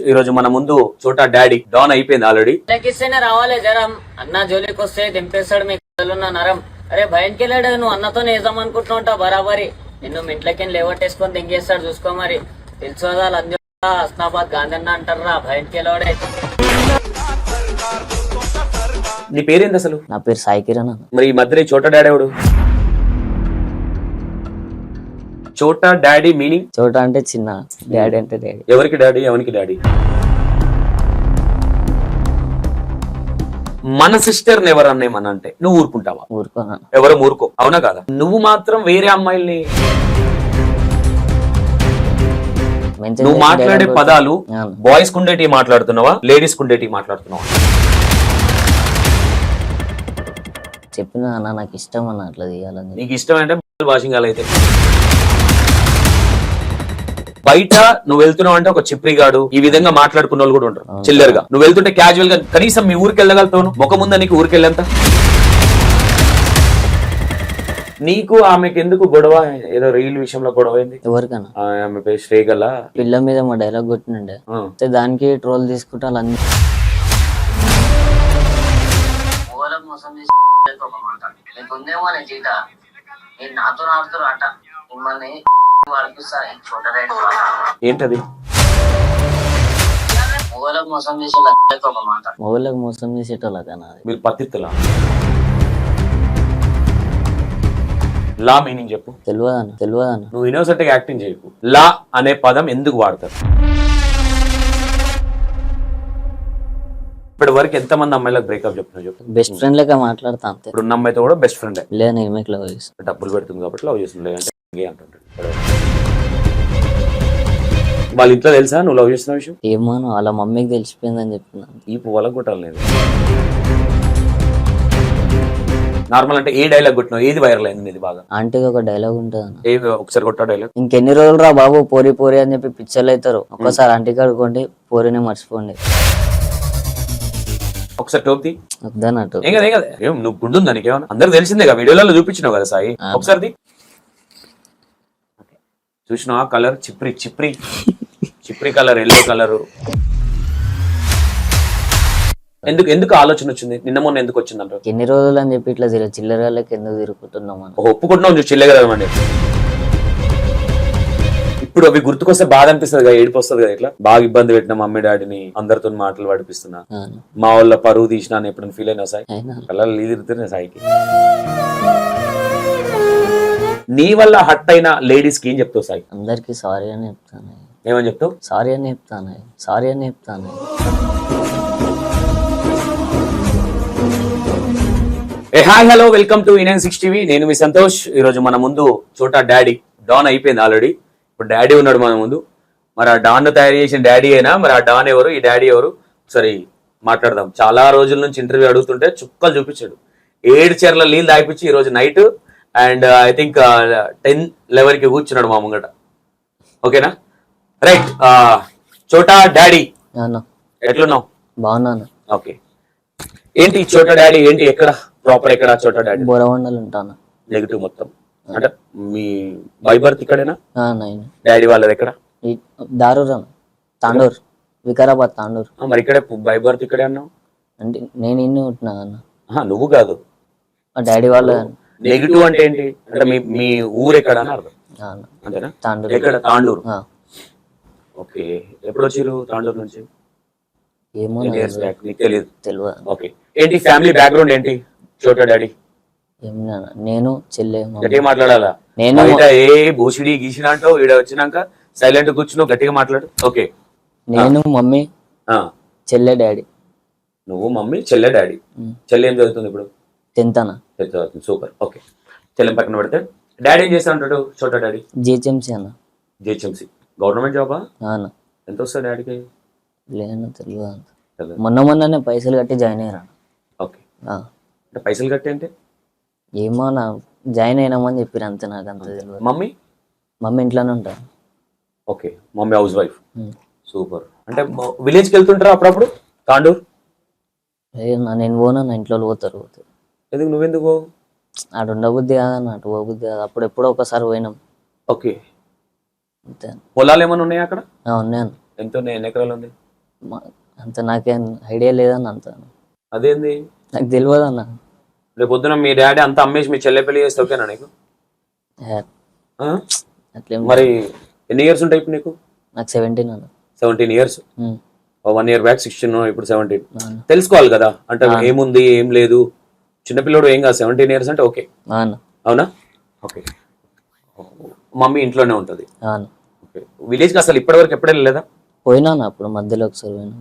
ఈ రోజు మన ముందు చోటా డాడీ డాన్ అయిపోయింది ఆల్రెడీ. ఇస్తేనే రావాలి జరం, అన్న జోలికి వస్తే దింపేస్తాడు మీ కళ్ళున్న నరం. అరే బయటికి వెళ్ళాడు, నువ్వు అన్నతోనే వేద్దాం అనుకుంటున్నా ఉంటా బరాబరి. నిన్ను ఇంట్లోకి లేవట్టేసుకొని దింగేస్తాడు చూసుకో మరి. తెలుసోదా లంజా హస్నాబాద్ గాంధీ అన్న అంటారా బయటికి వెళ్ళాడే. నీ పేరేంది అసలు? నా పేరు సాయి కిరణ్ అన్న. మరి ఈ మధ్య చోటా డాడీ ఎవడు? చోటా డాడీ మీనింగ్? చోటా అంటే చిన్న, డాడీ అంటే డాడీ. ఎవరికి డాడీ, ఎవరికి డాడీ? మన సిస్టర్ ఎవరు అన్నేమన్నా అంటే నువ్వు ఊరుకుంటావా? ఊరుకోనా? ఎవరు ఊరుకో, అవునా కాదా? నువ్వు మాత్రం వేరే అమ్మాయిల్ని, నువ్వు మాట్లాడే పదాలు బాయ్స్ కుండేటి మాట్లాడుతున్నావా, లేడీస్ కుండేటి మాట్లాడుతున్నావా? చెప్పిన అన్న నాకు ఇష్టం అన్న అట్లా తీయాలని. నీకు ఇష్టం అంటే వాషింగ్ అయితే బయట నువ్వు వెళ్తున్నావు అంటే ఒక చిప్రిగాడు ఈ విధంగా మాట్లాడుకున్న వాళ్ళు కూడా ఉంటారు చిల్లర్ గా. నువ్వు వెళ్తుంటే క్యాజువల్ గా కనీసం మీ ఊరికి వెళ్ళగలుగుతావు? ముఖం ముందా నీకు ఊరికి వెళ్ళేంత? నీకు ఆమెకి ఎందుకు గొడవ? ఏదో రీల్ విషయంలో గొడవ అయింది. ఎవరికన్నా? ఆమె పేరు శ్రేగల పిల్ల మీద మా డైలాగ్ కొట్టినండే, దానికి ట్రోల్ తీసుకుంటే వాళ్ళందరూ ఏంటది? మొగలకు మోసం చేసేటోళ్ళ కన్నా మీరు పత్తిత్తులా? లా మీనింగ్ చెప్పు. తెలియదన్న. నువ్వు ఇన్నోసెంట్ గా యాక్టింగ్ చేయకు. లా అనే పదం ఎందుకు వాడతారు? ఇప్పటి వరకు ఎంత మంది అమ్మాయిలకు బ్రేకప్ చెప్తున్నా చెప్పు. బెస్ట్ ఫ్రెండ్ లెక్క మాట్లాడతా అంతే. ఇప్పుడు ఉన్న అమ్మాయితో కూడా బెస్ట్ ఫ్రెండ్ లేదు, నేను మీకు లవ్ చేస్తాను. డబ్బులు పెడుతుంది కాబట్టి లవ్ చేస్తుంది అంటే అంటుంటాడు. వాళ్ళ ఇంట్లో తెలుసా నువ్వు లవ్ చేస్తున్న విషయం? ఏమో వాళ్ళ మమ్మీకి తెలిసిపోయిందని చెప్తున్నాను. ఈ పొలం కొట్టాలి. నార్మల్ అంటే ఏ డైలాగ్ కొట్టినావు? ఏది వైరల్ అయింది ఇది బాగా? ఆంటీకి ఒక డైలాగ్ ఉంటుంది, ఒకసారి కొట్టా డైలాగ్. ఇంకెన్ని రోజులు రా బాబు పోరి పోరి అని చెప్పి పిక్చర్లు అవుతారు. ఒక్కసారి ఆంటీకి అడుకోండి, పోరిని మర్చిపోండి. ఒకసారి టోపి వద్దన్నట్టు. ఏం కదా ఏం నువ్వు గుండుందా నీకేమన్నా? అందరికి తెలిసిందే కదా, వీడియోలలో చూపించినావు కదా సాయి. ఒకసారి చూసినావా? కలర్ చిప్రి చిప్రి చిప్రి కలర్, ఎల్లో కలర్. ఎందుకు ఎందుకు ఆలోచన వచ్చింది? నిన్న మొన్న ఎందుకు వచ్చింది అంటారు? ఎన్ని రోజులు అని చెప్పి ఇట్లా చిల్లరగాళ్ళకి ఎందుకు తిరుగుతున్నాం అని ఒప్పుకుంటున్నావు. చిల్లే కదా అండి. ఇప్పుడు అవి గుర్తుకొస్తే బాధ అనిపిస్తుంది కదా, ఏడుపు వస్తుంది కదా. ఇట్లా బాగా ఇబ్బంది పెట్టిన మమ్మీ డాడీని, అందరితో మాటలు పడిపిస్తున్నా, మా వాళ్ళ పరువు తీసినా అని ఎప్పుడు ఫీల్ అయినా సాయి? కళ్ళ తిరుగుతున్నా సాయికి. నీ వల్ల హట్ అయిన లేడీస్ కి ఏం చెప్తావు సాయి? అందరికి సారీ అని చెప్తాను. ఏమని చెప్తావు? సారీ అని చెప్తాను. Hi hello, welcome to IN6 TV. నేను మీ సంతోష్. ఈ రోజు మన ముందు చోటా డాడీ డాన్ అయిపోయింది ఆల్రెడీ. ఇప్పుడు డాడీ ఉన్నాడు మన ముందు. మరి ఆ డాన్ తయారు చేసిన డాడీ అయినా, మరి ఆ డాన్ ఎవరు, ఈ డాడీ ఎవరు, ఒకసారి మాట్లాడదాం. చాలా రోజుల నుంచి ఇంటర్వ్యూ అడుగుతుంటే చుక్కలు చూపించాడు. 7 చీరల నీళ్ళు తాగిపించి ఈ రోజు నైట్ అండ్ ఐ థింక్ 10-11కి కూర్చున్నాడు మా ముంగట. ఓకేనా? రైట్. చోటా డాడీ ఎట్లున్నావు? బాగున్నాను. ఓకే. ఏంటి చోటా డాడీ? ఏంటి ఎక్కడ ప్రాపర్? ఎక్కడ చోటా డాడీ? బోరవండలు ఉంటాను. నెగిటివ్ మొత్తం అంటే మీ బై బర్త్ ఇక్కడేనా? డాడీ వాళ్ళది ఎక్కడ? దారూర్, తాండూర్, వికారాబాద్, తాండూర్. మరి ఇక్కడే బై బర్త్ ఇక్కడే అన్నావు అంటే నేను ఇన్ని ఉంటున్నా అన్న. నువ్వు కాదు, డాడీ వాళ్ళ. నెగిటివ్ అంటే ఏంటి? అంటే మీ ఊరు ఎక్కడ అని అర్థం అంతేనా? తాండూర్. ఎక్కడ? తాండూరు. ఓకే. ఎప్పుడు వచ్చారు తాండూరు నుంచి? ఏమో తెలియదు. ఓకే. ఏంటి ఫ్యామిలీ బ్యాక్గ్రౌండ్ ఏంటి చోటా డాడీ? నేను చెల్లె. గట్టిగా మాట్లాడాలా? నేను ఏ భూషిడి గీసినా అంటావు, ఈడ వచ్చినాక సైలెంట్ కూర్చున్నావు, గట్టిగా మాట్లాడు. ఓకే. నేను మమ్మీ చెల్లె డాడీ. నువ్వు మమ్మీ చెల్లె డాడీ. చెల్లె ఏం చదువుతుంది ఇప్పుడు? 10th అన్న. సూపర్. ఓకే. చెల్లెం పక్కన పెడితే డాడీ ఏం చేస్తా ఉంటాడు చోటా డాడీ? జిహెచ్ఎంసీ అన్న. జిహెచ్ఎంసీ గవర్నమెంట్ జాబా? ఎంత వస్తుంది డాడీకి? లేదన్న, తెలియదు. మొన్ననే పైసలు కట్టి జాయిన్ అయ్యారా. ఓకే. అంటే పైసలు కట్టి అంటే ఏమో నా జాయిన్ అయినామని చెప్పారు అంతే, నాకు అంత తెలియదు. మమ్మీ ఇంట్లోనే ఉంటాను. Okay. Mummy house wife. Super. అంటే విలేజ్కి వెళ్తుంటారా అప్పుడప్పుడు తాండూర్? నేను పోనా, నా ఇంట్లో పోతారు. ఎందుకు నువ్వెందుకు పోవు? అటు ఉండబుద్ధి కాదన్న, అటు పోబుద్ధి కాదు. అప్పుడు ఎప్పుడో ఒకసారి పోయినాం. ఓకే. పొలాలు ఏమైనా ఉన్నాయా అక్కడ? ఉన్నాను. ఎంత ఉన్నాయి? ఎన్ని ఎకరాలు ఉంది? అంత నాకేం ఐడియా లేదన్న, అంత అదేంది నాకు తెలియదు అన్న. రేపు పొద్దున మీ డాడీ అంతా అమ్మేసి మీ చెల్లె పెళ్లి చేస్తే ఓకేనా నీకు? ఆ? అట్లేం మరి ఎన్ని ఇయర్స్ ఉంటాయి ఇప్పుడు నీకు? నాకు 17 అన్న. 17 ఇయర్స్. 1 year బ్యాక్ 16, ఇప్పుడు 17. అవును. తెలుసుకోవాలి కదా, అంటే ఏముంది ఏం లేదు, చిన్నపిల్లడు ఏం కాదు. 17 years అంటే ఓకే. అవును అవునా? ఓకే. మమ్మీ ఇంట్లోనే ఉంటుంది. అవును. ఓకే. విలేజ్కి అసలు ఇప్పటివరకు ఎప్పుడు వెళ్ళలేదా? పోయినా అన్న, అప్పుడు మధ్యలో ఒకసారి పోయినా.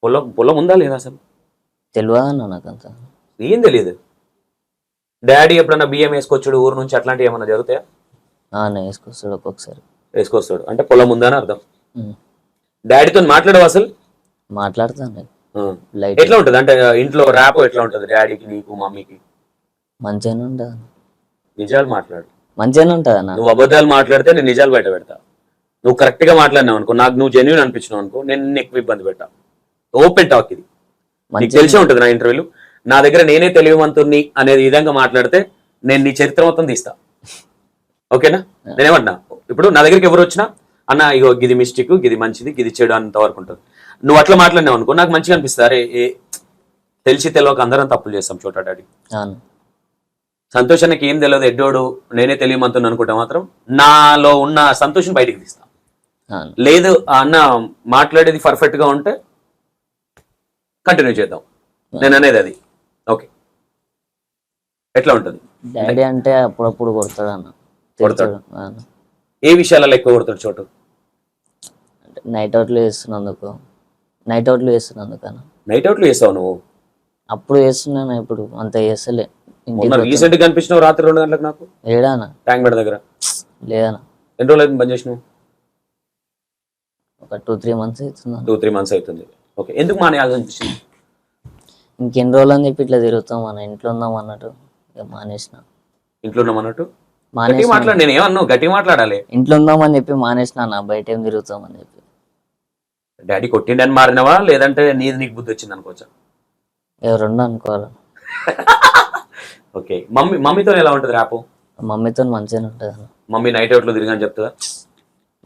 పొలం పొలం ఉందా లేదా అసలు? తెలియదు అన్న నాకు అంత. ఏం తెలియదు. డాడీ ఎప్పుడన్నా బియ్యం వేసుకొచ్చాడు ఊరు నుంచి, అట్లాంటివి ఏమన్నా జరుగుతాయా? అన్న వేసుకొస్తాడు ఒక్కొక్కసారి. వేసుకొస్తాడు అంటే పొలం ఉందని అర్థం. ఉమ్. డాడీతో మాట్లాడవు అసలు? మాట్లాడతాను ఆ. లైట్. ఎట్లా ఉంటుంది అంటే ఇంట్లో ర్యాప్ ఎట్లా ఉంటుంది డాడీకి నీకు మమ్మీకి? మంచిగానే ఉంటుంది అన్న. నిజాలు మాట్లాడు. మంచిగానే ఉంటుంది అన్న. నువ్వు అబద్ధాలు మాట్లాడితే నేను నిజాలు బయట పెడతా. నువ్వు కరెక్ట్ గా మాట్లాడినావు అనుకో, నాకు నువ్వు జెన్యున్ అనిపించినావు అనుకో, నేను ఎక్కువ ఇబ్బంది పెట్టా. ఓపెన్ టాక్ ఇది, నీకు తెలిసే ఉంటుంది. నా ఇంటర్వ్యూలు నా దగ్గర నేనే తెలియవంతుని అనేది విధంగా మాట్లాడితే నేను నీ చరిత్ర మొత్తం తీస్తా. ఓకేనా? నేనేమన్నా ఇప్పుడు నా దగ్గరికి ఎవరు వచ్చినా అన్న ఇగో గిది మిస్టేక్, గిది మంచిది, గిది చెడు అంత వరకు ఉంటుంది. నువ్వు అట్లా మాట్లాడినావు అనుకో, నాకు మంచిగా అనిపిస్తుంది. అరే తెలిసి తెలియక అందరం తప్పులు చేస్తాం చోటా డాడీ. అవును. సంతోషానికి ఏం తెలియదు, ఎడ్డోడు నేనే తెలియమంతున్నా అనుకుంటే మాత్రం నాలో ఉన్న సంతోషం బయటికి తీస్తా. అవును. లేదు ఆ అన్న మాట్లాడేది పర్ఫెక్ట్ గా ఉంటే కంటిన్యూ చేద్దాం, నేను అనేది అది. ఓకే. ఎట్లా ఉంటుంది డాడీ అంటే అప్పుడప్పుడు కొడతాడు అన్న. కొడతాడు? అవును. ఏ విషయాలలో ఎక్కువ కొడతాడు చోటు? అంటే నైట్ అవుట్లు వేస్తున్నందుకు అన్న. నైట్ అవుట్లు వేస్తావు నువ్వు? అప్పుడు వేస్తున్నాను, ఇప్పుడు అంత వేస్తలే. మొన్న రీసెంట్ గా కనిపించినావు రాత్రి 2 గంటలకు నాకు ఏడానా? ట్యాంక్ బెడ్ దగ్గర. లేదన్నా, ఎన్ని రోజులు అయితే బంద్ చేసినావు? ఒక 2-3 months అవుతుంది. 2-3 months అవుతుంది. ఓకే. ఎందుకు మానేయాల్సి అనిపించింది? ఇంకెన్ని రోజులు అని చెప్పి ఇట్లా తిరుగుతాం మన ఇంట్లో ఉందాం అన్నట్టు ఇక మానేసిన. ఇంట్లో ఉన్నాం అన్నట్టు గట్టిగా మాట్లాడు. నేను ఏమన్నావు? గట్టిగా మాట్లాడాలి. ఇంట్లో ఉందామని చెప్పి మానేసిన అన్న, బయట ఏం తిరుగుతామని చెప్పి. డాడీ కొట్టిండని మారినవా లేదంటే నీకు బుద్ధి వచ్చింది అనుకోవచ్చా? ఎవరున్నా అనుకోవాలి. ఓకే. మమ్మీతో ఎలా ఉంటుంది ర్యాపు? మమ్మీతో మంచిగానే ఉంటుంది అన్న. మమ్మీ నైట్ అవుట్లో తిరిగని చెప్తుందా?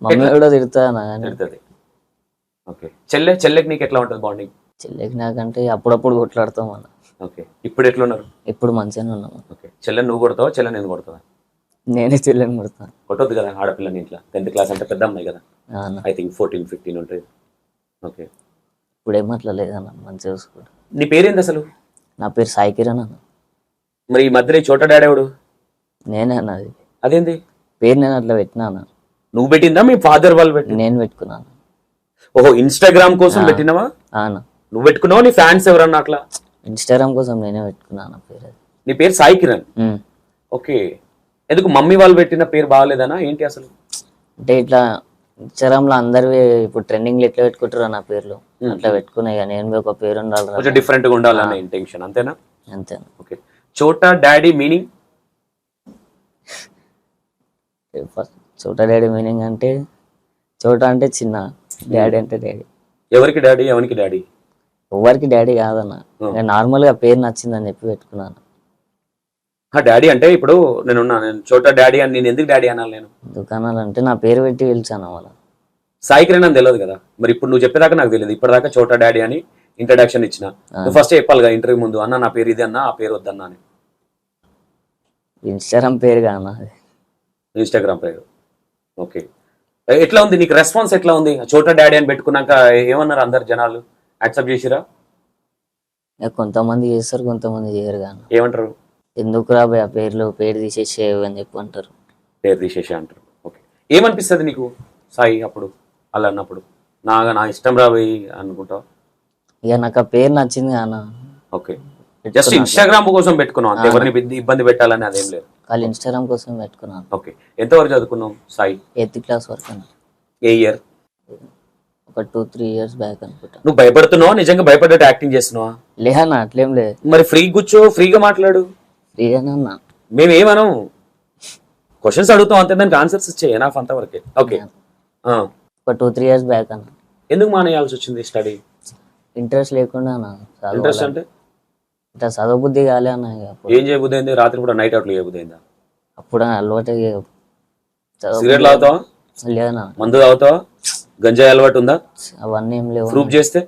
మమ్మీ కూడా తిరుగుతా అన్న కానీ. తిరుగుతుంది. ఓకే. చెల్లెకి నీకు ఎట్లా ఉంటుంది బాండింగ్? చెల్లెకి నాకంటే అప్పుడప్పుడు కొట్లాడతాం అన్న. ఓకే. ఇప్పుడు ఎట్లా ఉన్నారు? ఇప్పుడు మంచిగానే ఉన్నాము. ఓకే. చెల్లెని నువ్వు కొడతావా, చెల్లెని నేను కొడతావా? నేనే చెల్లెని కొడతాను. కొట్టొద్దు కదా ఆడపిల్లని ఇంట్లో. 10th class అంటే పెద్ద అమ్మాయి కదా, అన్న. ఐ థింక్ 14-15 ఉంటుంది. ఓకే. ఇప్పుడు ఏమట్లా లేదన్న, మంచిగా చూసుకోండి. నీ పేరేంది అసలు? నా పేరు సాయి కిరణ్ అన్న. మరి ఈ మధ్యలో చోటా డాడీ ఎవడు? నేనే అన్న. అది అదేంది పేరు నేను అట్లా పెట్టినా అన్న. నువ్వు పెట్టిందా మీ ఫాదర్ వాళ్ళు పెట్టి? నేను పెట్టుకున్నాను. ఓహో, ఇన్స్టాగ్రామ్ కోసం పెట్టినావా? అన్న. నువ్వు పెట్టుకున్నావు? నీ ఫ్యాన్స్ ఎవరన్నా అట్లా? ఇన్స్టాగ్రామ్ కోసం నేనే పెట్టుకున్నాను పేరు అది. నీ పేరు సాయి కిరణ్? ఓకే. ఎందుకు మమ్మీ వాళ్ళు పెట్టిన పేరు బాగాలేదనా ఏంటి అసలు? అంటే ఇట్లా ఇన్స్టాగ్రామ్ లో అందరు ఇప్పుడు ట్రెండింగ్ ఎట్లా పెట్టుకుంటారు నా పేర్లు అట్లా పెట్టుకున్నాయి. నేను ఒక పేరు ఉండాలి, కొంచెం డిఫరెంట్ గా ఉండాలన్న ఇంటెన్షన్, అంతేనా? అంతే. ఓకే. చోటా డాడీ మీనింగ్? చోటా డాడీ మీనింగ్ అంటే చోటా అంటే చిన్న, డాడీ అంటే డాడీ. ఎవరికి డాడీ, ఎవరికి డాడీ? ఎవరికి డాడీ కాదన్న, నేను నార్మల్ గా పేరు నచ్చిందని చెప్పి పెట్టుకున్నాను. డాడీ అంటే ఇప్పుడు నేను చోటా డాడీ అని నేను ఎందుకు డాడీ అనాలి? నేను దుకాణాలు అంటే నా పేరు పెట్టి పిలిచాను వాళ్ళ. సాయి కిరణ్ అని తెలియదు కదా మరి. ఇప్పుడు నువ్వు చెప్పేదాకా నాకు తెలియదు. ఇప్పటిదాకా చోటా డాడీ అని ఇంట్రడక్షన్ ఇచ్చిన. నువ్వు ఫస్ట్ చెప్పాలిగా ఇంటర్వ్యూ ముందు, అన్న నా పేరు ఇది అన్న, ఆ పేరు వద్దన్నా అని. ఇన్స్టాగ్రామ్ పేరు కాదన్న, ఇన్స్టాగ్రామ్ పేరు. ఓకే. ఎట్లా ఉంది నీకు రెస్పాన్స్? ఎట్లా ఉంది చోటా డాడీ అని పెట్టుకున్నాక? ఏమన్నారు అందరు జనాలు? యాక్సెప్ట్ చేసిరా? కొంతమంది చేస్తారు, కొంతమంది చేయరు కానీ. ఏమంటారు? ఎందుకు రాబోయే ఆ పేరు తీసేసేవి అని చెప్పి అంటారు. పేరు తీసేసి అంటారు. ఓకే. ఏమనిపిస్తుంది నీకు సాయి అప్పుడు అలా అన్నప్పుడు? నా ఇష్టం రాబోయి అనుకుంటావు? ఇక నాకు ఆ పేరు నచ్చింది అన్న. ఓకే. జస్ట్ ఇన్స్టాగ్రామ్ కోసం పెట్టుకున్నావు అంతే, ఎవరిని ఇబ్బంది పెట్టాలని అదేం లేదు? వాళ్ళు ఇన్స్టాగ్రామ్ కోసం పెట్టుకున్నాను. ఓకే. ఎంతవరకు చదువుకున్నావు సాయి? 8th class వరకు అన్న. ఏ ఇయర్? ఒక 2-3 years బ్యాక్ అనుకుంటా. నువ్వు భయపడుతున్నావా? నిజంగా భయపడ్డట్టు యాక్టింగ్ చేస్తున్నావా? లేదన్న, అట్లేం లేదు. మరి ఫ్రీ కూర్చో, ఫ్రీగా మాట్లాడు. ఫ్రీగానే అన్న. మేమేమనం క్వశ్చన్స్ అడుగుతాం అంతే, దానికి ఆన్సర్స్ ఇచ్చే ఎనాఫ్ అంతవరకే. ఓకే. ఒక 2-3 years బ్యాక్ అన్న. ఎందుకు మానేయాల్సి వచ్చింది స్టడీ? ఇంట్రెస్ట్ లేకుండా అన్న. ఇంట్రెస్ట్ అంటే ఇట్లా చదువు బుద్ధి కాలే అన్న. ఏం చేయబుద్ధి అయింది? రాత్రి పూట నైట్ అవుట్లు చేయబుద్ధి అయిందా? అప్పుడు అలవాటు. సిగరెట్లు తాగుతావా? లేదన్నా. మందు తాగుతావా? గంజాయి అలవాటు ఉందా? అవన్నీ ఏం లేవు ప్రూఫ్ చేస్తే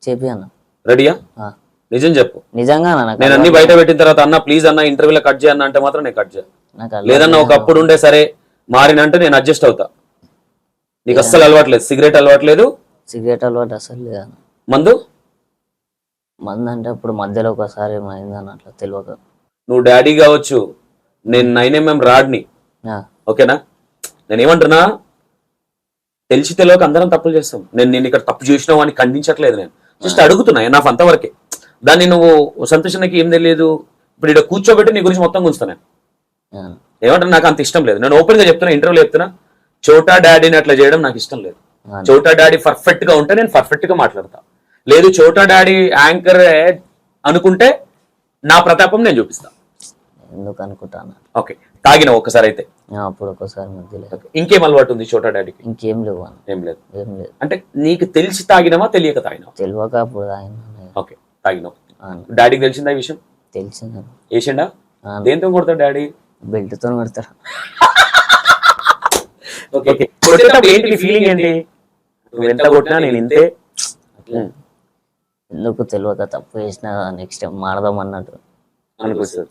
చెప్పి అన్న. రెడీయా? ఆ, నిజం చెప్పు. నిజంగా అన్న, నాకు నేను అన్ని బయట పెట్టిన తర్వాత అన్న ప్లీజ్ అన్న ఇంటర్వ్యూలో కట్ చేయన్న అంటే మాత్రం నేను కట్ చేయను. నాకు లేదన్నా ఒకప్పుడు ఉండే సరే మారినంటే నేను అడ్జస్ట్ అవుతా. నీకు అస్సలు అలవాట్లేదు, సిగరెట్ అలవాట్లేదు, సిగరెట్ అలవాటు అసలు లేదన్న. మందు? మంది అంటే అప్పుడు మధ్యలో ఒకసారి ఏమైందని అట్లా తెలియక. నువ్వు డాడీ కావచ్చు, నేను 9mm రాడ్ని, ఆ, ఓకేనా? నేను ఏమంటున్నా, తెలిసి తెలియక అందరం తప్పులు చేస్తాం. నేను ఇక్కడ తప్పు చేసినావు అని ఖండించట్లేదు, నేను జస్ట్ అడుగుతున్నా నా అంతవరకే. దాన్ని నువ్వు సంతోషానికి ఏం తెలియదు, ఇప్పుడు ఇక్కడ కూర్చోబెట్టి నీ గురించి మొత్తం గుంచుతా నేను. ఆ, ఏమంటారు, నాకు అంత ఇష్టం లేదు. నేను ఓపెన్ గా చెప్తున్నా, ఇంటర్వ్యూలో చెప్తున్నా, చోటా డాడీని అట్లా చేయడం నాకు ఇష్టం లేదు. చోటా డాడీ పర్ఫెక్ట్ గా ఉంటే నేను పర్ఫెక్ట్ గా మాట్లాడతా. లేదు చోటా డాడీ యాంకర్ అనుకుంటే నా ప్రతాపం నేను చూపిస్తా. ఎందుకు అనుకుంటాను. ఓకే, తాగిన ఒక్కసారి అయితే. అప్పుడు ఒకసారి మధ్యలో. Okay. ఇంకేం అలవాటు ఉంది చోటా డాడీకి? ఇంకేం లేవు అన్న, ఏం లేదు. ఏం లేదు. అంటే నీకు తెలిసి తాగినవా తెలియక తాగినావా? తెలియక అప్పుడు ఆయన ఓకే, తాగినావు. డాడీకి తెలిసిందా ఈ విషయం? తెలిసింది. వేసిండా? దేంతో కొడతాడు డాడీ? బెల్ట్తో కొడతారు. ఓకే, కొట్టేటప్పుడు ఏంటి ఫీలింగ్ ఏంటి? నువ్వు ఎంత కొట్టినా నేను ఇంతే. ఎందుకు తెలియక తప్పు చేసినా నెక్స్ట్ టైం మారదాం అన్నట్టు అనిపిస్తుంది.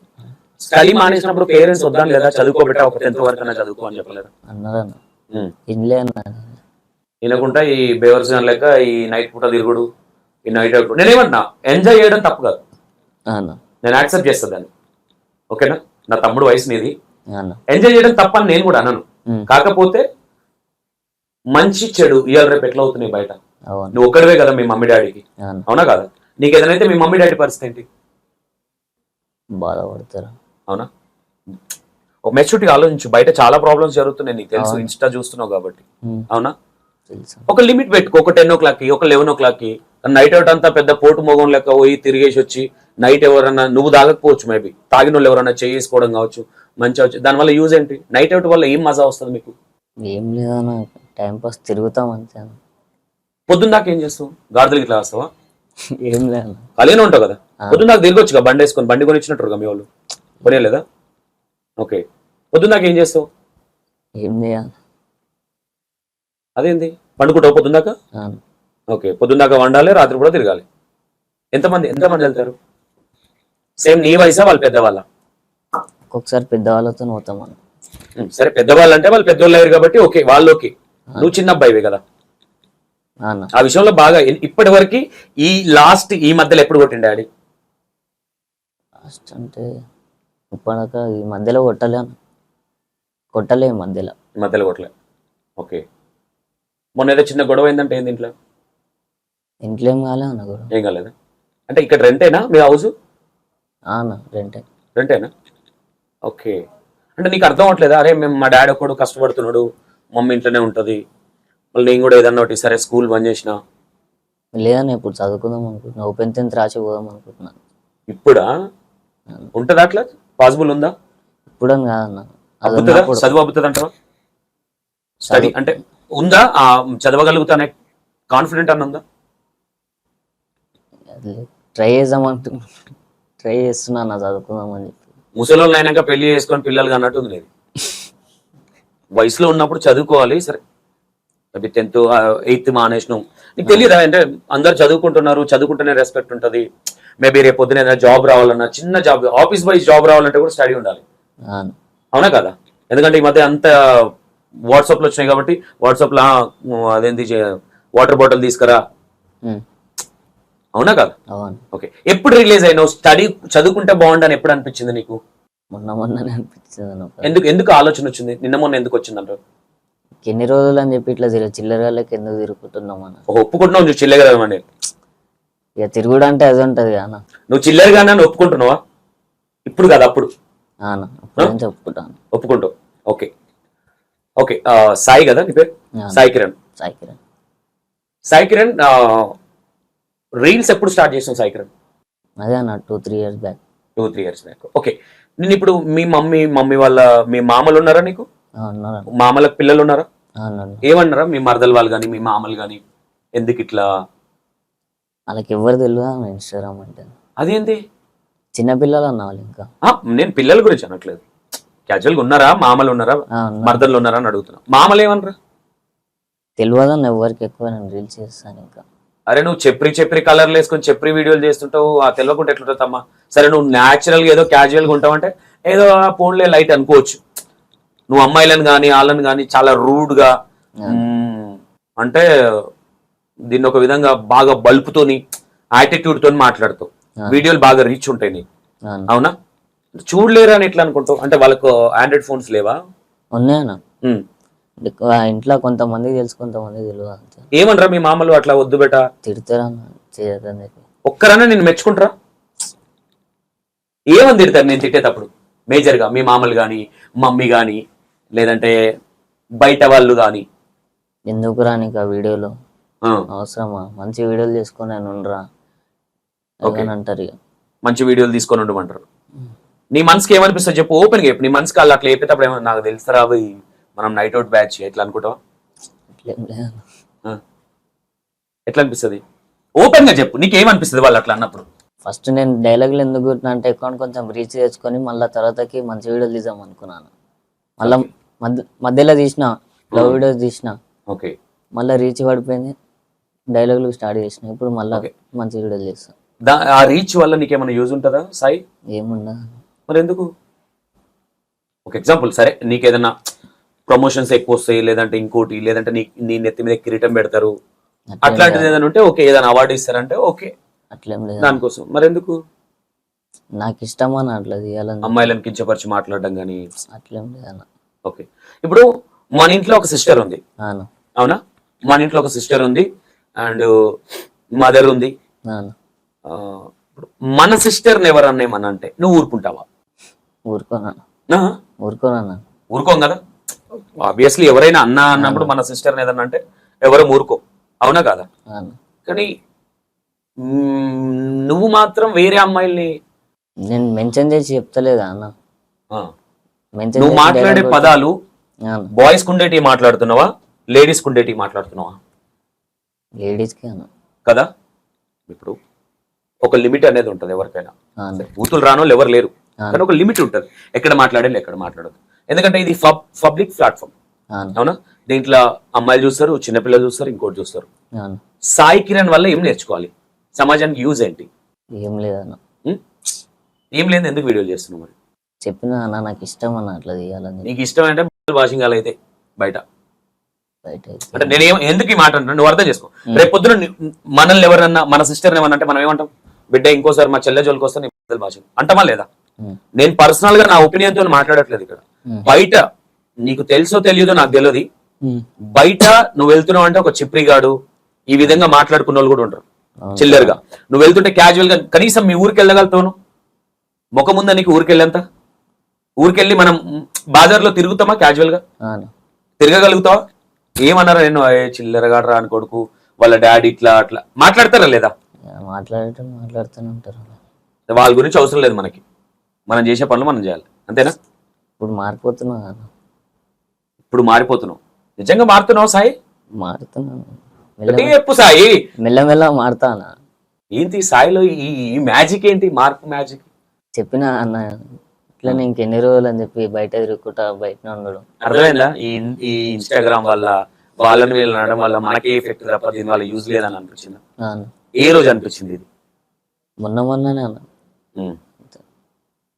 స్టడీ మానేసినప్పుడు పేరెంట్స్ వద్దాను లేదా, చదువుకోబెట్టా ఒక 10th వరకు అన్నా చదువుకో అని చెప్పలేదు? అన్నారన్న. ఇన్లే అన్న. వినకుండా ఈ బేవర్స్ లెక్క ఈ నైట్ పూట తిరుగుడు, ఈ నైట్ అవుట్. నేనేమన్నా ఎంజాయ్ చేయడం తప్పు కాదు, అన్న. నేను యాక్సెప్ట్ చేస్తాను దాన్ని. ఓకేనా? నా తమ్ముడు వయసు నీది, అన్న. ఎంజాయ్ చేయడం తప్పని నేను కూడా అనను. కాకపోతే మంచి చెడు ఇవాళ రేపు ఎట్లా అవుతున్నాయి బయట. అవును. నువ్వు ఒక్కడవే కదా మీ మమ్మీ డాడీకి, అవును. అవునా కాదా? నీకు ఏదైతే మీ మమ్మీ డాడీ పరిస్థితి ఏంటి? బాధపడతారు. అవునా? ఒక మెచ్యూరిటీగా ఆలోచించు. బయట చాలా ప్రాబ్లమ్స్ జరుగుతున్నాయి, నీకు తెలుసు, ఇన్స్టా చూస్తున్నావు కాబట్టి. అవునా? తెలుసు. ఒక లిమిట్ పెట్టుకో. ఒక 10 o'clock కి, ఒక 11 o'clock కి. నైట్ అవుట్ అంతా పెద్ద పోటు మొగం లెక్క పోయి తిరిగేసి వచ్చి నైట్ ఎవరన్నా, నువ్వు తాగకపోవచ్చు, మేబీ తాగిన వాళ్ళు ఎవరన్నా చేసుకోవడం కావచ్చు, మంచిగా వచ్చి దానివల్ల యూజ్ ఏంటి? నైట్ అవుట్ వల్ల ఏం మజా వస్తుంది మీకు? ఏం లేదన్న, టైం పాస్ తిరుగుతాం అంతే. పొద్దున్న దాకా ఏం చేస్తావు? గాడిదలకి ఇట్లా వస్తావా? ఏం లేదన్న, ఖాళీనే ఉంటావు కదా. పొద్దున్న దాకా తిరగొచ్చుగా, బండి వేసుకొని. బండి కొనిచ్చినట్టు మీ వాళ్ళు కొనేలేదా? ఓకే, పొద్దున్న దాకా ఏం చేస్తావు? ఏం లేదన్న. అదేంది, పండుకుంటావు పొద్దున్న దాకా? ఓకే, పొద్దున్న దాకా వండాలి, రాత్రి కూడా తిరగాలి. ఎంతమంది వెళ్తారు? సేమ్ నీ వయసా వాళ్ళు పెద్దవాళ్ళ? ఒక్కొక్కసారి పెద్దవాళ్ళతో పోతాం అన్న. సరే, పెద్దవాళ్ళు అంటే వాళ్ళు పెద్దవాళ్ళు అయ్యారు కాబట్టి ఓకే, వాళ్ళు ఓకే. నువ్వు చిన్న అబ్బాయివే కదా. ఆ విషయంలో బాగా ఇప్పటి వరకు ఈ మధ్యలో ఎప్పుడు కొట్టిండు డాడీ? లాస్ట్ అంటే ఇప్పటిదాకా ఈ మధ్యలో కొట్టలే ఈ మధ్యలో కొట్టలే. ఓకే, మొన్న ఏదో చిన్న గొడవ అయిందంటే ఏంది ఇంట్లో? ఇంట్లో ఏం కాలే అన్న కూడా. ఏం కాలేదా? అంటే ఇక్కడ రెంటేనా మీ హౌస్? అన్న రెంటేనా? ఓకే, అంటే నీకు అర్థం అవట్లేదా? అరే మేము మా డాడీ ఒకడు కష్టపడుతున్నాడు, మమ్మీ ఇంట్లోనే ఉంటుంది, మళ్ళీ నేను కూడా ఏదన్నా ఒకటి సరే స్కూల్ బంద్ చేసిన. లేదన్న, ఇప్పుడు చదువుకుందాం అనుకుంటున్నా, ఓపెన్ 10th రాసి పోదాం అనుకుంటున్నాను. ఇప్పుడా? ఉంటుందా అట్లా? పాసిబుల్ ఉందా? ఇప్పుడని కాదన్న, చదువు అబ్బుతుంది అంటావా? స్టడీ అంటే ఉందా? చదవగలుగుతానే కాన్ఫిడెంట్ అని ఉందా? ట్రై చేస్తున్నా చదువుకుందాం అని చెప్పి. ముసలోళ్ళు అయినాక పెళ్లి చేసుకొని పిల్లలు అన్నట్టు ఉంది. వయసులో ఉన్నప్పుడు చదువుకోవాలి. సరే, 10th 8th మానేసినాం, నీకు తెలియదా? అంటే అందరు చదువుకుంటున్నారు, చదువుకుంటేనే రెస్పెక్ట్ ఉంటుంది. మేబీ రేపు పొద్దున ఏదైనా జాబ్ రావాలన్నా, చిన్న జాబ్, ఆఫీస్ వైజ్ జాబ్ రావాలంటే కూడా స్టడీ ఉండాలి, అవునా కదా? ఎందుకంటే ఈ మధ్య అంత వాట్సాప్ లో వచ్చినాయి కాబట్టి, వాట్సాప్ లో అదేంటి వాటర్ బాటిల్ తీసుకురా, అవునా కదా? ఓకే, ఎప్పుడు రిలీజ్ అయినావు? స్టడీ చదువుకుంటే బాగుండని ఎప్పుడు అనిపించింది నీకు? మొన్ననే అనిపించింది. ఎందుకు ఆలోచన వచ్చింది? నిన్న మొన్న ఎందుకు వచ్చింది అంటారు? ఎన్ని రోజులు అని చెప్పి ఇట్లా చిల్లరగాళ్ళకి ఎందుకు తిరుగుతున్నాం అన్న. ఒప్పుకుంటున్నావు నువ్వు చిల్లరగా అని? ఇక తిరుగుడు అంటే అది ఉంటది అన్న. నువ్వు చిల్లరగా ఒప్పుకుంటున్నావా? ఇప్పుడు కదా అప్పుడు చెప్పుకుంటాను. ఒప్పుకుంటావు. ఓకే ఓకే, సాయి కదా నీ పేరు? సాయి కిరణ్. సాయి కిరణ్ రీల్స్ ఎప్పుడు స్టార్ట్ చేసావు సాయి కిరణ్? అదే అన్న 2-3 years back. 2-3 years back. Okay, నేను ఇప్పుడు మీ మమ్మీ వాళ్ళ, మీ మామలు ఉన్నారా నీకు? మామలకు పిల్లలు ఉన్నారా? ఏమన్నారా మీ మరదలు వాళ్ళు కానీ మీ మామలు కానీ? ఎందుకు ఇట్లా? వాళ్ళకి ఎవరు తెలియదు ఇన్స్టాగ్రామ్ అంటే. అదేంటి? చిన్నపిల్లలు అన్న వాళ్ళు. ఇంకా నేను పిల్లల గురించి అనట్లేదు, క్యాజువల్గా ఉన్నారా? మామలు ఉన్నారా, మరదలు ఉన్నారా అని అడుగుతున్నా. మామలు ఏమన్నారా? తెలియదని ఎవరికి ఎక్కువ నేను రీల్స్ చేస్తాను ఇంకా. అరే నువ్వు చెప్పరి కలర్లు వేసుకొని చెప్పరి వీడియోలు చేస్తుంటావు, ఆ తెలియకుండా ఎట్లుంటుందమ్మా. సరే నువ్వు న్యాచురల్ గా ఏదో క్యాజువల్ గా ఉంటావు అంటే ఏదో ఆ ఫోన్లే లైట్ అనుకోవచ్చు. నువ్వు అమ్మాయిలను కానీ వాళ్ళని కానీ చాలా రూడ్ గా అంటే దీన్ని ఒక విధంగా బాగా బల్పుతోని యాటిట్యూడ్ తోని మాట్లాడుతావు. వీడియోలు బాగా రీచ్ ఉంటాయి నీకు, అవునా? చూడలేరు అని ఎట్లా అనుకుంటావు? అంటే వాళ్ళకు ఆండ్రాయిడ్ ఫోన్స్ లేవా? ఉన్నాయన్న ఇంట్లో కొంతమంది తెలుసు, కొంతమంది తెలియదు అంతే. ఏమనరా మీ మామలు అట్లా వద్దు బెట తిడతారన్న చేయదని చెప్పి. ఒక్కరన్నా నేను మెచ్చుకుంటారా? ఏమని తిడతారు నేను తిట్టేటప్పుడు? మేజర్ గా మీ మామలు గాని, మమ్మీ గాని, లేదంటే బయట వాళ్ళు గాని? ఎందుకు రా నీకు ఆ వీడియోలు అవసరమా? మంచి వీడియోలు చేసుకొని నేను ఉండరా అంటారు. ఇక మంచి వీడియోలు తీసుకొని ఉండమంటారు. నీ మనసుకి ఏమనిపిస్తుంది చెప్పు, ఓపెన్ గా చెప్పు. నీ మనసుకి వాళ్ళు అట్లా చెప్పేటప్పుడు ఏమన్నా నాకు తెలుస్తారా మనం నైట్ అవుట్ బ్యాచ్ ఎట్లా అనుకుంటావా? ఎట్లా అనిపిస్తుంది? ఓపెన్ గా చెప్పు, నీకేమనిపిస్తుంది వాళ్ళు అట్లా అన్నప్పుడు? ఫస్ట్ నేను డైలాగులు ఎందుకు కొట్టినా అంటే అకౌంట్ కొంచెం రీచ్ తెచ్చుకొని మళ్ళీ తర్వాతకి మంచి వీడియోలు తీద్దాం అనుకున్నాను. మళ్ళీ మధ్యలో తీసిన లవ్ వీడియోస్ తీసిన, ఓకే, మళ్ళీ రీచ్ పడిపోయింది, డైలాగులు స్టార్ట్ చేసిన. ఇప్పుడు మళ్ళీ మంచి వీడియోలు చేస్తాను. ఆ రీచ్ వల్ల నీకేమైనా యూజ్ ఉంటుందా సాయి? ఏముందా మరి ఎందుకు? ఒక ఎగ్జాంపుల్, సరే నీకేదన్నా ప్రమోషన్స్ ఎక్కువ వస్తాయి, లేదంటే ఇంకోటి, లేదంటే నీ నెత్తి మీద కిరీటం పెడతారు, అట్లాంటిది ఏదైనా ఉంటే ఓకే, ఏదైనా అవార్డు ఇస్తారంటే ఓకే, అట్లేం లేదు దానికోసం. మరి ఎందుకు? నాకు ఇష్టమని అట్లా తీయాలని. అమ్మాయిలను కించపరిచి మాట్లాడడం కానీ అట్లేం లేదన్న. ఓకే, ఇప్పుడు మన ఇంట్లో ఒక సిస్టర్ ఉంది, అవునా? మన ఇంట్లో ఒక సిస్టర్ ఉంది అండ్ మదర్ ఉంది. మన సిస్టర్ ఎవరన్నా ఏమన్నా అంటే నువ్వు ఊరుకుంటావా? ఊరుకోం కదా. ఆబ్వియస్లీ ఎవరైనా అన్న అన్నప్పుడు మన సిస్టర్ ఏదన్నా అంటే ఎవరు ఊరుకో, అవునా కాదా? కానీ నువ్వు మాత్రం వేరే అమ్మాయిల్ని నేను మెన్షన్ చేసి చెప్తలేదా అన్న? నువ్వు మాట్లాడే పదాలు బాయ్స్ కుండేటి మాట్లాడుతున్నావా, లేడీస్ కుండేటి మాట్లాడుతున్నావా? లేడీస్ కి అన్న కదా. ఇప్పుడు ఒక లిమిట్ అనేది ఉంటది ఎవరికైనా. బూతులు రానోళ్ళు ఎవరు లేరు, కానీ ఒక లిమిట్ ఉంటది ఎక్కడ మాట్లాడాలి ఎక్కడ మాట్లాడదు. ఎందుకంటే ఇది పబ్లిక్ ప్లాట్ఫామ్, అవునా? దీంట్లో అమ్మాయిలు చూస్తారు, చిన్నపిల్లలు చూస్తారు, ఇంకోటి చూస్తారు. సాయి కిరణ్ వల్ల ఏం నేర్చుకోవాలి? సమాజానికి యూజ్ ఏంటి? ఏం లేదన్న. ఏం లేదు, ఎందుకు వీడియోలు చేస్తున్నావు? మరి చెప్పిన అన్న నాకు ఇష్టం అన్న అట్లా తీయాలని. నీకు ఇష్టం అంటే వాషింగ్ అయితే బయట అంటే నేను ఎందుకు ఈ మాట అంటున్నా నువ్వు అర్థం చేసుకో. రేపు పొద్దున మనల్ని ఎవరన్నా, మన సిస్టర్ ఏమన్నా అంటే మనం ఏమంటాం? బిడ్డ ఇంకోసారి మా చెల్లె జోలికి వస్తే నీ భాష అంటామా లేదా? నేను పర్సనల్ గా నా ఒపీనియన్ తో మాట్లాడట్లేదు ఇక్కడ. బయట నీకు తెలుసో తెలియదో నాకు తెలియదు, బయట నువ్వు వెళ్తున్నావు అంటే ఒక చిప్రిగాడు ఈ విధంగా మాట్లాడుకున్న వాళ్ళు కూడా ఉంటారు చిల్లరగా. నువ్వు వెళ్తుంటే క్యాజువల్ గా కనీసం మీ ఊరికి వెళ్ళగలుగుతావు? ముఖం ముందా నీకు ఊరికి వెళ్ళేంత? ఊరికెళ్ళి మనం బాజార్లో తిరుగుతామా? క్యాజువల్ గా తిరగగలుగుతావా? ఏమన్నారా నేను చిల్లరగా రా అని కొడుకు వాళ్ళ డాడీ ఇట్లా అట్లా మాట్లాడతారా లేదా? మాట్లాడుతూనే ఉంటారు. వాళ్ళ గురించి అవసరం లేదు మనకి, మనం చేసే పనులు మనం చేయాలి, అంతేనా? ఇప్పుడు మారిపోతున్నావు. ఇప్పుడు మారిపోతున్నావు, నిజంగా మారుతున్నావు సాయి? మారుతున్నాను చెప్పు సాయి, మెల్లమెల్ల మారుతానా. ఏంటి సాయిలో ఈ మ్యాజిక్ ఏంటి? మార్పు మ్యాజిక్ చెప్పిన అన్న ఇట్లా ఇంకెన్ని రోజులు అని చెప్పి బయట తిరుగుకుంటా బయట ఉండడం. అర్థమైందా? ఈ ఇన్స్టాగ్రామ్ వల్ల వాళ్ళని వీళ్ళు అనడం వల్ల మనకే ఎఫెక్ట్ తప్ప దీని వల్ల యూజ్ లేదని అనిపించింది. ఏ రోజు అనిపించింది ఇది? మొన్ననే అన్న.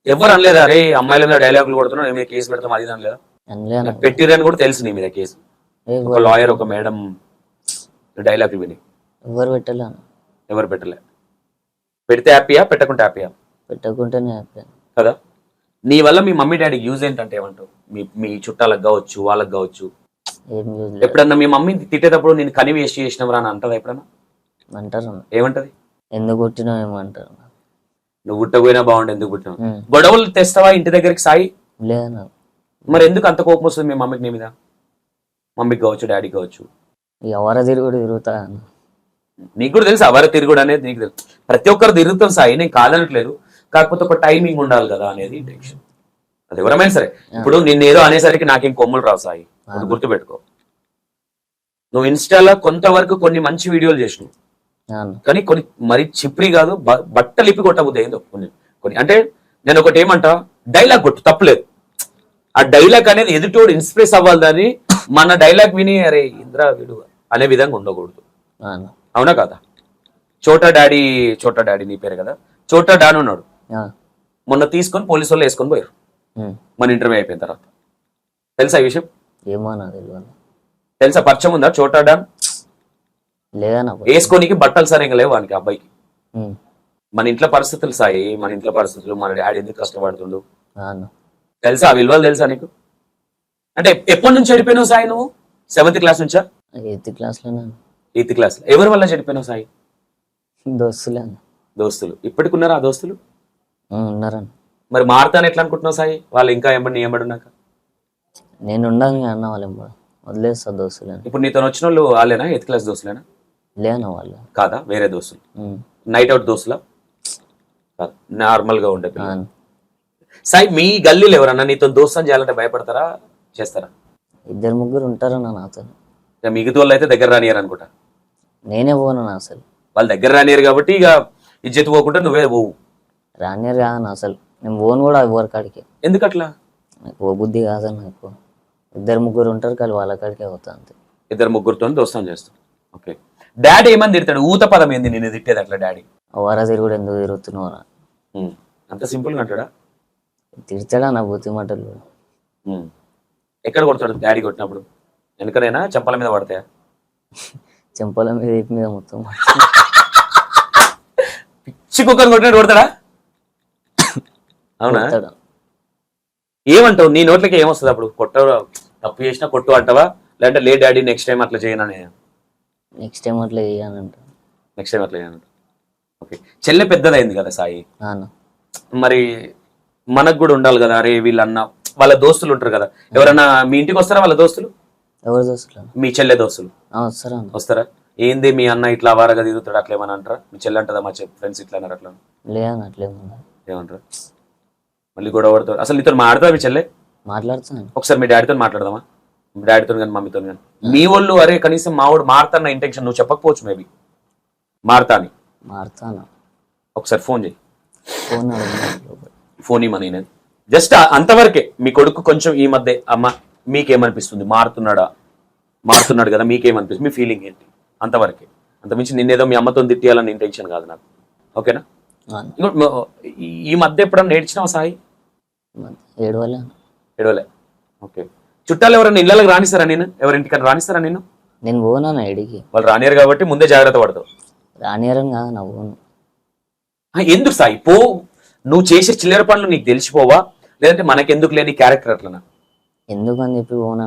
ఎవరు అనలేదా అరే అమ్మాయిల మీద డైలాగులు కొడుతున్నావు నేను కేసు పెడతాం అది అనలేదా? పెట్టిరని కూడా తెలుసు నీ మీద కేసు. ఒక లాయర్ ఒక మేడం డైలాగులు విని ఎవరు పెట్టలే? ఎవరు పెట్టలే. పెడితే హ్యాపీయా, పెట్టకుంటే హ్యాపీయా? పెట్టకుంటేనే హ్యాపీ కదా. నీ వల్ల మీ మమ్మీ డాడీకి యూజ్ ఏంటంటే ఏమంటావు? మీ చుట్టాలకు కావచ్చు, వాళ్ళకి కావచ్చు. ఎప్పుడన్నా మీ మమ్మీ తిట్టేటప్పుడు నేను కని వేస్ట్ చేసినవరా అని అంటదా ఎప్పుడన్నా? అంటారు. ఏమంటది? ఎందుకు పుట్టినావు ఏమంటారు. నువ్వు పుట్టకపోయినా బాగుండు, ఎందుకు పుట్టినావు? గొడవలు తెస్తావా ఇంటి దగ్గరికి సాయి? లేదా. మరి ఎందుకు అంత కోపం వస్తుంది మీ మమ్మీకి నీ మీద? మమ్మీకి కావచ్చు, డాడీకి కావచ్చు. ఎవర తిరుగుడు తిరుగుతా. నీకు కూడా తెలుసు ఎవర తిరుగుడు అనేది, నీకు తెలుసు. ప్రతి ఒక్కరు తిరుగుతాం సాయి, నేను కాదనట్లేదు, కాకపోతే ఒక టైమింగ్ ఉండాలి కదా అనేది ఇంటెన్షన్. అది ఎవరమైనా సరే. ఇప్పుడు నిన్నేదో అనేసరికి నాకేం కొమ్ములు రావు సాయి, అది గుర్తుపెట్టుకో. నువ్వు ఇన్స్టాలో కొంతవరకు కొన్ని మంచి వీడియోలు చేసినావు, కానీ కొన్ని మరి చిప్రి కాదు, బట్టలిప్పి కొట్టబుద్ది ఏందో కొన్ని. అంటే నేను ఒకటి ఏమంటా, డైలాగ్ కొట్టు తప్పులేదు, ఆ డైలాగ్ అనేది ఎదుటోడు ఇన్స్ప్రెస్ అవ్వాలి. దాన్ని మన డైలాగ్ విని అరే ఇంద్రా వీడు అనే విధంగా ఉండకూడదు. అన్న. అవునా కదా? చోటా డాడీ నీ పేరు కదా, చోటా డాన్ ఉన్నాడు. ఆ. మొన్న తీసుకొని పోలీసు వాళ్ళు వేసుకొని పోయారు ఉమ్. మన ఇంటర్వ్యూ అయిపోయిన తర్వాత. తెలుసా ఈ విషయం? ఏమో అన్న తెలియదు. తెలుసా? పరిచయం ఉందా చోటా డాన్? లేదన్న. వేసుకోనికి బట్టలు సరిగా లేవు వానికి, అబ్బాయికి. ఉమ్. మన ఇంట్లో పరిస్థితులు సాయి, మన ఇంట్లో పరిస్థితులు, మన డాడీ ఎందుకు కష్టపడుతుండు అన్న. తెలుసా? ఆ విలువలు తెలుసా నీకు? అంటే ఎప్పటి నుంచి చెడిపోయినావు సాయి నువ్వు? 7th క్లాస్ నుంచా? 8th క్లాస్లోనే 8th class. ఎవరి వల్ల చెడిపోయినావు సాయి? దోస్తులే అన్న. దోస్తులు. ఇప్పటికి ఉన్నారా ఆ దోస్తులు? ఉన్నారన్న. మరి మారుతాను ఎట్లా అనుకుంటున్నావు సాయి? వాళ్ళు ఇంకా నీ ఉన్నాక నేను ఉండను అన్న వాళ్ళు వదిలేస్తా దోస్తులని. ఇప్పుడు నీతో వచ్చిన వాళ్ళు వాళ్ళేనా? 8th class దోస్తులేనా? లేన వాళ్ళు కాదా? వేరే దోస్తులు? నైట్ అవుట్ దోస్తులా? కాదు, నార్మల్ గా ఉండే పిల్లలు. సాయి, మీ గల్లీలో ఎవరన్నా నీతో దోస్తం చేయాలంటే భయపడతారా, చేస్తారా? 2-3 ఉంటారన్న నాతో. ఇక మిగతా వాళ్ళు అయితే దగ్గర రానియరు అనుకుంటా. నేనే పోను అసలు. వాళ్ళు దగ్గర రానియరు కాబట్టి ఇక ఇజ్జత్ పోకుండా నువ్వే పోవు. రానియరు కాదన్న అసలు. నేను పోను కూడా ఎవరి కాడికి. ఎందుకట్లా? నాకు ఓ బుద్ధి కాదన్న. ఎక్కువ 2-3 ఉంటారు కానీ వాళ్ళ కాడికే పోతా అంతే. 2-3 దోస్తం చేస్తాం. ఓకే. డాడీ ఏమని తిడతాడు? ఊత పదం ఏంది నేను తిట్టేది అట్లా డాడీ? వారా తిరుగుడు ఎందుకు తిరుగుతున్నావు? అంత సింపుల్ గా అంటాడా? తిడతాడా నా బుద్ధి మాటలు. ఎక్కడ కొడతాడు డాడీ కొట్టినప్పుడు? వెనకనైనా చెంపల మీద పడతాయా? చెంపల మీద వీపు మీద మొత్తం. పిచ్చి కుక్కర్ కొట్టినట్టు కొడతాడా? అవునా? ఏమంటావు? నీ నోట్లకి ఏమొస్తుంది అప్పుడు? కొట్టవు, తప్పు చేసినా కొట్టు అంటావా, లేదంటే లే డాడీ నెక్స్ట్ టైం అట్లా చేయనని? నెక్స్ట్ టైం అట్లా చేయాలంట. నెక్స్ట్ టైం అట్లా చేయనంట. ఓకే. చెల్లె పెద్దదైంది కదా సాయి, మరి మనకు కూడా ఉండాలి కదా. అరే వీళ్ళన్న వాళ్ళ దోస్తులు ఉంటారు కదా, ఎవరన్నా మీ ఇంటికి వస్తారా వాళ్ళ దోస్తులు? ఎవరు దోస్తులు? మీ చెల్లె దోస్తులు వస్తారా? ఏంది మీ అన్న ఇట్లా వారగా తిరుగుతాడు అట్లా ఏమని అంటారా? మీ చెల్లె అంటదా మా ఫ్రెండ్స్ ఇట్లా అన్నారు అట్లా? లేదన్న అట్లేమన్నా. ఏమంటారు? మళ్ళీ గొడవ పడతారు. అసలు నీతో మాట్లాడదా మీ చెల్లె? మాట్లాడుతాను. ఒకసారి మీ డాడీతో మాట్లాడదామా? మీ డాడీతో కానీ మమ్మీతో కానీ. మీ వాళ్ళు అరే కనీసం మావాడు మారుతాన్న ఇంటెన్షన్ నువ్వు చెప్పకపోవచ్చు, మేబీ మారుతా అని. మారుతాను. ఒకసారి ఫోన్ చేయి. ఫోన్ ఇవ్వని నేను జస్ట్ అంతవరకే. మీ కొడుకు కొంచెం ఈ మధ్య అమ్మ మీకేమనిపిస్తుంది? మారుతున్నాడు కదా, మీకేమనిపిస్తుంది? మీ ఫీలింగ్ ఏంటి? అంతవరకే. అంతమించి నిన్నేదో మీ అమ్మతో తిట్టియాలని ఇంటెన్షన్ కాదు నాకు. ఓకేనా? ఈ మధ్య ఎప్పుడన్నా నేర్చినావా సాయి? ఏడవలే. ఓకే. చుట్టాలు ఎవరైనా ఇళ్ళకి రానిస్తారా? నేను ఎవరింటికన్నా రానిస్తారా? నేను పోనా ఎడికి. వాళ్ళు రానియరు కాబట్టి ముందే జాగ్రత్త పడతావు. రానియరం కాదు నా పోను. ఎందుకు సాయి పో? నువ్వు చేసే చిల్లర పనులు నీకు తెలిసిపోవా, లేదంటే మనకెందుకు లేని క్యారెక్టర్ అట్లనా? ఎందుకు అని చెప్పి పోనా.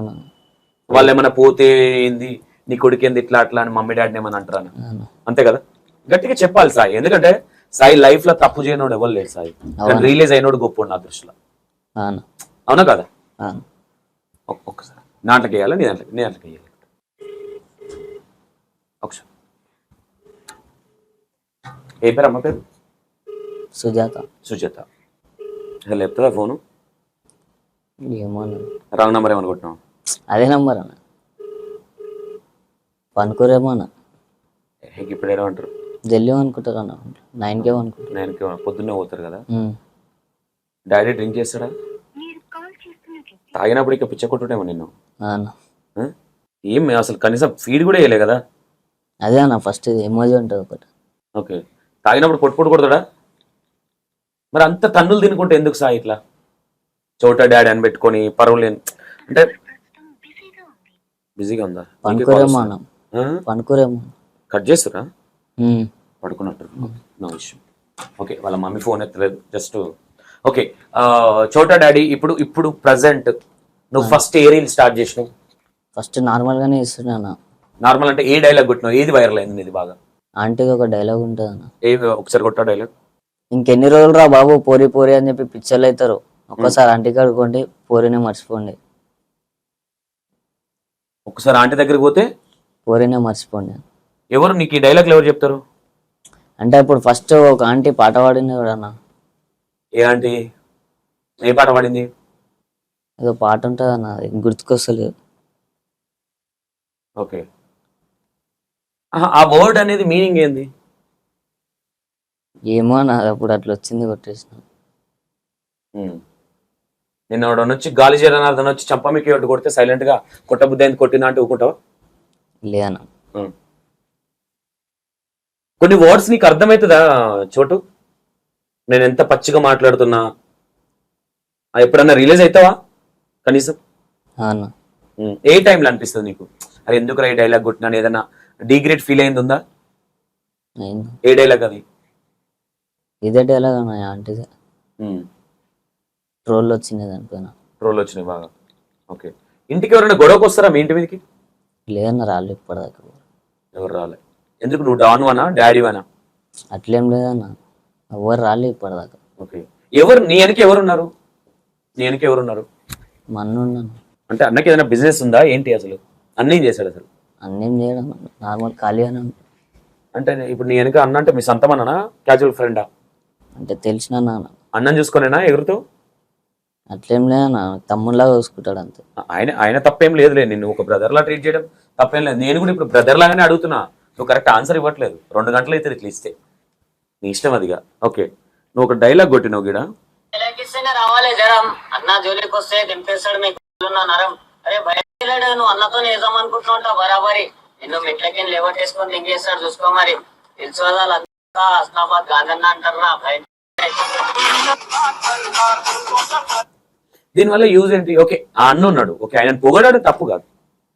వాళ్ళు ఏమైనా పోతే ఏంది నీ కొడుకు ఏంది ఇట్లా అట్లా అని మమ్మీ డాడీని ఏమన్నా అంటారా? అంతే కదా. గట్టిగా చెప్పాలి సాయి, ఎందుకంటే సాయి లైఫ్ లో తప్పు చేయనోడు ఎవరు లేదు సాయి. రియలైజ్ అయినోడు గొప్ప నా దృష్టిలో. అవునా కదా? ఒక్కసారి నాట్లకి వేయాలి, నీ దాంట్లోకి వేయాలి. ఒకసారి ఏ పేరు అమ్మ పేరు? సుజాత. అసలు చెప్తుందా ఫోను? ఏమో రాంగ్ నెంబర్ ఏమని కొట్టినావు? అదే నంబర్ అన్న. పనుకోరేమో అన్న. ఇప్పుడు ఏమంటారు? జల్లి అనుకుంటారు అన్న. 9కే అనుకుంటారు. 9కే పొద్దున్నే పోతారు కదా. డాడీ డ్రింక్ చేస్తాడా? తాగినప్పుడు ఇక పిచ్చ కొట్టుటేమో నిన్ను. ఏం అసలు కనీసం ఫీడ్ కూడా వేయలే కదా? అదే అన్న ఫస్ట్ ఎమోజీ ఉంటుంది ఒకటి. ఓకే. తాగినప్పుడు పొట్టు కొడతాడా? మరి అంత తన్నులు తినుకుంటే ఎందుకు సాయి ఇట్లా? చోటా డాడీ అని పెట్టుకొని పరువులు అంటే బిజీగా ఉందా? పనుకోరేమో. కట్ చేస్తురా? పడుకున్నట్టు నా విషయం. ఓకే. వాళ్ళ మమ్మీ ఫోన్ ఎత్తలేదు జస్ట్. ఓకే. చోటా డాడీ ఇప్పుడు ప్రజెంట్ నువ్వు ఫస్ట్ ఏ రీల్ స్టార్ట్ చేసినావు? ఫస్ట్ నార్మల్ గానే ఇస్తున్నా. నార్మల్ అంటే ఏ డైలాగ్ కొట్టినావు? ఏది వైరల్ అయింది ఇది బాగా? ఆంటీకి ఒక డైలాగ్ ఉంటుంది అన్న. ఒకసారి కొట్టా డైలాగ్. ఇంకెన్ని రోజులు రా బాబు పోరి అని చెప్పి పిక్చర్లు అవుతారు. ఒక్కసారి ఆంటీకి అడుకోండి, పోరినే మర్చిపోండి. ఒకసారి ఆంటీ దగ్గరికి పోతే పోరినే మర్చిపోండి. ఎవరు నీకు ఈ డైలాగ్లు ఎవరు చెప్తారు? అంటే ఇప్పుడు ఫస్ట్ ఒక ఆంటీ పాట పాడింది కూడా అన్న. ఏ ఆంటీ? ఏ పాట పాడింది? ఏదో పాట ఉంటుంది అన్న, గుర్తుకొస్తలేదు. ఓకే. ఆ వర్డ్ అనేది మీనింగ్ ఏంది? ఏమో అన్న, అప్పుడు అట్లా వచ్చింది కొట్టేసిన. నిన్న వచ్చి గాలి చేరని అర్థం వచ్చి చంప మీకు కొడితే సైలెంట్ గా కొట్టబుద్ధి అయింది కొట్టినా అంటే ఊకుంటావా? లేదన్న. కొన్ని వర్డ్స్ నీకు అర్థమవుతుందా చోటు? నేను ఎంత పచ్చిగా మాట్లాడుతున్నా ఎప్పుడన్నా రిలీజ్ అవుతావా కనీసం? అన్న ఏ టైంలో అనిపిస్తుంది నీకు అరే ఎందుకు ఈ డైలాగ్ కొట్టినాను, ఏదైనా డిగ్రేడ్ ఫీల్ అయింది ఉందా? అయింది. ఏ డైలాగ్ అది? ఇదే డైలాగ్ అన్న ఆంటీదే. ట్రోల్ వచ్చింది దానిపైన. ట్రోల్ వచ్చినాయి బాగా. ఓకే. ఇంటికి ఎవరైనా గొడవకు వస్తారా మీ ఇంటి మీదకి? లేదన్న రాళ్ళు ఇప్పటిదాకా. ఎవరు రాలే. ఎందుకు నువ్వు డాన్ వానా డాడీ వానా? అట్లేం లేదన్న, ఎవరు రాళ్ళు ఇప్పటిదాకా. ఓకే. ఎవరు నీ వెనక ఎవరున్నారు? నీ వెనక ఎవరున్నారు? మా అన్న ఉన్నాను. అంటే అన్నకి ఏదైనా బిజినెస్ ఉందా ఏంటి? అసలు అన్నీ చేశాడు అసలు? అన్నేం చేయడం, నార్మల్ ఖాళీగానే ఉంది. అంటే ఇప్పుడు నీ వెనక అన్న అంటే మీ సొంతమన్నా క్యాజువల్ ఫ్రెండా? అంటే తెలిసిన నాన్న. అన్నం చూసుకునేనా ఎగురుతూ? అట్లేం లేదన్న, తమ్ముళ్ళగా చూసుకుంటాడు అంతే. ఆయన ఆయన తప్పేం లేదులే, నిన్ను ఒక బ్రదర్ లా ట్రీట్ చేయడం తప్పేం లేదు. నేను కూడా ఇప్పుడు బ్రదర్ లాగానే అడుగుతున్నా, నువ్వు కరెక్ట్ ఆన్సర్ ఇవ్వట్లేదు. 2 గంటలు అయితే ఇట్లా ఇస్తే నీ ఇష్టం అదిగా. ఓకే, నువ్వు ఒక డైలాగ్ కొట్టినావు గిడ. ఇస్తేనే రావాలి జరం, అన్న జోలికి వస్తే దింపేస్తాడు మీకు నరం. అరే బయటకు వెళ్ళాడు, నువ్వు అన్నతో వేద్దాం అనుకుంటున్నావు బరాబరి. నిన్ను మెట్లకి లేవట్టేసుకొని దింగేస్తాడు చూసుకో మరి. తెలుసు కదా వాళ్ళంతా హస్నాబాద్ గాంధన్న అంటారా బయట. దీనివల్ల యూజ్ ఏంటి? ఓకే, ఆ అన్న ఉన్నాడు, ఓకే, ఆయన పొగడాడు తప్పు కాదు.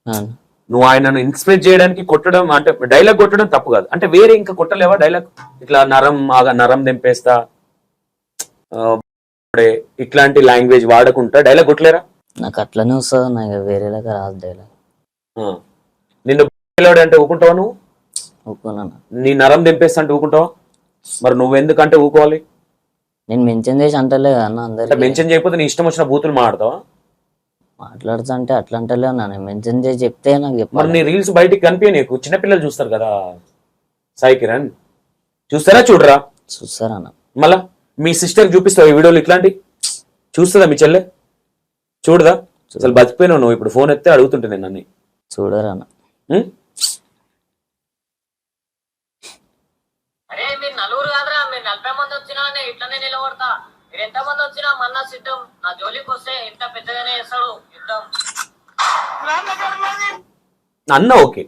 అవును. నువ్వు ఆయనను ఇన్స్పైర్ చేయడానికి కొట్టడం అంటే డైలాగ్ కొట్టడం తప్పు కాదు. అంటే వేరే ఇంకా కొట్టలేవా డైలాగ్? ఇట్లా నరం ఆగా నరం తెంపేస్తా ఇట్లాంటి లాంగ్వేజ్ వాడకుండా డైలాగ్ కొట్టలేరా? నాకు అట్లనే వస్తుంది, నాకు వేరేలాగా రాదు డైలాగ్. నిన్ను అంటే ఊకుంటావా నువ్వు? ఊరుకున్నాను. నీ నరం తెంపేస్తా అంటే ఊకుంటావా? మరి నువ్వెందుకంటే ఊకోవాలి? నేను మెన్షన్ చేసి అంటలే అన్న అందరికి. మెన్షన్ చేయకపోతే నీ ఇష్టం వచ్చిన బూతులు మాట్లాడతావా? మాట్లాడుతా అంటే అట్లా అంటలే అన్న, నేను మెన్షన్ చేసి చెప్తే నాకు మరి చెప్పాలి. నీ రీల్స్ బయటికి కనిపించ, నీకు చిన్నపిల్లలు చూస్తారు కదా సాయి కిరణ్, చూస్తారా చూడరా? చూస్తారన్న. మళ్ళా మీ సిస్టర్ చూపిస్తావు ఈ వీడియోలు ఇట్లాంటి? చూస్తుందా మీ చెల్లె? చూడదా? అసలు బతికిపోయినావు నువ్వు. ఇప్పుడు ఫోన్ ఎత్తే అడుగుతుంటే నేను అన్ని. చూడరన్న. అరే మీరు నలుగురు కాదురా, మీరు 40 మంది వచ్చినా నేను ఇట్లనే నిలబడతా. మీరు ఎంత మంది వచ్చినా మన్నా సిద్ధం. నా జోలికి వస్తే ఎంత పెద్దగానే చేస్తాడు యుద్ధం. అన్న ఓకే,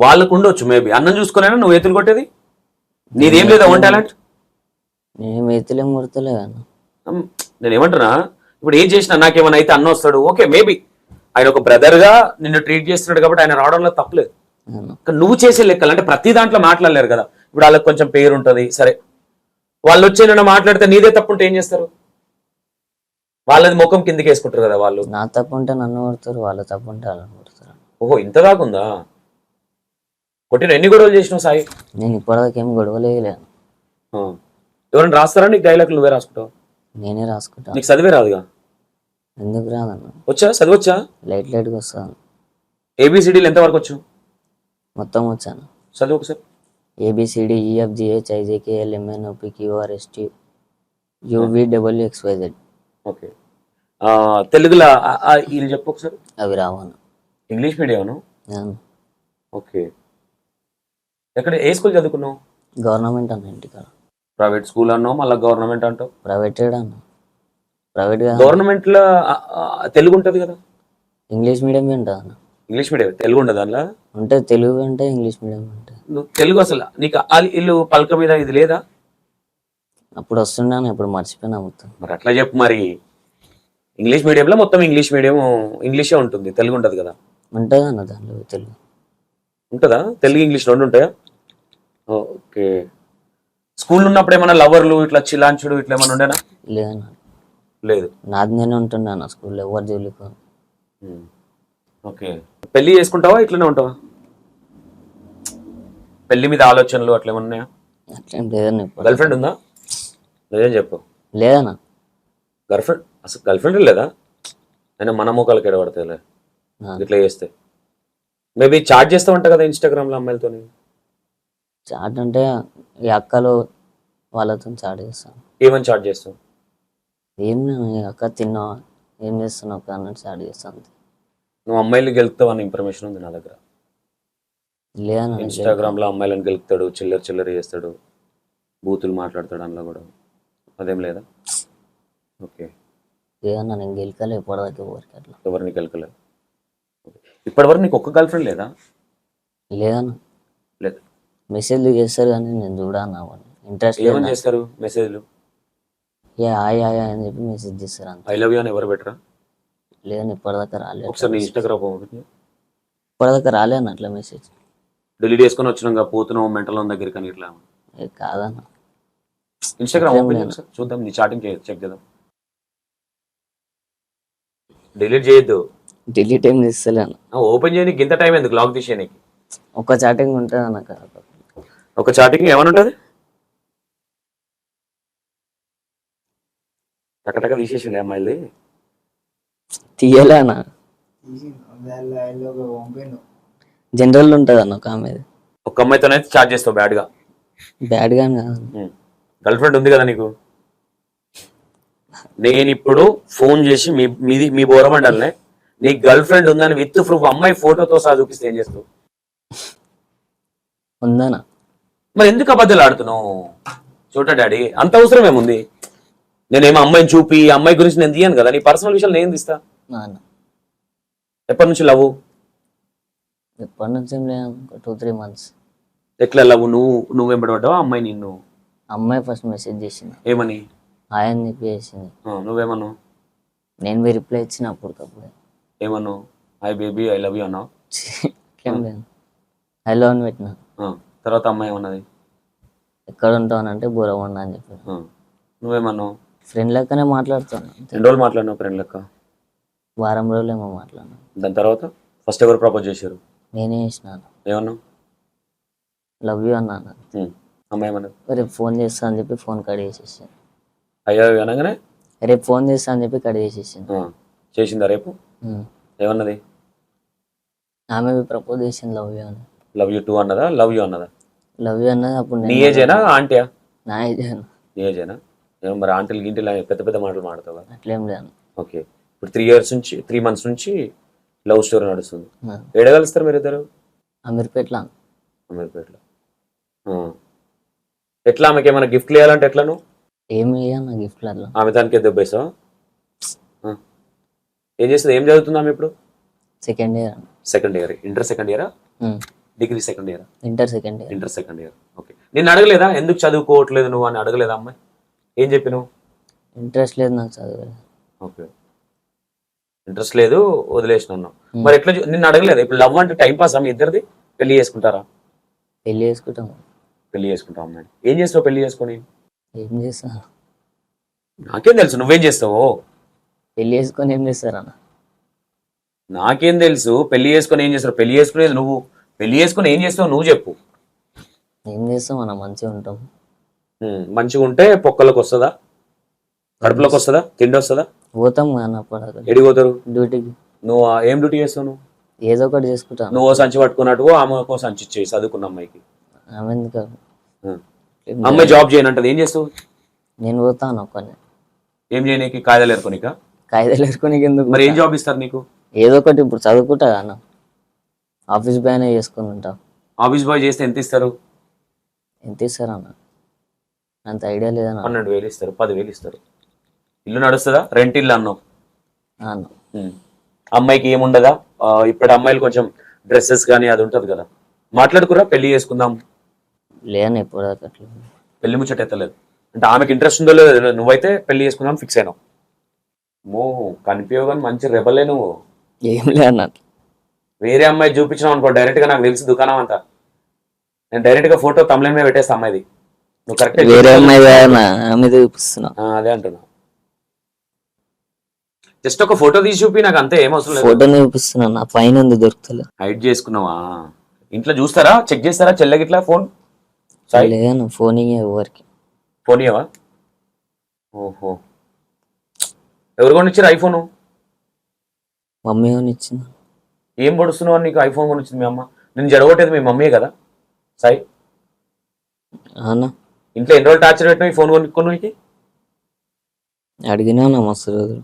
వాళ్ళకు ఉండొచ్చు మేబీ. అన్నం చూసుకునేనా నువ్వు ఎత్తులు కొట్టేది? నీదేం లేదా ఓన్ టాలెంట్? నేను ఎత్తులేం కొడతలే అన్న. నేను ఏమంటున్నా, ఇప్పుడు ఏం చేసినా నాకేమైనా అయితే అన్న వస్తాడు, ఓకే మేబీ ఆయన ఒక బ్రదర్ గా నిన్ను ట్రీట్ చేస్తున్నాడు కాబట్టి ఆయన రావడంలో తప్పలేదు. కానీ నువ్వు చేసే లెక్కలు అంటే ప్రతి దాంట్లో మాట్లాడలేరు కదా. ఇప్పుడు వాళ్ళకి కొంచెం పేరు ఉంటుంది, సరే వాళ్ళు వచ్చి నన్ను మాట్లాడితే నీదే తప్పు ఉంటే ఏం చేస్తారు? వాళ్ళది ముఖం కిందకి వేసుకుంటారు కదా వాళ్ళు. నా తప్పు ఉంటే నన్ను కొడతారు, వాళ్ళ తప్పు ఉంటే వాళ్ళని కొడతారు. ఓహో, ఇంత దాకుందా? కొట్టిన ఎన్ని గొడవలు చేసినావు సాయి? నేను ఇప్పటిదాకా ఏం గొడవలేను. ఎవరైనా రాస్తారా నీకు డైలాగులు? నువ్వే రాసుకుంటావు? నేనే రాసుకుంటాను. నీకు చదివే రాదుగా? ఎందుకు రాదన్న? వచ్చా? చదివచ్చా? లైట్ లైట్గా వస్తాను. ఏబిసిడీలు ఎంతవరకు వచ్చు? మొత్తం వచ్చాను. చదువు ఒకసారి. A B C D E F G H I J K L M N O P Q R S T U V W X Y Z. Okay, తెలుగులో వీళ్ళు చెప్పు ఒకసారి. అవి రావాను. English medium? ఓకే, ఎక్కడ ఏ స్కూల్ చదువుకున్నావు? గవర్నమెంట్ అన్న ఇంటికాడ. ప్రైవేట్ స్కూల్ అన్నావు, మళ్ళీ గవర్నమెంట్ అంటావు. ప్రైవేటెడ్ అన్న. ప్రైవేట్ గవర్నమెంట్ లో తెలుగు ఉంటది కదా? ఇంగ్లీష్ మీడియం ఉంటుంది అన్న. ఇంగ్లీష్ మీడియం తెలుగు ఉండదు అందులో? ఉంటే తెలుగు అంటే ఇంగ్లీష్ మీడియం ఉంటుంది. నువ్వు తెలుగు అసలు నీకు ఇల్లు పలక మీద ఇది లేదా? అప్పుడు వస్తున్నాను, ఇప్పుడు మర్చిపోయినా మొత్తం. మరి అట్లా చెప్పు మరి. ఇంగ్లీష్ మీడియంలో మొత్తం ఇంగ్లీష్ మీడియం, ఇంగ్లీషే ఉంటుంది, తెలుగు ఉండదు కదా? ఉంటుంది అన్న దాంట్లో తెలుగు. ఉంటుందా? తెలుగు ఇంగ్లీష్ రెండు ఉంటాయా? ఓకే. స్కూల్ ఉన్నప్పుడు ఏమన్నా లవర్లు ఇట్లా చిలాంచుడు ఇట్లా ఏమన్నా ఉండేనా? లేదన్న. లేదు. నాది నేను ఉంటున్నాను స్కూల్లో, ఎవరు జోలికి. ఓకే, పెళ్లి చేసుకుంటావా ఇట్లనే ఉంటావా? పెళ్లి మీద ఆలోచనలు అట్లా ఏమన్నాయా? అట్లేం లేదన్న. గర్ల్ ఫ్రెండ్ ఉందా? నిజం చెప్పు. లేదన్న. అసలు గర్ల్ ఫ్రెండ్ లేదా? అయినా మన ముఖాలకి ఎడబడతాయిలే ఇట్లా చేస్తే. మేబీ చాట్ చేస్తా ఉంటా కదా ఇన్స్టాగ్రామ్లో అమ్మాయిలతో? చాట్ అంటే ఈ అక్కలు వాళ్ళతో చాట్ చేస్తాను. ఏమని చాట్ చేస్తావు? ఏం అక్క తిన్నావా, ఏం చేస్తున్నావు అక్క అన్నట్టు చాట్ చేస్తాను. నువ్వు అమ్మాయిలు గెలుపుతావు అన్న ఇన్ఫర్మేషన్ ఉంది నా దగ్గర. లేదన్న. ఇన్స్టాగ్రామ్లో అమ్మాయిలను గెలుపుతాడు, చిల్లర చేస్తాడు, బూతులు మాట్లాడతాడు, అందులో కూడా అదేం లేదా? ఓకే. లేదన్నా, నేను గెలకలే ఇప్పటిదాకా ఎవరికి అట్లా. ఎవరిని గెలకలేదు? ఇప్పటివరకు నీకు ఒక్క గర్ల్ ఫ్రెండ్ లేదా? లేదన్న, లేదు. మెసేజ్లు చేస్తారు కానీ నేను చూడన్నా, ఇంట్రెస్ట్ లేదు ఏమని నాకు. చేస్తారు మెసేజ్లు? ఏ హాయ్ హాయ్ అని చెప్పి మెసేజ్ చేస్తారు అంత. ఐ లవ్ యూ అని ఎవరు పెట్టరా? లేదని ఇప్పటిదాకా రాలేదు. ఒకసారి నీ ఇన్స్టాగ్రామ్ ఇప్పటిదాకా రాలే అన్న అట్లా మెసేజ్. డిలీట్ చేసుకొని వచ్చినాక పోతున్నావు మెంటల్ దగ్గరికి అని ఇట్లా. ఏ కాదన్న, ఇన్స్టాగ్రామ్ అట్లేం ఓపెన్ లేదు. చేసి చూద్దాం, నీ చాటింగ్ చెక్ చేద్దాం. డిలీట్ చేయొద్దు, డిలీట్ ఏం చేస్తలే అన్న. ఓపెన్ చేయడానికి ఇంత టైం ఎందుకు? లాక్ తీసేయడానికి ఒక చాటింగ్ ఉంటుంది అన్న కదా. ఒక చాటింగ్ ఏమని ఉంటుంది? టకటక తీసేసింది అమ్మాయిది. తీయలే అన్న, జనరల్ ఉంటుంది అన్న ఒక ఆమెది. ఒక అమ్మాయితోనైతే చాట్ చేస్తావు బ్యాడ్ గా? బ్యాడ్ గా కాదు. గర్ల్ ఫ్రెండ్ ఉంది కదా నీకు? నేను ఇప్పుడు ఫోన్ చేసి మీ బోరమండలనే నీ గర్ల్ ఫ్రెండ్ ఉందని విత్ ప్రూఫ్ అమ్మాయి ఫోటోతో సహా చూపిస్తే ఏం చేస్తావు? ఉందనా? మరి ఎందుకు అబద్ధాలు ఆడుతున్నావు? చూడ డాడీ, అంత అవసరం ఏముంది? నేనేమో అమ్మాయిని చూపి అమ్మాయి గురించి నేను తీయను కదా, నీ పర్సనల్ విషయాలు నేను తీస్తా. అన్న ఎప్పటి నుంచి లవ్? ఎప్పటి నుంచి ఏం లేదు, ఒక 2-3 months. ఎట్లా లవ్? నువ్వు వెంబడబడ్డావా అమ్మాయి నిన్ను? అమ్మాయి ఫస్ట్ మెసేజ్ చేసింది, ఏమని? హాయ్ అని చెప్పి చేసింది. నువ్వేమన్నావు? నేను మీ రిప్లై ఇచ్చిన అప్పటికప్పుడు. ఏమన్నావు? Hi baby I love you అన్నావు? ఏం లేదు, హలో అని పెట్టిన. తర్వాత అమ్మాయి ఏమన్నది? ఎక్కడ ఉంటావు అని అంటే బూరగొండ అని చెప్పి. నువ్వేమన్నావు? ఫ్రెండ్ లెక్కనే మాట్లాడుతాను. ఎన్ని రోజులు మాట్లాడినావు ఫ్రెండ్ లెక్క? వారం రోజులేమో మాట్లాడినా. దాని తర్వాత ఫస్ట్ ఎవరు ప్రపోజ్ చేశారు? నేనే చేసినాను. ఏమన్నావు? లవ్ యూ అన్నాను. అమ్మాయి ఏమన్నది? రేపు ఫోన్ చేస్తా అని చెప్పి ఫోన్ కట్ చేసేసాను. అయ్యా అనగానే రేపు ఫోన్ చేస్తా అని చెప్పి కట్ చేసేసాను. చేసిందా రేపు? ఏమన్నది? ఆమె ప్రపోజ్ చేసింది లవ్ యూ అని. లవ్ యూ టూ అన్నదా? లవ్ యూ అన్నదా? లవ్ యూ అన్నది. అప్పుడు నీ ఏజేనా ఆంటీయా? నా ఏజ్. నీ ఏజేనా? ఏమో మరి ఆంటీలు గింటీలు పెద్ద పెద్ద మాటలు మాడతావా? అట్లేం లేదు. ఓకే, ఇప్పుడు 3 months నుంచి లవ్ స్టోరీ నడుస్తుంది. ఏడగలుస్తారు మీరు ఇద్దరు? అమీర్పేటలో. అమీర్పేటలో. ఎట్లా ఆమెకి ఏమైనా గిఫ్ట్లు ఇవ్వాలంటే ఎట్లా నువ్వు? ఏమి ఇయ్యా గిఫ్ట్లలో. ఆమె దానికి దెబ్బేసావా? ఏం చేస్తుంది? ఏం చదువుతుంది ఆమె ఇప్పుడు? Second year. Second year. Inter second ఇయరా? Degree second year? Inter second year. Inter second year. Okay, నేను అడగలేదా ఎందుకు చదువుకోవట్లేదు నువ్వు అని? అడగలేదా అమ్మాయి? ఏం చెప్పి నువ్వు? ఇంట్రెస్ట్ లేదు నాకు చదువు. ఓకే, ఇంట్రెస్ట్ లేదు వదిలేసిన. మరి ఎట్లా నిన్ను అడగలేదు? ఇప్పుడు లవ్ అంటే టైం పాస్ మీ ఇద్దరిది? పెళ్లి చేసుకుంటారా? పెళ్లి చేసుకుంటాం. పెళ్లి చేసుకుంటావు అమ్మాయి. ఏం చేస్తావు పెళ్లి చేసుకొని? ఏం చేస్తా నాకేం తెలుసు నువ్వేం చేస్తావు? పెళ్లి చేసుకొని ఏం చేస్తారన్న? నాకేం తెలుసు పెళ్లి చేసుకొని ఏం చేస్తావు? పెళ్లి చేసుకునేది నువ్వు. పెళ్లి చేసుకుని ఏం చేస్తావు నువ్వు చెప్పు. ఏం చేస్తాం అన్న, మంచిగా ఉంటాం. మంచిగా ఉంటే పొక్కలకు వస్తుందా? కడుపులోకి వస్తుందా? తిండి వస్తుందా? పోతాం అన్న. అప్పుడు ఎడికి పోతారు? డ్యూటీకి. నువ్వు ఏం డ్యూటీ చేస్తావు నువ్వు? ఏదో ఒకటి చేసుకుంటాను. నువ్వు సంచి పట్టుకున్నట్టు ఆమె ఒక సంచి ఇచ్చేయి చదువుకున్న అమ్మాయికి. ఆమె ఎందుకు? అమ్మాయి జాబ్ చేయనంటది, ఏం చేస్తావు? నేను పోతాను ఒక్కనే. ఏం చేయనీకి? కాయదాలు ఏరుకోనికా? కాయిదాలు వేసుకొని ఎందుకు? మరి ఏం జాబ్ ఇస్తారు నీకు? ఏదో ఒకటి ఇప్పుడు చదువుకుంటా అన్న. ఆఫీస్ బాయ్ చేసుకుని ఉంటా. ఆఫీస్ బాయ్ చేస్తే ఎంత ఇస్తారు? ఎంత ఇస్తారు అన్న? అంత ఐడియా లేదన్న. 12,000 ఇస్తారు, 10,000 ఇస్తారు. ఇల్లు నడుస్తుందా? రెంట్ ఇల్లు అన్నావు. అమ్మాయికి ఏముండదా? ఇప్పుడు అమ్మాయిలు కొంచెం డ్రెస్సెస్ కానీ అది ఉంటది కదా, మాట్లాడుకురా పెళ్లి చేసుకుందాం? లేని ఎప్పుడు అట్లా పెళ్లి ముచ్చట ఎత్తలేదు అంటే ఆమెకి ఇంట్రెస్ట్ ఉందో లేదో, నువ్వైతే పెళ్లి చేసుకుందాం ఫిక్స్ అయినావు. కనిపించవు కానీ మంచి రెబలే నువ్వు. ఏం లే అన్న. వేరే అమ్మాయి చూపించినావు అనుకో, డైరెక్ట్ గా నాకు తెలుసు దుకాణం అంతా, నేను డైరెక్ట్ గా ఫోటో తమ్లైన్ మీద పెట్టేస్తా అమ్మాయిది. నువ్వు కరెక్ట్ వేరే అమ్మాయి ఆమె చూపిస్తున్నా. అదే అంటున్నా, జస్ట్ ఒక ఫోటో తీసి చూపి నాకు, అంతే, ఏం అవసరం లేదు. ఫోటో చూపిస్తున్నా, నా పైన ఉంది దొరుకుతలే. హైడ్ చేసుకున్నావా? ఇంట్లో చూస్తారా? చెక్ చేస్తారా చెల్లెకి ఇట్లా ఫోన్? లేదన్న, ఫోన్ ఎవరికి ఫోన్ ఇవ్వవా? ఓహో, ఎవరు కొనిచ్చారు ఐఫోన్? మమ్మీ కొని ఇచ్చింది. ఏం పడుస్తున్నావు నీకు ఐఫోన్ కొనిచ్చింది మీ అమ్మ? నేను జడగొట్టేది మీ మమ్మీ కదా సాయి? అన్న ఇంట్లో ఎన్ని రోజులు టార్చర్ పెట్టినా ఈ ఫోన్ కొనుక్కోనికి? అడిగినా నా మస్తు రోజులు.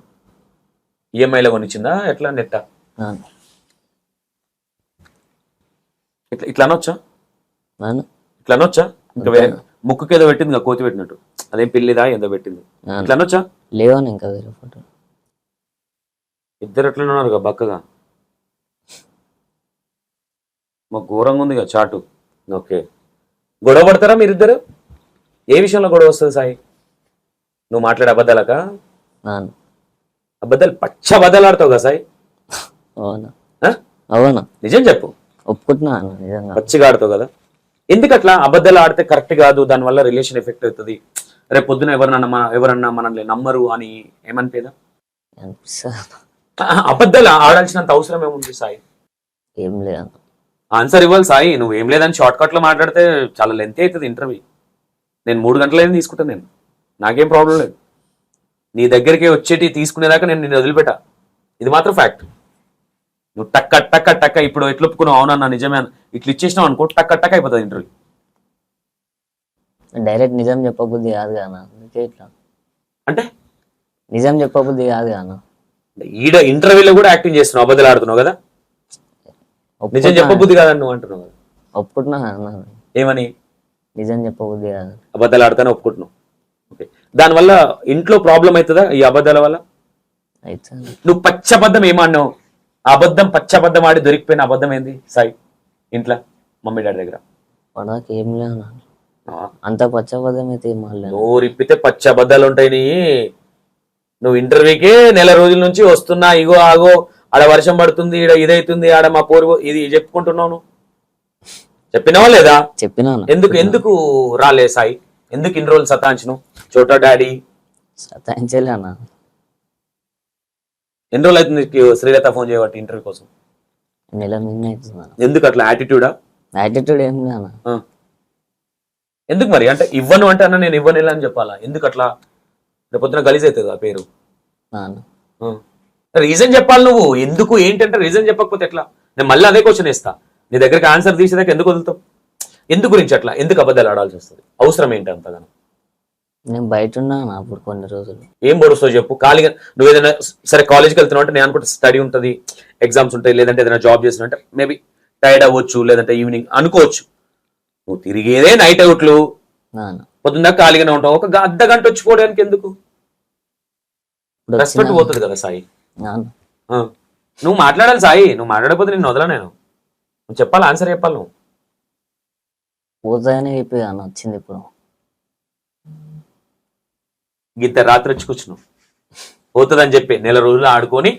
ఈఎంఐలో కొనిచ్చిందా ఎట్లా? నెట్టా? ఇట్లా ఇట్లా అనొచ్చా? ఇట్లా అనొచ్చా? ఇంకా వేరే ముక్కుకి ఏదో పెట్టింది ఇంకా, కోతి పెట్టినట్టు, అదేం పిల్లిదా ఏదో పెట్టింది, ఇట్లా అనొచ్చా? లేవని ఇంకా వేరే ఫోటో. ఇద్దరు ఎట్లా ఉన్నారు బక్కగా? మాకు ఘోరంగా ఉంది కదా చాటు. ఓకే, గొడవ పడతారా మీరిద్దరు? ఏ విషయంలో గొడవ వస్తుంది సాయి? నువ్వు మాట్లాడే అబద్ధాలకా? అవును. అబద్ధాలు పచ్చ అబద్ధాలు ఆడతావు కదా సాయి? అవునా? ఆ? అవునా? నిజం చెప్పు. ఒప్పుకుంటున్నా అన్న, నిజంగా. పచ్చిగా ఆడతావు కదా. ఎందుకు అట్లా అబద్ధాలు ఆడితే కరెక్ట్ కాదు, దానివల్ల రిలేషన్ ఎఫెక్ట్ అవుతుంది, రేపు పొద్దున ఎవరన్నా మనల్ని నమ్మరు అని ఏమనిపేదా? అనిపిస్తుంది. అబద్ధాలు ఆడాల్సినంత అవసరం ఏముంది సాయి? ఏం లేదు. ఆన్సర్ ఇవ్వాలి సాయి. నువ్వు ఏం లేదని షార్ట్ కట్ లో మాట్లాడితే చాలా లెంత్ అవుతుంది ఇంటర్వ్యూ. నేను 3 గంటలైనా తీసుకుంటాను, నేను నాకేం ప్రాబ్లం లేదు. నీ దగ్గరికి వచ్చేటి తీసుకునేదాకా నేను నిన్ను వదిలిపెట్టా. ఇది మాత్రం ఫ్యాక్ట్. నువ్వు టక్క టక్క టక్క ఇప్పుడు ఎట్లా ఒప్పుకున్నావు, అవునన్నా నిజమే అని ఇట్లా ఇచ్చేసినావు అనుకో, టక్క టక్క అయిపోతుంది ఇంటర్వ్యూ. డైరెక్ట్ నిజం చెప్పబుద్ధి కాదు కాన, అందుకే ఇట్లా. అంటే నిజం చెప్పబుద్ధి కాదు కాన. ఈడ ఇంటర్వ్యూలో కూడా యాక్టింగ్ చేస్తున్నావు, అబద్ధాలు ఆడుతున్నావు కదా. నిజం చెప్పబుద్ధి కాదని నువ్వు అంటున్నావు కదా. ఒప్పుకుంటున్నా అన్న, ఏమని? నిజం చెప్పబుద్ధి కాదు. అబద్ధాలు ఆడుతానే ఒప్పుకుంటున్నావు. ఓకే, దానివల్ల ఇంట్లో ప్రాబ్లం అవుతుందా ఈ అబద్ధాల వల్ల? అయితే నువ్వు పచ్చబద్ధం ఏమన్నావు? అబద్ధం పచ్చబద్ధం ఆడి దొరికిపోయిన అబద్ధం ఏంది సాయి ఇంట్లో మమ్మీ డాడీ దగ్గర? పడదాకా ఏం లేదు, అంత పచ్చబద్ధం అయితే ఏం మాడలేదు. నువ్వు రిప్పితే పచ్చ అబద్ధాలు ఉంటాయి నీ. నువ్వు ఇంటర్వ్యూకి నెల రోజుల నుంచి వస్తున్నా, ఇగో ఆగో ఆడ వర్షం పడుతుంది, ఈడ ఇదైతుంది, ఆడ మా పోరు ఇది చెప్పుకుంటున్నావు. నువ్వు చెప్పినావా లేదా? చెప్పినాను. ఎందుకు రాలే సాయి? ఎందుకు ఇన్ని రోజులు సతాంచును చోటా డాడీ? సతాయించలే అన్న. ఎన్ని రోజులు అవుతుంది శ్రీలత ఫోన్ చేయబట్టి ఇంటర్వ్యూ కోసం? నెల మిన్న అవుతుంది. ఎందుకు అట్లా యాటిట్యూడా? యాటిట్యూడ్ ఏం లేదు అన్న. ఎందుకు మరి? అంటే ఇవ్వను అంటే అన్న నేను ఇవ్వను అని చెప్పాలా? ఎందుకు అట్లా? రేపు పొద్దున గలీజ్ అవుతుంది ఆ పేరు. రీజన్ చెప్పాలి నువ్వు. ఎందుకు ఏంటంటే రీజన్ చెప్పకపోతే ఎట్లా? నేను మళ్ళీ అదే క్వశ్చన్ ఇస్తా. నీ దగ్గరికి ఆన్సర్ తీసేదాకా ఎందుకు వదులుతావు? ఎందుకు గురించి అట్లా? ఎందుకు అబద్ధాలు ఆడాల్సి వస్తుంది? అవసరం ఏంటి అంతగానో? నేను బయట ఉన్నాను అప్పుడు కొన్ని రోజులు. ఏం పడుస్తావు చెప్పు? ఖాళీగా నువ్వు ఏదైనా సరే కాలేజ్కి వెళ్తున్నావు అంటే నేను అనుకుంటే స్టడీ ఉంటుంది, ఎగ్జామ్స్ ఉంటాయి, లేదంటే ఏదైనా జాబ్ చేస్తున్నా అంటే మేబీ టైర్డ్ అవ్వచ్చు, లేదంటే ఈవినింగ్ అనుకోవచ్చు. నువ్వు తిరిగేదే నైట్ అవుట్లు, పొద్దున్న ఖాళీగానే ఉంటావు. ఒక అర్ధ గంట వచ్చిపోవడానికి ఎందుకు? రెస్పెక్ట్ పోతుంది కదా సాయి. నువ్వు మాట్లాడాలి సాయి. నువ్వు మాట్లాడకపోతే నేను వదలా. నేను నువ్వు చెప్పాలి, ఆన్సర్ చెప్పాలి. నువ్వు పోతాయని చెప్పి అన్న వచ్చింది ఇప్పుడు. గీత రాత్రి వచ్చి కూర్చున్నావు పోతుందని చెప్పి నెల రోజులు ఆడుకొని,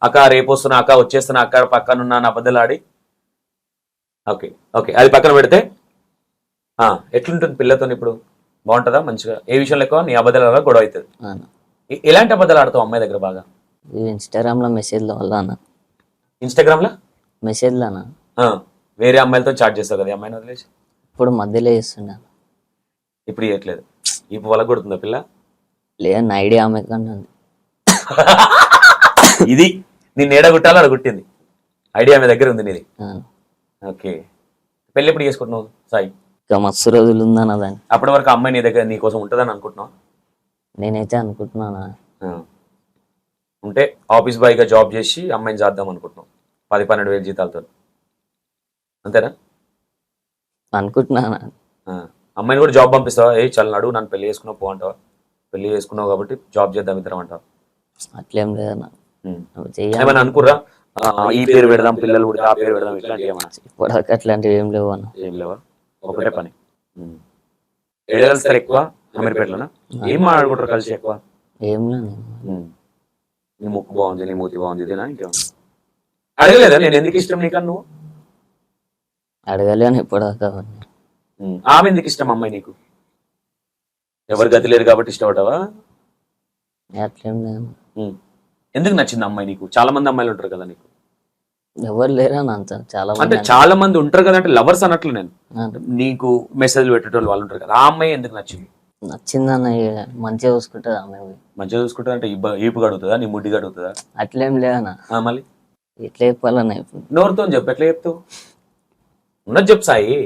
అక్క రేపు వస్తున్నా, అక్క వచ్చేస్తున్నా, అక్క పక్కనున్నా అని అబద్ధాలు ఆడి. ఓకే ఓకే, అది పక్కన పెడితే ఎట్లుంటుంది పిల్లతో ఇప్పుడు? బాగుంటుందా మంచిగా? ఏ విషయంలో ఎక్కువ నీ అబద్ధాల గొడవ అవుతుంది? ఎలాంటి అబద్ధాలు ఆడతావు అమ్మాయి దగ్గర బాగా? ఇన్స్టాగ్రామ్ లో మెసేజ్ల వల్ల అన్న. ఇన్స్టాగ్రామ్ లో మెసేజ్లు అన్న. వేరే అమ్మాయిలతో చాట్ చేస్తావు కదా అమ్మాయిని వదిలేసి? ఇప్పుడు మధ్యలో చేస్తుండే. ఇప్పుడు చేయట్లేదు. ఇప్పుడు వాళ్ళకి కొడుతుందా పిల్ల? లేదన్న, ఐడియా ఆమె కన్నా ఉంది. ఇది నేను ఏడగొట్టాలో అడగొట్టింది ఐడియా మీ దగ్గర ఉంది నీది. ఓకే, పెళ్ళి ఎప్పుడు చేసుకుంటున్నావు సాయి? ఇంకా మస్తు రోజులు ఉందన్న దాన్ని. అప్పటి వరకు అమ్మాయి నీ దగ్గర నీ కోసం ఉంటుందని అనుకుంటున్నావు? నేనైతే అనుకుంటున్నానా. ఉంటే ఆఫీస్ బాయ్ గా జాబ్ చేసి అమ్మాయిని చేద్దాం అనుకుంటున్నావు 10-12 వేల జీతాలతో, అంతేనా? అనుకుంటున్నానా. అమ్మాయిని కూడా జాబ్ పంపిస్తావా? చాలా నడువు నన్ను పెళ్లి చేసుకున్నావు పో అంటావా? పెళ్లి చేసుకున్నావు కాబట్టి జాబ్ చేద్దాం ఇద్దరం అంటావా? అట్లేం లేదన్నా. ఏమన్నా అనుకుర్రా? ఈ పేరు పెడదాం, పిల్లలు కూడా ఆ పేరు పెడదాం, ఇట్లాంటివి ఏమన్నా? ఇప్పటిదాకా అట్లాంటివి ఏం లేవు అన్న. ఏం లేవా? ఒకటే పని. ఏడగలుస్తారు ఎక్కువ అమీర్పేటలోనా? ఏం మాట్లాడుకుంటారు కలిసి ఎక్కువ? ఏం లేదు. నీ ముక్కు బాగుంది, నీ మూతి బాగుంది, ఇదేనా ఇంకేమన్నా? అడగలేదా నేను ఎందుకు ఇష్టం నీకన్నా? నువ్వు అడగలేను ఇప్పటిదాకా. ఆమె ఎందుకు ఇష్టం అమ్మాయి నీకు? ఎవరు గతి లేరు కాబట్టి ఇష్టపడవా? అట్లేం లేదు. ఎందుకు నచ్చింది అమ్మాయి నీకు? చాలా మంది అమ్మాయిలు ఉంటారు కదా నీకు. ఎవరు లేరా అంత చాలా అంటే చాలా మంది ఉంటారు కదా, అంటే లవర్స్ అన్నట్లు. నేను నీకు మెసేజ్ పెట్టేటోళ్ళు వాళ్ళు ఉంటారు కదా, ఆ అమ్మాయి ఎందుకు నచ్చింది? నచ్చిందన్న, మంచిగా చూసుకుంటుంది ఆమె. మంచిగా చూసుకుంటుంది అంటే ఈపు గడుగుతుందా, నీ ముడ్డి గడుగుతుందా? అట్లేం లేదన్న. మళ్ళీ ఎట్లా చెప్పాలన్న? నోరుతో చెప్పు. ఎట్లా చెప్తావు? ఉన్నది చెప్పు సాయి.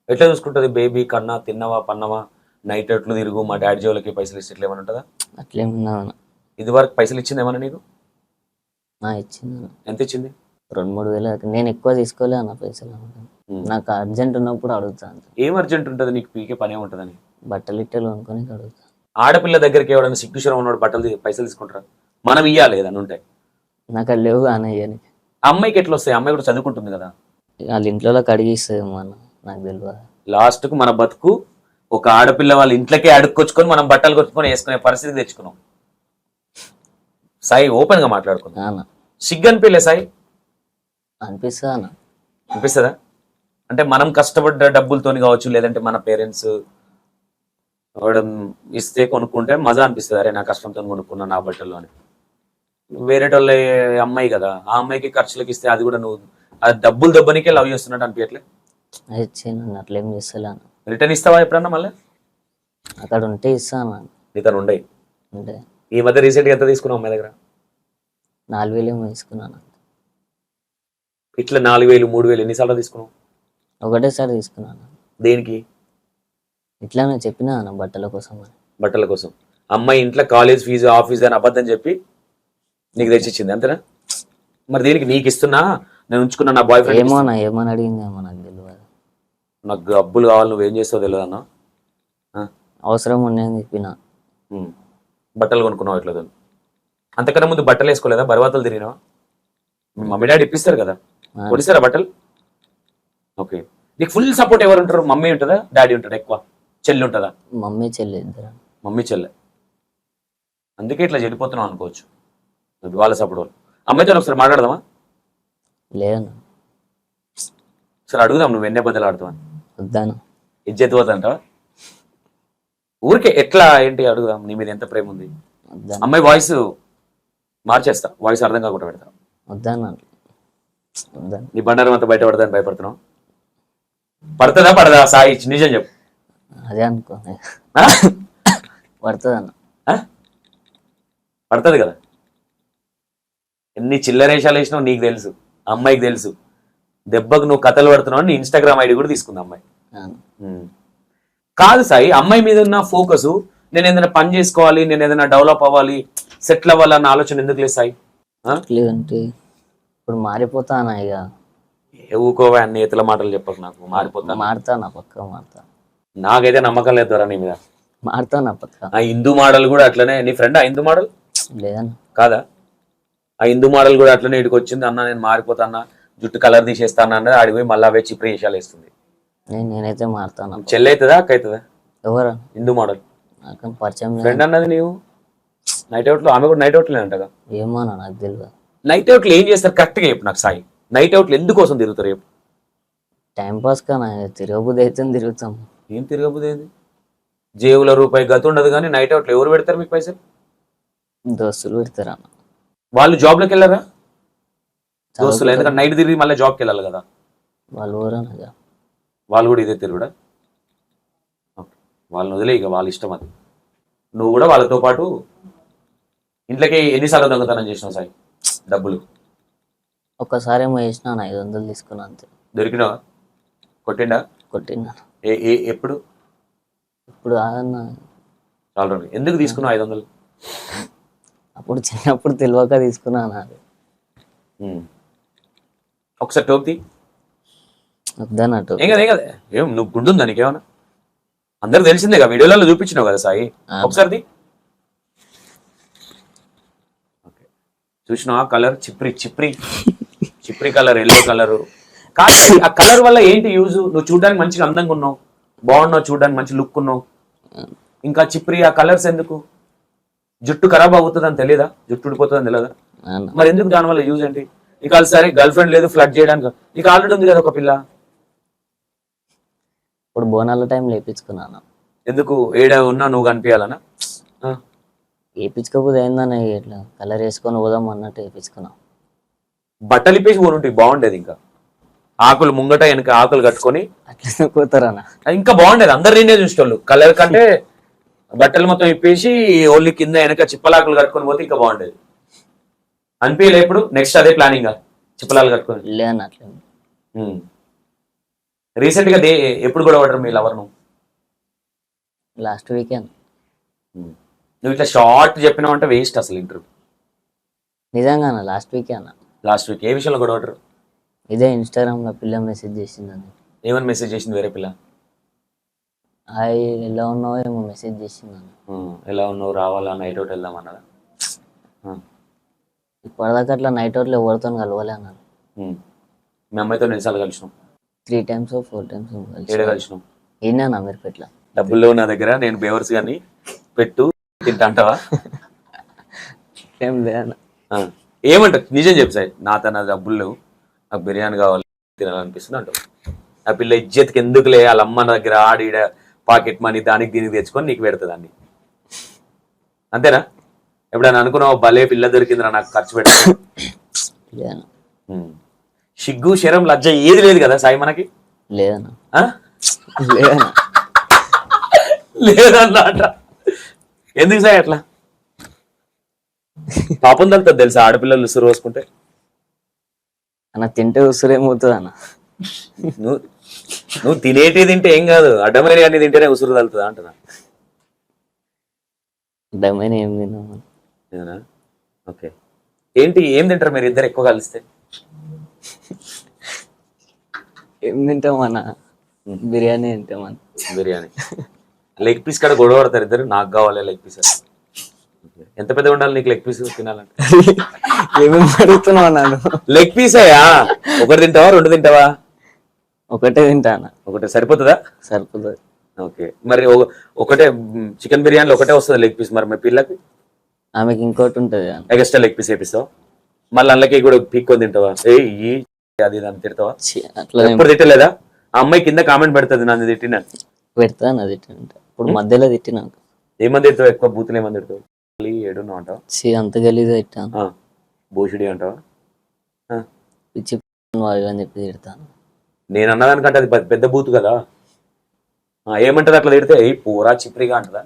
ఎట్లా చూసుకుంటుంది? బేబీ కన్నా, తిన్నవా, పన్నవా, నైట్ ఎట్లు తిరుగు, మా డాడీ జోలకి పైసలు ఇస్తే ఇట్లా ఏమైనా ఉంటుందా? అట్లేం ఉన్నావన్న. ఇది వరకు పైసలు ఇచ్చింది ఏమన్నా నీకు? ఇచ్చింది. ఎంత ఇచ్చింది? 2-3 వేలు. నేను ఎక్కువ తీసుకోలే అన్న పైసలు. నాకు అర్జెంట్ ఉన్నప్పుడు అడుగుతాను. ఏం అర్జెంట్ ఉంటుంది నీకు? పీకే పని ఏముంటుందని? బట్టలు ఇట్టలు అనుకుని అడుగుతాను. ఆడపిల్ల దగ్గరికి ఎవడన్నా సిగ్గుశరం ఉన్నాడు బట్టలు పైసలు తీసుకుంటారా? మనం ఇయ్యాలి ఏదన్నా ఉంటే. నాకు అది లేవు అన్న ఇయ్యని. అమ్మాయికి ఎట్లా వస్తాయి? అమ్మాయి కూడా చదువుకుంటుంది కదా. వాళ్ళ ఇంట్లో కడిగిస్తుంది మన నాకు తెలియదు. లాస్ట్ కు మన బతుకు ఒక ఆడపిల్ల వాళ్ళ ఇంట్లోకే అడుక్కొచ్చుకొని మనం బట్టలు కొట్టుకొని వేసుకునే పరిస్థితి తెచ్చుకున్నాం. సాయి ఓపెన్ గా మాట్లాడుకున్నాం. అన్న సిగ్గు అనిపించలే సాయి? అనిపిస్తుంది అన్న. అనిపిస్తుందా? అంటే మనం కష్టపడ్డ డబ్బులతోని కావచ్చు, లేదంటే మన పేరెంట్స్ ఇస్తే కొనుక్కుంటే మజా అనిపిస్తుంది, అరే నా కష్టంతో కొనుక్కున్నా నా బట్టలు అని. వేరేటోళ్ళ అమ్మాయి కదా, ఆ అమ్మాయికి ఖర్చులకు ఇస్తే అది కూడా నువ్వు అది డబ్బులు దెబ్బనికే లవ్ చేస్తున్నట్టు అనిపించట్లే? అది ఇచ్చాను అట్లేం చేస్తలేను. రిటర్న్ ఇస్తావా ఎప్పుడన్నా మళ్ళీ? అక్కడ ఉంటే ఇస్తాను. నీతను ఉండే అంటే ఈ మధ్య రీసెంట్ గా ఎంత తీసుకున్నావు అమ్మాయి దగ్గర? 4,000 ఏమో తీసుకున్నాను. ఇట్లా 4,000 3,000 ఎన్నిసార్లు తీసుకున్నావు? ఒకటేసారి తీసుకున్నాను. దేనికి? ఇట్లానే చెప్పినా అన్న బట్టల కోసం అని. బట్టల కోసం. అమ్మాయి ఇంట్లో కాలేజ్ ఫీజు ఆఫీస్ అని అబద్ధం చెప్పి నీకు తెచ్చిచ్చింది అంతేనా? మరి దీనికి నీకు ఇస్తున్నా నేను ఉంచుకున్నా నా బాయ్ ఫ్రెండ్ ఏమో నా ఏమని అడిగిందేమో నాకు తెలియదు. నాకు డబ్బులు కావాలి నువ్వేం చేస్తావు తెలియదు అన్న. అవసరం ఉండేది చెప్పిన. బట్టలు కొనుక్కున్నావు ఇట్లా? అంతకన్నా ముందు బట్టలు వేసుకోలేదా? బరువాతలు తిరిగినావా? మీ మమ్మీ డాడీ ఇప్పిస్తారు కదా, కొనిస్తారా బట్టలు? ఓకే. నీకు ఫుల్ సపోర్ట్ ఎవరు ఉంటారు? మమ్మీ ఉంటుందా, డాడీ ఉంటాడా ఎక్కువ? చెల్లి ఉంటుందా? మమ్మీ చెల్లి ఇద్దరు. మమ్మీ చెల్లె. అందుకే ఇట్లా చెడిపోతున్నావు అనుకోవచ్చు. వాళ్ళ సపోర్ట్ వాళ్ళు. అమ్మాయితో ఒకసారి మాట్లాడదామా? లేదన్న. సరే అడుగుదాం, నువ్వు ఎన్ని బద్దలు ఆడుతావని. వద్దాను. ఇజ్జత్ పోతుంటావా? ఊరికే ఎట్లా ఏంటి అడుగుదాం, నీ మీద ఎంత ప్రేమ ఉంది. వద్దాను. అమ్మాయి వాయిస్ మార్చేస్తా, వాయిస్ అర్థం కాకుండా పెడతా. వద్దాను. వద్దాను. నీ బండారం అంతా బయట పడతాను భయపడుతున్నావు? పడుతుందా పడదా సాయి, నిజం చెప్పు. అదే అనుకో పడుతుంది అన్న. పడుతుంది కదా. ఎన్ని చిల్లరేషాలు వేసినావు నీకు తెలుసు, అమ్మాయికి తెలుసు. దెబ్బకు నువ్వు కథలు పడుతున్నావు. నీ ఇన్స్టాగ్రామ్ ఐడి కూడా తీసుకుంది అమ్మాయి. కాదు సాయి, అమ్మాయి మీద ఉన్న ఫోకస్ నేను ఏదైనా పని చేసుకోవాలి, నేను ఏదైనా డెవలప్ అవ్వాలి, సెటిల్ అవ్వాలి అన్న ఆలోచన ఎందుకు లేదు సాయి? లేదంటే ఇప్పుడు మారిపోతానా ఇక. ఊకోవా అన్ని ఇతల మాటలు చెప్పకు నాకు. మారుతానా పక్క మారుతా. నాకైతే నమ్మకం లేదు దొరా నీ మీద. మారుతానా పక్క. ఆ హిందూ మోడల్ కూడా అట్లనే. నీ ఫ్రెండ్ ఆ హిందూ మోడల్ లేదన్నా. కాదా? ఆ హిందూ మోడల్ కూడా అట్లనే ఇటుకు వచ్చింది. అన్న నేను మారిపోతాన్నా, జుట్టు కలర్ తీసేస్తాను అన్నది. ఆడిపోయి మళ్ళీ అవే చిప్రి వేషాలు వేస్తుంది. నేనైతే మారుతాను. చెల్లి అవుతుందా అక్క అవుతుందా? ఎవరా? హిందూ మోడల్ నాకు పరిచయం ఫ్రెండ్ అన్నది నీవు. నైట్ అవుట్ లో ఆమె కూడా నైట్ అవుట్ లేదంటగా. ఏమో నాకు తెలియదు. నైట్ అవుట్ లో ఏం చేస్తారు కరెక్ట్గా చెప్పు నాకు సాయి. నైట్ అవుట్ లో ఎందుకోసం తిరుగుతారు చెప్పు? టైం పాస్ కానీ తిరగబుద్ధి అయితే తిరుగుతాం. ఏం తిరగబుద్ధి ఏంది? జేబుల రూపాయి గతి ఉండదు కానీ నైట్ అవుట్ లో ఎవరు పెడతారు మీకు పైసలు? దోస్తులు పెడతారు అన్న. వాళ్ళు జాబ్లోకి వెళ్ళారా దోస్తులు? ఎందుకంటే నైట్ తిరిగి మళ్ళీ జాబ్కి వెళ్ళాలి కదా. వాళ్ళు ఊరనగా వాళ్ళు కూడా ఇదే తిరుగుడా? వాళ్ళని వదిలే, ఇక వాళ్ళ ఇష్టం అది. నువ్వు కూడా వాళ్ళతో పాటు ఇంట్లోకి ఎన్నిసార్లు దొంగతనం చేసినావు సాయి డబ్బులు? ఒక్కసారి ఏమో వేసినా 500 తీసుకున్నా అంతే. దొరికినావా? కొట్టిండా? కొట్టినా. ఎప్పుడు? ఇప్పుడు కాదన్న. చాలా రోజులు. ఎందుకు తీసుకున్నావు 500? అప్పుడు చిన్నప్పుడు తెలియక తీసుకున్నా నాకు. ఒకసారి టోపి వద్దన్నట్టు. ఏం కదా ఏం కదా. ఏం నువ్వు గుండుందా నీకేమన్నా? అందరికి తెలిసిందే కదా, వీడియోలలో చూపించినావు కదా సాయి. ఒకసారిది చూసినావా? కలర్ చిప్రి చిప్రి చిప్రి కలర్, ఎల్లో కలర్. కానీ ఆ కలర్ వల్ల ఏంటి యూజ్? నువ్వు చూడడానికి మంచిగా అందంగా ఉన్నావు, బాగున్నావు, చూడడానికి మంచి లుక్ ఉన్నావు. ఇంకా చిప్రి ఆ కలర్స్ ఎందుకు? జుట్టు ఖరాబ్ అవుతుందని తెలియదా? జుట్టు ఊడిపోతుందని తెలియదా? మరి ఎందుకు దానివల్ల యూజ్ ఏంటి? ఇక సరే గర్ల్ ఫ్రెండ్ లేదు ఫ్లడ్ చేయడానికి, ఇక ఆల్రెడీ ఉంది కదా ఒక పిల్ల. ఇప్పుడు బోనాల టైం లేపించుకున్నాను. ఎందుకు? ఏడా ఉన్నా నువ్వు కనిపించాలనా? వేయించుకోకపోతే ఏందన్న ఇట్లా కలర్ వేసుకొని పోదాం అన్నట్టు వేయించుకున్నా. బట్టలు ఇప్పేసి పోనుంటాయి బాగుండేది. ఇంకా ఆకులు ముంగట వెనక ఆకులు కట్టుకొని అట్లా పోతారన్న. ఇంకా బాగుండేది. అందరు నేనే చూసేటోళ్ళు. కలర్ కంటే బట్టలు మొత్తం ఇప్పేసి ఓన్లీ కింద వెనక చిప్పలాకులు కట్టుకొని పోతే ఇంకా బాగుండేది. అనిపించలే ఎప్పుడు? నెక్స్ట్ అదే ప్లానింగ్ చిప్పలాలు కట్టుకొని? లేదన్న అట్లా. రీసెంట్ గా ఎప్పుడు కూడా పడరు మీ లవర్? నువ్వు లాస్ట్ వీకెండ్. నువ్వు ఇట్లా షార్ట్ చెప్పినావు అంటే వేస్ట్ అసలు ఇంటర్వ్యూ. నిజంగా లాస్ట్ వీకే అన్న. లాస్ట్ వీక్ ఏ విషయంలో కూడా పడరు? ఇదే ఇన్స్టాగ్రామ్ లో పిల్ల మెసేజ్ చేసిందని. ఏమని మెసేజ్ చేసింది వేరే పిల్ల? హాయ్ ఎలా ఉన్నావు ఏమో మెసేజ్ చేసిందని. ఎలా ఉన్నావు, రావాలా, నైట్ అవుట్ వెళ్దాం అన్నదా? ఇప్పటిదాకా అట్లా నైట్ అవుట్లో ఎవరితో కలవలే అన్నాను. మీ అమ్మాయితో ఎన్నిసార్లు కలిసినాం? 3 times 4 times ఏడే కలిసినాం. అయినా అమీర్పేట్ల. డబ్బుల్లో నా దగ్గర నేను బేవర్స్ కానీ పెట్టు తింటా అంటావా? ఏం లేదన్న. ఏమంటావు నిజం చెప్పు సార్, నా డబ్బులు లేవు, నాకు బిర్యానీ కావాలి తినాలనిపిస్తుంది అంటావు. ఆ పిల్ల ఇజ్జత్కి ఎందుకులే వాళ్ళ అమ్మ నా దగ్గర ఆడిడ పాకెట్ మనీ దానికి దీనికి తెచ్చుకొని నీకు పెడుతుంది అన్ని, అంతేనా? ఎప్పుడైనా అనుకున్నావు భలే పిల్ల దొరికిందిరా నాకు ఖర్చు పెట్టాను? లేదన్న. సిగ్గు శరం లజ్జ ఏది లేదు కదా సాయి మనకి? లేదన్న. ఆ? లేదన్న. లేదన్నమాట. ఎందుకు సాయి అట్లా? పాపం తలుతుంది తెలుసా ఆడపిల్లలు ఉసురు పోసుకుంటే? అన్న తింటే ఉసురేమవుతుంది అన్న. నువ్వు తినేటి తింటే ఏం కాదు, అడ్డమైన అన్ని తింటేనే ఉసురు తలుతుందా అంటున్నా. అడ్డమైన ఏం తిన్నామన్న. ఓకే, ఏంటి ఏం తింటారు మీరు ఇద్దరు ఎక్కువ కలిస్తే? ఏం తింటామన్న? బిర్యానీ తింటామన్న. బిర్యానీ. లెగ్ పీస్ కాడ గొడవ పడతారు ఇద్దరు, నాకు కావాలి లెగ్ పీస్. ఎంత పెద్ద ఉండాలి నీకు లెగ్ పీస్ తినాలంటే? ఏమేమి అడుగుతున్నావు అన్నాడు. లెగ్ పీస్ అయ్యా, ఒకటి తింటావా 2 తింటావా? ఒకటే తింటాను. ఒకటే సరిపోతుందా? సరిపోతుంది. ఓకే, మరి ఒకటే చికెన్ బిర్యానీలో ఒకటే వస్తుంది లెగ్ పీస్, మరి మీ పిల్లకి ఆమెకి ఇంకోటి ఉంటుంది ఎక్స్ట్రా లెగ్ పీస్ వేపిస్తావు, మళ్ళీ అందులోకి కూడా పీక్కొని తింటావా? అది దాన్ని తిడతావా? అట్లా ఎప్పుడు తిట్టలేదా? ఆ అమ్మాయి కింద కామెంట్ పెడుతుంది నన్ను తిట్టిన పెడతాను. అది ఇప్పుడు మధ్యలో తిట్టినాక ఏమంది తిడతావు? ఎక్కువ బూతులు ఏమంది తిడతావు? ఏడున్నావు అంటావా? అంత గలీజా తిట్టాను. భూషుడి అంటావా? పిచ్చి అని చెప్పి తిడతాను. నేను అన్నదానికంటే అది పెద్ద బూతు కదా. ఏమంటది అట్లా తిడితే? పూరా చిప్రిగా అంటదా?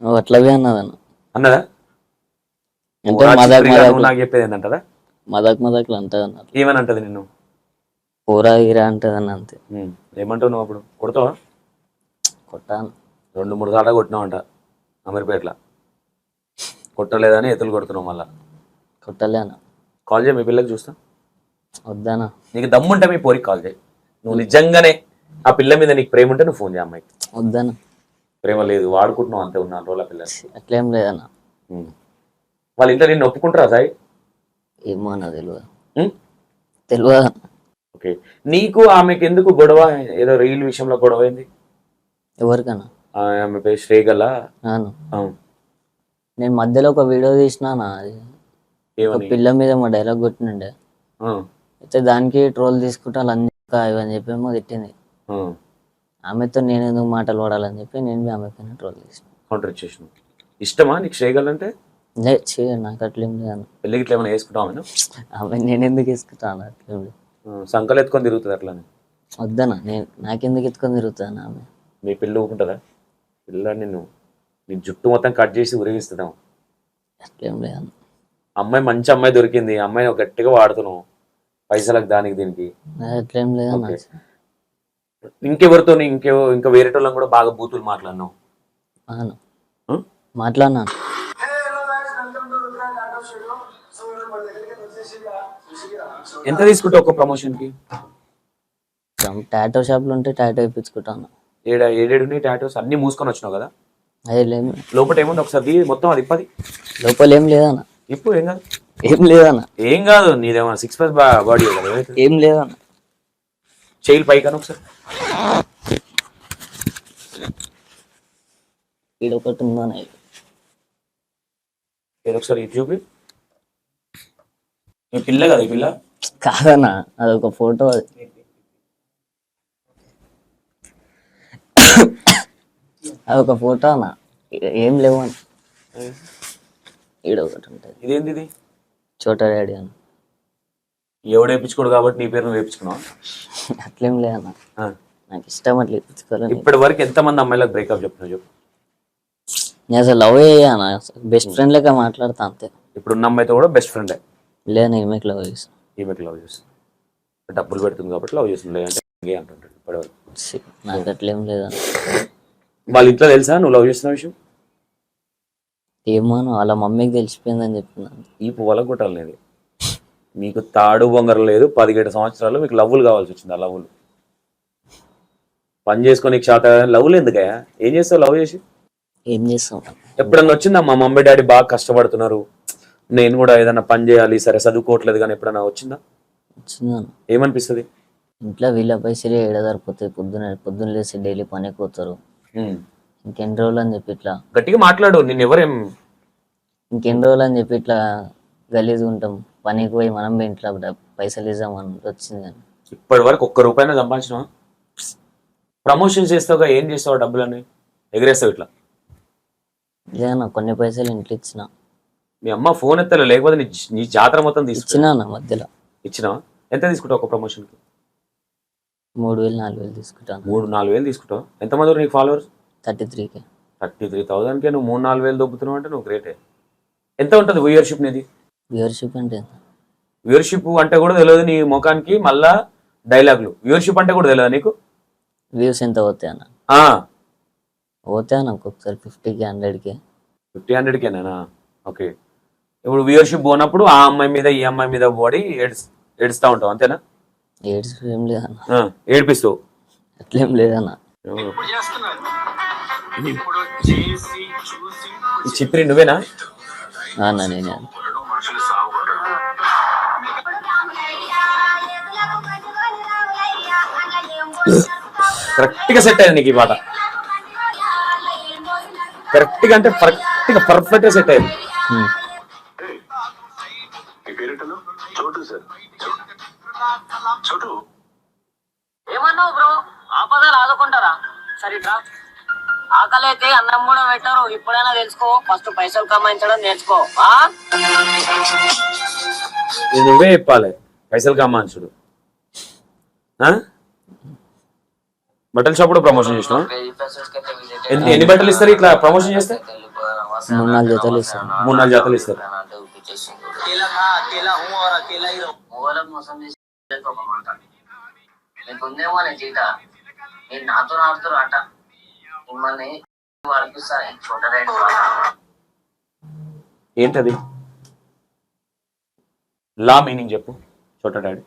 నువ్వు అట్లాగే అన్నదన్న. అన్నదా? అంటే మదక్ నాకు చెప్పేది ఏంటంటదా? మదక్లు అంటది అన్నట్టు. ఏమని అంటది నిన్ను? పూరా గిరా అంటది అన్న. అంతే. ఏమంటావు నువ్వు అప్పుడు? కొడతావా? కొట్టాను. 2-3 సార్లు కొట్టినావు అంట అమీర్పేట్ల. కొట్టలేదని ఎత్తులు కొడుతున్నావు మళ్ళా. కొట్టలే అన్న. కాల్ చేయి మీ పిల్లకి చూస్తా. వద్దానా? నీకు దమ్ముంటే మీ పోరికి కాల్ చేయి. నువ్వు నిజంగానే ఆ పిల్ల మీద నీకు ప్రేమ ఉంటే నువ్వు ఫోన్ చేయ అమ్మాయికి. వద్దానా? ప్రేమ లేదు, వాడుకుంటున్నావు అంతే. 4 రోజుల పిల్ల. అట్లేం లేదన్న. వాళ్ళ ఇంట్లో నిన్ను ఒప్పుకుంటారా సాయి? ఏమో అన్న తెలియదు. ఓకే, నీకు ఆమెకి ఎందుకు గొడవ? ఏదో రీల్ విషయంలో గొడవ అయింది. ఎవరికన్నా? ఆమె పేరు శ్రేగల. నేను మధ్యలో ఒక వీడియో తీసినానా, ఒక పిల్ల మీద మా డైలాగ్ కొట్టినండే, అయితే దానికి ట్రోల్ తీసుకుంటా అని చెప్పి ఏమో తిట్టింది. ఆమెతో నేను ఎందుకు మాటలు పడాలని చెప్పి నేను ఆమె పైన ట్రోల్ చేసిన. కౌంటర్ ఇచ్చేసిన. ఇష్టమా నీకు శ్రేగల్ అంటే? నాకు అట్లేం లేదు. పెళ్ళికి ఇట్లా ఏమైనా వేసుకుంటావు? ఆమె నేను ఎందుకు వేసుకుంటాను? అట్లేం లేదు. సంకలు ఎత్తుకొని తిరుగుతుంది అట్లానే. వద్దనా? నాకెందుకు ఎత్తుకొని తిరుగుతాను? ఆమె మీ పిల్ల ఊపుకుంటుందా? పిల్ల నిన్ను నీ జుట్టు మొత్తం కట్ చేసి ఉరిగిస్తున్నావు. అట్లేం లేదు. అమ్మాయి మంచి అమ్మాయి దొరికింది, అమ్మాయిని గట్టిగా వాడుతున్నావు పైసలకు దానికి దీనికి. అట్లేం లేదు. ఇంకెవరితో ఇంకా వేరేటోళ్ళని కూడా బాగా బూతులు మాట్లాడినావు? మాట్లాడినాను. ఎంత తీసుకుంటావు ఒక ప్రమోషన్ కి? టాటో షాప్ లో ఉంటే టాటో వేయించుకుంటాను. ఏడేడు టాటోస్ అన్ని మూసుకొని వచ్చినావు కదా? అదే లోపల ఏముంది ఒకసారి మొత్తం అది ఇప్పది. లోపల ఏం లేదన్న. ఇప్పుడు ఏం కాదు. ఏం లేదన్న. ఏం కాదు, నీదేమన్నా 6 బాడీ కదా? ఏం లేదన్న. చెయ్యి పైకని ఒకసారి. ఒకటి ఉందన్న. ఏదో ఒకసారి ఇది చూపి. మీ పిల్ల కదా? ఈ పిల్ల కాదన్న, అదొక ఫోటో. అదొక ఫోటో అన్న. ఏం లేవు అని. ఈడ ఒకటి ఉంటుంది. ఇదేంది? ఇది చోటా డాడీ అన్న. ఎవడు వేయించుకోడు కాబట్టి నీ పేరు నువ్వు వేయించుకున్నావు? అట్లేం లేదన్న, నాకు ఇష్టం అట్లా వేయించుకోవాలని. ఇప్పటి వరకు ఎంతమంది అమ్మాయిలకు బ్రేకప్ చెప్తున్నావు చెప్పు? నేను అసలు లవ్ అయ్యాను, బెస్ట్ ఫ్రెండ్ లెక్క మాట్లాడతా అంతే. ఇప్పుడున్న అమ్మాయితో కూడా బెస్ట్ ఫ్రెండే? లేదు, ఈమెకి లవ్ చేస్తాను. ఈమెకి లవ్ చేస్తాను, డబ్బులు పెడుతుంది కాబట్టి లవ్ చేస్తుంది అంటే అంటుంటాడు ఇప్పటివరకు. నాకు అట్లేం లేదా. వాళ్ళ ఇంట్లో తెలుసా నువ్వు లవ్ చేస్తున్న విషయం? ఏమో వాళ్ళ మమ్మీకి తెలిసిపోయిందని చెప్తున్నాను. ఈ పువ్వుల కొట్టాలనేది మీకు తాడు బొంగరం లేదు. 17 సంవత్సరాలు మీకు లవ్వులు కావాల్సి వచ్చింది. ఆ లవ్వులు పని చేసుకొని శాత లవ్వులు ఎందుకయ్యా? ఏం చేస్తావు లవ్ చేసి? ఏం చేస్తాం? ఎప్పుడన్నా వచ్చిందా మా మమ్మీ డాడీ బాగా కష్టపడుతున్నారు, నేను కూడా ఏదైనా పని చేయాలి, సరే చదువుకోవట్లేదు కానీ ఎప్పుడన్నా వచ్చిందా? వచ్చిందన్న. ఏమనిపిస్తుంది? ఇంట్లో వీళ్ళ పైసలు ఏడ సరిపోతాయి, పొద్దున్న లేసి డైలీ పనికి పోతారు. ఇంకెన్ని రోజులు అని చెప్పి ఇట్లా గట్టిగా మాట్లాడు, నేను ఎవరేం ఇంకెన్ని రోజులు అని చెప్పి ఇట్లా గలీజ్గా ఉంటాం. పనికి పోయి మనం పోయి ఇంట్లో పైసలు ఇద్దామని వచ్చింది అని. ఇప్పటి వరకు ఒక్క రూపాయినా సంపాదించినా? ప్రమోషన్ చేస్తావుగా, ఏం చేస్తావు డబ్బులని? ఎగరేస్తావు ఇట్లా? ఇదేనా కొన్ని పైసలు ఇంట్లో ఇచ్చిన. మీ అమ్మ ఫోన్ ఎత్తలే, లేకపోతే నీ జాతర మొత్తం ఇచ్చినా అన్న మధ్యలో. ఇచ్చినావా? ఎంత తీసుకుంటావు ఒక ప్రమోషన్కి? 3,000 4,000 తీసుకుంటాను. 3-4 వేలు తీసుకుంటావు. ఎంతమంది నీకు ఫాలోవర్స్? 33K. 33,000కే నువ్వు 3-4 వేలు దొబ్బుతున్నావు అంటే నువ్వు గ్రేటే. ఎంత ఉంటుంది వ్యూయర్షిప్ నీది? వ్యూవర్షిప్ అంటే వ్యూయర్షిప్ అంటే కూడా తెలియదు నీ ముఖానికి, మళ్ళా డైలాగులు. వ్యూయర్షిప్ అంటే కూడా తెలియదు నీకు? వ్యూస్ ఎంత పోతాయి అన్న? పోతాయి అన్న ఒక్కొక్కసారి 50K 100K. 50-100Kనా? ఓకే. ఇప్పుడు వ్యూయర్షిప్ పోనప్పుడు ఆ అమ్మాయి మీద ఈ అమ్మాయి మీద పడి ఏడుస్తూ ఉంటావు అంతేనా? ఏం లేదన్న. ఏడిపిస్తావు? అట్లేం లేదన్న. ఈ చిత్రి నువ్వేనా? అన్న నేనే. కరెక్ట్గా సెట్ అయింది నీకు ఈ పాట. కరెక్ట్గా అంటే కరెక్ట్గా పర్ఫెక్ట్గా సెట్ అయింది. ఏమన్నావు బ్రో? ఆపదలు ఆదుకుంటారా? సరిట్రా. ఆకలి అయితే అన్నం కూడా పెట్టారు. ఇప్పుడైనా తెలుసుకో, ఫస్ట్ పైసలు కమాయించడం నేర్చుకో. నువ్వే చెప్పాలి పైసలు కమ్మాంచుడు. బట్టల షాప్ కూడా ప్రమోషన్ చేసినా? ఎన్ని బట్టలు ఇస్తారు ఇట్లా ప్రమోషన్ చేస్తే? 3-4 జతలు ఇస్తారు. 3-4 జతలు ఇస్తారు. నీకుందేమో నీ జీత, నేను నాతో ఆడుతారు అట. మిమ్మల్ని అనిపిస్తాను చూడలేదు. ఏంటది లా మీనింగ్ చెప్పు చోట డాడీ.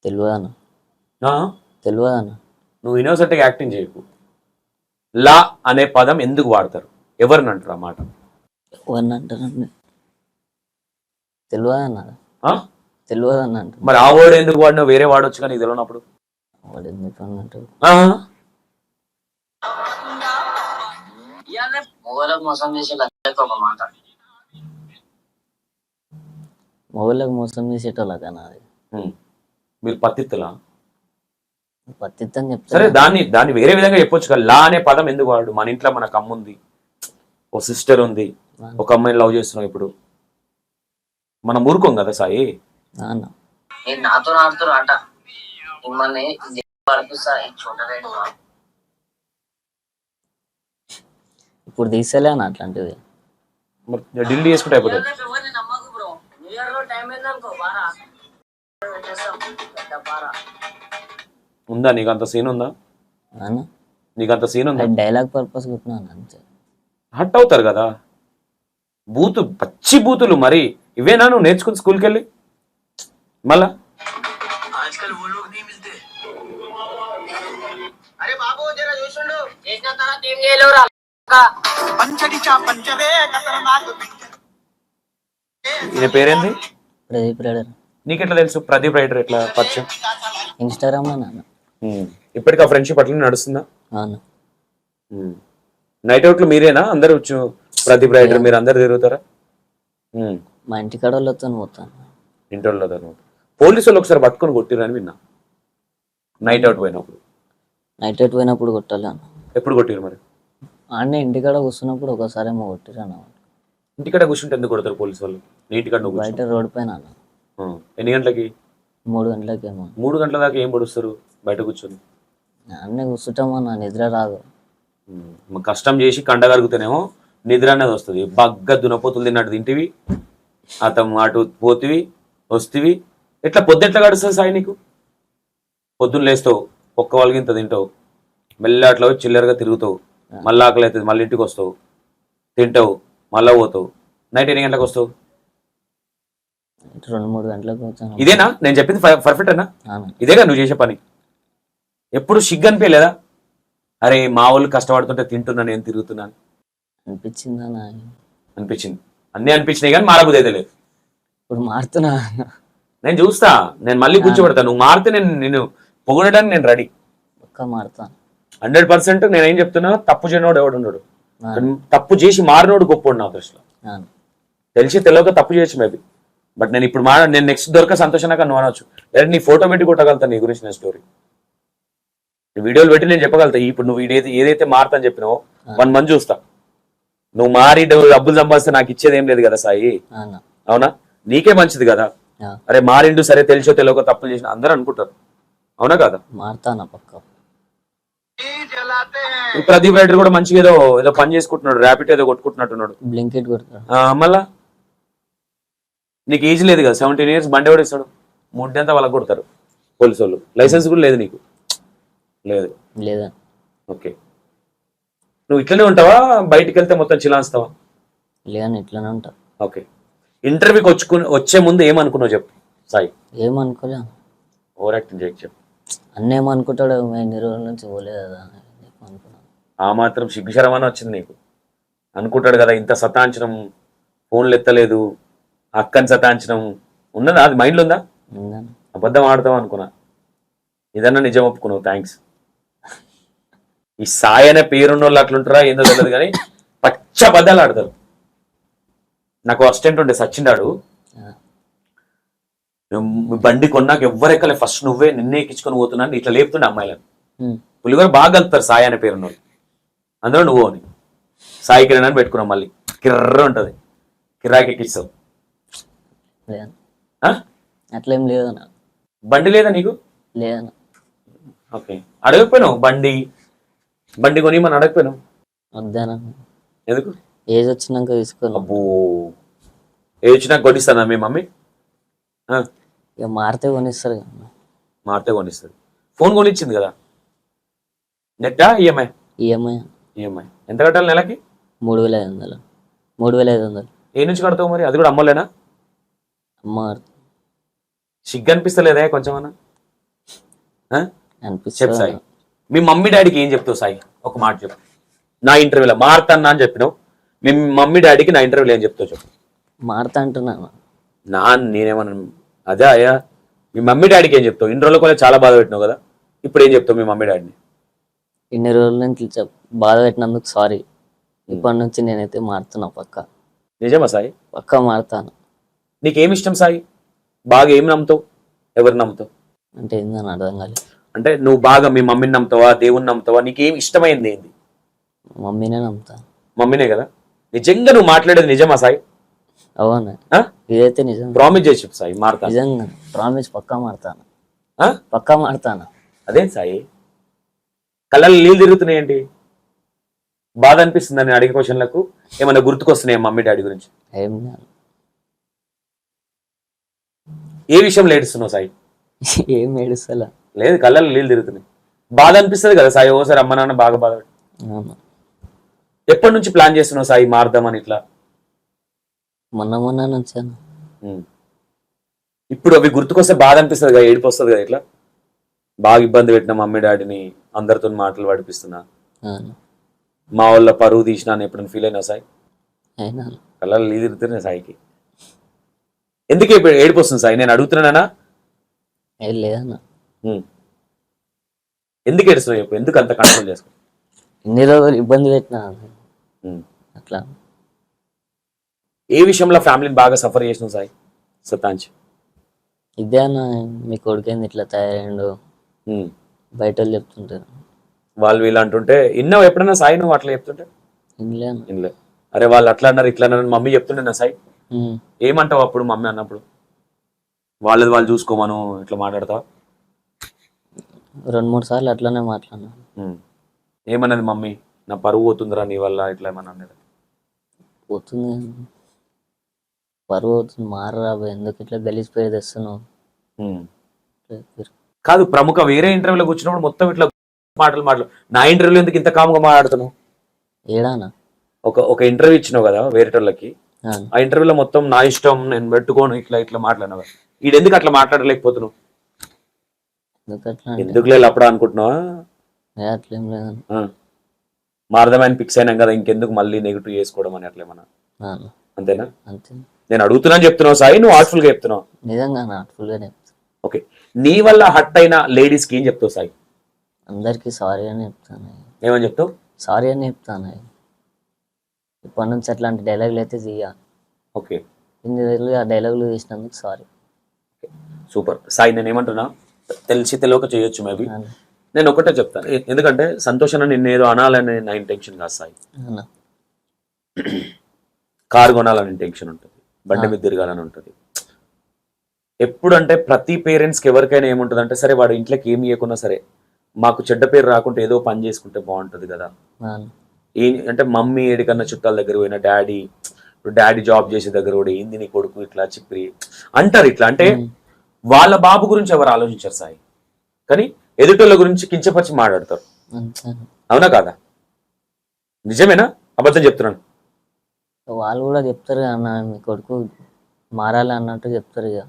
తెలియదన్న. నువ్వు ఇన్నోసెంట్గా యాక్టింగ్ చేయకు. లా అనే పదం ఎందుకు వాడతారు, ఎవరిని అంటారు ఆ మాట? ఎవరిని అంటారండి? తెలియదన్న. అంటారు. మరి ఆ వర్డ్ ఎందుకు వాడినా? వేరే వాడొచ్చు కానీ తెలియనప్పుడు వాడు ఎందుకు అన్నట్టు. మోసం చేసే ఒక మాట. మొబైల్కి మోసం చేసేటోళ్ళకన్నా అది. మీరు పత్తిత్తులా? పత్తిత్తని చెప్తారు. సరే, దాన్ని వేరే విధంగా చెప్పొచ్చు కదా. లా అనే పదం ఎందుకు వాడు? మన ఇంట్లో మనకు అమ్మ ఉంది, ఓ సిస్టర్ ఉంది, ఒక అమ్మాయిని లవ్ చేస్తున్నాం. ఇప్పుడు మనం ఊరుకోం కదా సాయి. నేను నాతో ఆడుతారు అట. మిమ్మల్ని చూడలేదు. ఇప్పుడు తీసేలే అన్న అట్లాంటివి. ఢిల్లీ చేసుకుంటే అయిపోతుంది. ఉందా నీకంత సీన్? ఉందా నీకంత సీన్? ఉందా? డైలాగ్ పర్పస్ కొట్టినాను అంతే. హట్ అవుతారు కదా పచ్చి బూతులు. మరి ఇవేనా నువ్వు నేర్చుకుని స్కూల్కి వెళ్ళి? మళ్ళా ఈయన పేరేంది? ప్రదీప్ రైడర్. నీకెట్లా తెలుసు ప్రదీప్ రైడర్? ఎట్లా పరిచయం? ఇన్స్టాగ్రామ్ లో నాన్న. ఇప్పటికి ఆ ఫ్రెండ్షిప్ అట్లా నడుస్తుందా? అవును. నైట్ అవుట్లు మీరేనా అందరు? ప్రదీప్ రైడర్ మీరు అందరు తిరుగుతారా? మా ఇంటికాడ వాళ్ళతో పోతాను. ఇంటి వాళ్ళతో. పోలీసు వాళ్ళు ఒకసారి పట్టుకొని కొట్టిరని విన్నా నైట్ అవుట్ పోయినప్పుడు. కొట్టాలి. ఎప్పుడు కొట్టిరు మరి? ఆడనే ఇంటికాడ కూర్చున్నప్పుడు ఒకసారి ఏమో కొట్టిరు అన్న. ఇంటికాడ కూర్చుంటే ఎందుకు కొడతారు పోలీసు వాళ్ళు? ఇంటికాడ బయట రోడ్ పైన. ఎన్ని గంటలకి? 3 గంటలకేమో. 3 గంటల దాకా ఏం పొడుస్తారు బయట కూర్చొని? అన్నీ కూర్చుంటామన్నా, నిద్ర రాదు. కష్టం చేసి కండ కరుగుతానేమో నిద్ర అనేది వస్తుంది. బగ్గ దునపోతులు తిన్నట్టు తింటివి, అటు పోతివి వస్తువి. ఎట్లా పొద్దుట్లా గడుస్తుంది సాయి నీకు? పొద్దున్న లేస్తావు, ఒక్క వాళ్ళకి ఇంత తింటావు, మెల్ల అట్లా చిల్లరగా తిరుగుతావు, మళ్ళీ ఆకలి అవుతుంది, మళ్ళీ ఇంటికి వస్తావు, తింటావు, మళ్ళీ పోతావు. నైట్ ఎన్ని గంటలకు వస్తావు? 2-3 గంటలకు వచ్చాను. ఇదేనా నేను చెప్పింది? పర్ఫెక్ట్ అన్నా? ఇదేగా నువ్వు చేసే పని? ఎప్పుడు సిగ్గు అనిపించలేదా? అరే మా వాళ్ళు కష్టపడుతుంటే తింటున్నా, నేను తిరుగుతున్నాను అనిపించిందా? అనిపించింది. అన్నీ అనిపించినాయి కానీ మారబుద్ధి అయితే లేదు. ఇప్పుడు మారుతున్నా. నేను చూస్తా, నేను మళ్ళీ కూర్చోబెడతా. నువ్వు మారితే నేను పొగడడానికి నేను రెడీ. పక్క మారుతాను. 100% నేనేం చెప్తున్నా, తప్పు చేయనోడు ఎవడు ఉండడు. అవును. తప్పు చేసి మారినోడు గొప్పోడు నా దృష్టిలో. అవును. తెలిసి తెలియక తప్పు చేయొచ్చు మేబీ, బట్ నేను ఇప్పుడు నేను నెక్స్ట్ దొరక సంతోషంగా నువ్వు అనొచ్చు. లేదా నీ ఫోటో పెట్టి కొట్టగలుగుతాను నీ గురించి నేను స్టోరీ, వీడియోలు పెట్టి నేను చెప్పగలుగుతా. ఇప్పుడు నువ్వు ఏదైతే మారుతా అని చెప్పినావో 1 మంత్ చూస్తా. నువ్వు మారి డబ్బులు సంపాదిస్తే నాకు ఇచ్చేది ఏం లేదు కదా సాయి, అవును. అవునా? నీకే మంచిది కదా. ఆ. అరే మారిండు, సరే తెలిసో తెలియక తప్పులు చేసిన అందరూ అనుకుంటారు, అవునా కదా? మారుతానా పక్క. ఈ ప్రదీప్ రైడర్ కూడా మంచిగా ఏదో పని చేసుకుంటున్నాడు, ర్యాపిడ్ ఏదో కొట్టుకుంటున్నట్టున్నాడు. బ్లింకెట్ కొడతాడు. మళ్ళా నీకు ఏజ్ లేదు కదా, 17 years బండి ఎవడు ఇస్తాడు? 3 వాళ్ళకి కొడతారు పోలీసు వాళ్ళు. లైసెన్స్ కూడా లేదు నీకు? లేదు. లేదా? ఓకే. నువ్వు ఇట్లనే ఉంటావా, బయటికి వెళ్తే మొత్తం చిలాస్తావా? లేదని ఇట్లనే ఉంటా. ఓకే. ఇంటర్వ్యూకి వచ్చే ముందు ఏమనుకున్నావు చెప్పు సాయి. ఏమనుకోలే. ఓవర్ యాక్టింగ్ చేయకు చెప్పు. అన్నీ ఏమనుకుంటాడు, ఎన్ని రోజుల నుంచి పోలేదు కదా అనుకున్నాను. ఆ మాత్రం సిగ్గుశరమని వచ్చింది నీకు? అనుకుంటాడు కదా, ఇంత సతాంచడం, ఫోన్లు ఎత్తలేదు, అక్కని సతాంచడం ఉన్నదా? అది మైండ్లో ఉందా? ఉందని. అబద్ధం ఆడతావు అనుకున్నా, ఇదన్నా నిజం ఒప్పుకున్నావు. థ్యాంక్స్. ఈ సాయి అనే పేరున్న వాళ్ళు అట్లుంటారా ఏందో తెలియదు కానీ పచ్చ అబద్ధాలు ఆడతారు. నాకు అసిస్టెంట్ ఉండే సచిన్ బండి కొన్నాక ఎవ్వరెక్కలే, ఫస్ట్ నిన్నే ఎక్కించుకొని పోతున్నాను ఇట్లా లేపుతుండే అమ్మాయిలను. పులిగోర బాగా కలుపుతారు సాయి అనే పేరున్న వాళ్ళు, అందులో నువ్వు అని సాయి కిరణ్ అని పెట్టుకున్నావు. మళ్ళీ కిర్ర ఉంటుంది, కిరాకి ఎక్కిస్తావు. అట్లేం లేదన్నా. బండి లేదా నీకు? లేదన్నా. ఓకే. అడగకపోయినావు బండి కొని మనం అడగపోయినావు? వద్దానా. ఎందుకు? ఏజ్ వచ్చినాక తీసుకోను. అబ్బో, ఏజ్ వచ్చినాక కొనిస్తానా మీ మమ్మీ? ఇక మారితే కొనిస్తారు కదా. మారితే కొనిస్తుంది. ఫోన్ కొనిచ్చింది కదా, నెట్టా ఈఎంఐ? ఈఎంఐ ఎంత కట్టాలి నెలకి? 3,500. 3,500. ఏ నుంచి కడతావు మరి? అది కూడా అమ్మలేనా? అమ్మ సిగ్గు అనిపిస్తలేదా కొంచెమన్నా? అనిపిస్తుంది. చెప్పు సాయి, మీ మమ్మీ డాడీకి ఏం చెప్తావు సాయి? ఒక మాట చెప్పు. నా ఇంటర్వ్యూలో మారుతాన్నా అని చెప్పినావు, మీ మమ్మీ డాడీకి నా ఇంటర్వ్యూలో ఏం చెప్తావు చెప్పు. మారుతా అంటున్నాను. నేనేమన్నా అదే అయ్యా, మీ మమ్మీ డాడీకి ఏం చెప్తావు? ఇన్ని రోజుల కూడా చాలా బాధ పెట్టినావు కదా, ఇప్పుడు ఏం చెప్తావు మీ మమ్మీ డాడీని? ఇన్ని రోజుల నుంచి బాధ పెట్టినందుకు సారీ. ఇప్పటి నుంచి నేనైతే మారుతున్నా పక్క. నిజమా సాయి? పక్క మారుతాను. నీకేమి ఇష్టం సాయి? బాగా ఏం నమ్ముతావు? ఎవరు నమ్ముతావు? అంటే ఏందని అర్థం కాలేదు. అంటే నువ్వు బాగా మీ మమ్మీని నమ్ముతావా, దేవుని నమ్ముతావా? నీకేం ఇష్టమైంది ఏంది? మమ్మీనే నమ్ముతా. మమ్మీనే కదా? నిజంగా నువ్వు మాట్లాడేది నిజమా సాయి? అవునా? ఇదైతే నిజం. ప్రామిస్ చేసి చెప్పు సాయి, మారుతా. నిజంగా ప్రామిస్, పక్కా మారుతాను. పక్కా మారుతాను. అదేం సాయి, కళ్ళల్లో నీళ్ళు తిరుగుతున్నాయేంటి? బాధ అనిపిస్తుంది అని అడిగే క్వశ్చన్లకు ఏమైనా గుర్తుకొస్తున్నాయి మమ్మీ డాడీ గురించి? ఏం ఏ విషయంలో ఏడుస్తున్నావు సాయి? ఏం ఏడుస్తలా. లేదు, కళ్ళల్లో నీళ్ళు తిరుగుతున్నాయి. బాధ అనిపిస్తుంది కదా సాయి, ఓసారి అమ్మ నాన్న బాగా బాధ. ఎప్పటి నుంచి ప్లాన్ చేస్తున్నావు సాయి మారుదామని ఇట్లా? మొన్న నుంచాను. ఇప్పుడు అవి గుర్తుకొస్తే బాధ అనిపిస్తుంది కదా, ఏడుపు వస్తుంది కదా, ఇట్లా బాగా ఇబ్బంది పెట్టిన మమ్మీ డాడీని, అందరితో మాటలు పడిపిస్తున్నా, మా వాళ్ళ పరువు తీసినా అని ఎప్పుడైనా ఫీల్ అయినా సాయి? కళ్ళల్లో నీళ్ళు తిరుగుతున్నాయి సాయికి. ఎందుకు ఏడుపు వస్తుంది సాయి? నేను అడుగుతున్నానా? లేదన్నా. ఎందుకు ఏడుస్తున్నావు చెప్పు, ఎందుకు అంత కంట్రోల్ చేసుకో? ఇన్ని రోజులు ఇబ్బంది పెట్టినా అట్లా. ఏ విషయంలో ఫ్యామిలీని బాగా సఫర్ చేసినావు సాయి సతాంచ్? ఇదే అన్న, మీ కొడుకేంది ఇట్లా తయారైండు బయట వాళ్ళు చెప్తుంటారు. వాళ్ళు వీళ్ళు అంటుంటే ఇన్నావు ఎప్పుడైనా సాయి నువ్వు అట్లా చెప్తుంటే? ఇన్లే. అరే వాళ్ళు అట్లా అన్నారు ఇట్లా అన్నారు మమ్మీ చెప్తుండే నా సాయి, ఏమంటావు అప్పుడు మమ్మీ అన్నప్పుడు? వాళ్ళది వాళ్ళు చూసుకోమను ఇట్లా మాట్లాడతావా? 2-3 సార్లు అట్లానే మాట్లాడినా. ఏమన్నది మమ్మీ? నా పరువు పోతుందిరా నీ వల్ల ఇట్లా ఏమన్నా అన్నది? పోతుంది, పరువు అవుతుంది, మారరా ఎందుకు ఇట్లా గలీసిపోయేది వస్తున్నావు? కాదు, ప్రముఖ వేరే ఇంటర్వ్యూలో కూర్చున్నప్పుడు మొత్తం ఇట్లా మాటలు నా ఇంటర్వ్యూలో ఎందుకు ఇంత కాముగా మాట్లాడుతున్నావు? ఏడానా ఒక ఇంటర్వ్యూ ఇచ్చినావు కదా వేరేటోళ్ళకి, ఆ ఇంటర్వ్యూలో మొత్తం నా ఇష్టం నేను పెట్టుకోను ఇట్లా మాట్లాడినావు. ఈడెందుకు అట్లా మాట్లాడలేకపోతున్నావు? ఎందుకు లేదు అప్పుడు అనుకుంటున్నావా? అట్లేం లేదన్నా. మారదమని ఫిక్స్ అయినాం కదా, ఇంకెందుకు మళ్ళీ నెగిటివ్ చేసుకోవడం అని అట్లేమన్నా? అంతేనా? అంతే. నేను అడుగుతున్నాను చెప్తున్నావు సాయి, నువ్వు ఆర్ట్ఫుల్ గా చెప్తున్నావు. నిజంగా నాట్ఫుల్ గానే చెప్తాను. ఓకే, నీ వల్ల హట్ అయిన లేడీస్ కి ఏం చెప్తావు సాయి? అందరికి సారీ అని చెప్తాను. ఏమని చెప్తావు? సారీ అని చెప్తాను. ఇప్పటి నుంచి అట్లాంటి డైలాగులు అయితే తీయ. ఓకే, ఇన్ని రోజులు ఆ డైలాగులు తీసినందుకు సారీ. సూపర్ సాయి. నేను ఏమంటున్నా, తెలిసి తెలియక చేయొచ్చు మేబీ. నేను ఒకటే చెప్తాను, ఎందుకంటే సంతోషాన్ని నిన్ను ఏదో అనాలని నా ఇంటెన్షన్ కాదు సాయి. కారు కొనాలని ఇంటెన్షన్ ఉంటుంది, బండి మీద తిరగాలని ఉంటుంది. ఎప్పుడంటే ప్రతి పేరెంట్స్కి ఎవరికైనా ఏముంటుంది అంటే, సరే వాడు ఇంట్లోకి ఏమి ఇవ్వకున్నా సరే మాకు చెడ్డ పేరు రాకుంటే ఏదో పని చేసుకుంటే బాగుంటుంది కదా. అంటే మమ్మీ ఏడికన్నా చుట్టాల దగ్గర పోయిన డాడీ జాబ్ చేసే దగ్గర కూడా ఏంది నీ కొడుకు ఇట్లా చిప్రి అంటారు. ఇట్లా అంటే వాళ్ళ బాబు గురించి ఎవరు ఆలోచించారు సాయి, కానీ ఎదుటోళ్ళ గురించి కించపరిచి మాట్లాడతారు. అవునా కాదా? నిజమేనా అబద్ధం చెప్తున్నాను? వాళ్ళు కూడా చెప్తారు అన్న మీ కొడుకు మారాలి అన్నట్టు చెప్తారు. ఇక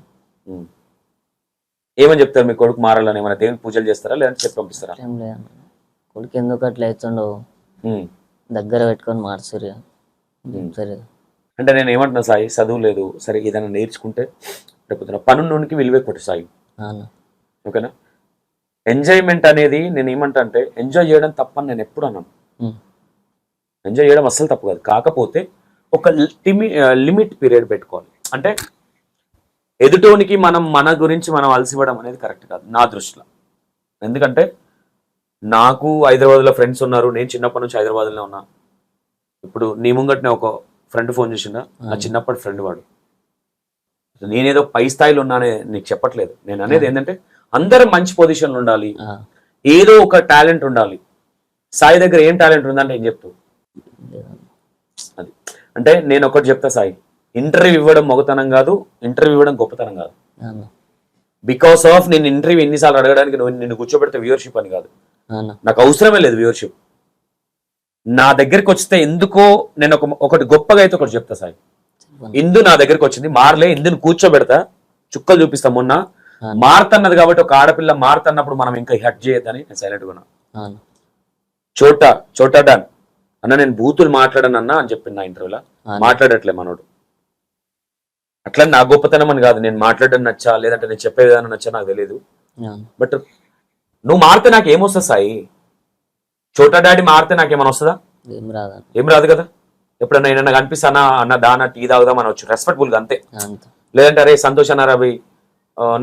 ఏమని చెప్తారు? మీ కొడుకు మారాలని ఏమైనా దేవుని పూజలు చేస్తారా లేదంటే చెప్పి పంపిస్తారా? ఏం లేదు, కొడుకు ఎందుకు అట్లా అవుతుండవు దగ్గర పెట్టుకొని మార్చారు చెప్తారు. అంటే నేను ఏమంటున్నా సాయి, చదువు లేదు సరే ఏదైనా నేర్చుకుంటే రేపు పనున్నోనికి విలువ కొట్టు సాయి. ఓకేనా? ఎంజాయ్మెంట్ అనేది నేను ఏమంటా అంటే, ఎంజాయ్ చేయడం తప్పని నేను ఎప్పుడు అన్నాను. ఎంజాయ్ చేయడం అస్సలు తప్పు కాదు, కాకపోతే ఒక లిమిట్ పీరియడ్ పెట్టుకోవాలి. అంటే ఎదుటోనికి మన గురించి మనం అలసివ్వడం అనేది కరెక్ట్ కాదు నా దృష్టిలో. ఎందుకంటే నాకు హైదరాబాద్లో ఫ్రెండ్స్ ఉన్నారు, నేను చిన్నప్పటి నుంచి హైదరాబాద్లో ఉన్నా. ఇప్పుడు నీ ముంగట్నే ఒక ఫ్రెండ్ ఫోన్ చేసిందా, నా చిన్నప్పటి ఫ్రెండ్ వాడు. నేనేదో పై స్థాయిలో ఉన్నానే నీకు చెప్పట్లేదు. నేను అనేది ఏంటంటే అందరం మంచి పొజిషన్లో ఉండాలి, ఏదో ఒక టాలెంట్ ఉండాలి. సాయి దగ్గర ఏం టాలెంట్ ఉందంటే ఏం చెప్తావు? అది అంటే నేను ఒకటి చెప్తా సాయి, ఇంటర్వ్యూ ఇవ్వడం మొగతనం కాదు, ఇంటర్వ్యూ ఇవ్వడం గొప్పతనం కాదు. బికాస్ ఆఫ్ నేను ఇంటర్వ్యూ ఎన్నిసార్లు అడగడానికి నిన్ను కూర్చోబెడితే వ్యూవర్షిప్ అని కాదు, నాకు అవసరమే లేదు వ్యూవర్షిప్. నా దగ్గరికి వస్తే ఎందుకో నేను ఒకటి గొప్పగా అయితే ఒకటి చెప్తా సాయి. ఇందు నా దగ్గరికి వచ్చింది, మారలే, ఇందుని కూర్చోబెడతా, చుక్కలు చూపిస్తా. మొన్న మారుతున్నది కాబట్టి ఒక ఆడపిల్ల మారుతున్నప్పుడు మనం ఇంకా హట్ చేయొద్దని నేను సైలెంట్ గా ఉన్నా. చోటా డాన్ అన్న నేను బూతులు మాట్లాడనన్నా అని చెప్పింది నా ఇంటర్వ్యూలో. మాట్లాడట్లే మనోడు. అట్లా నా గొప్పతనం అని కాదు, నేను మాట్లాడడం నచ్చా లేదంటే నేను చెప్పే విధానం నచ్చా నాకు తెలియదు. బట్ నువ్వు మారితే నాకు ఏమొస్తుంది సాయి? చోటా డాడీ మారితే నాకేమైనా వస్తుందా? ఏం రాదు కదా. ఎప్పుడన్నా ఏమన్నా కనిపిస్తానా అన్న దానా టీ తాగుదాం అనవచ్చు రెస్పెక్ట్ఫుల్ గా, అంతే. లేదంటే అరే సంతోష్ అన్న రవి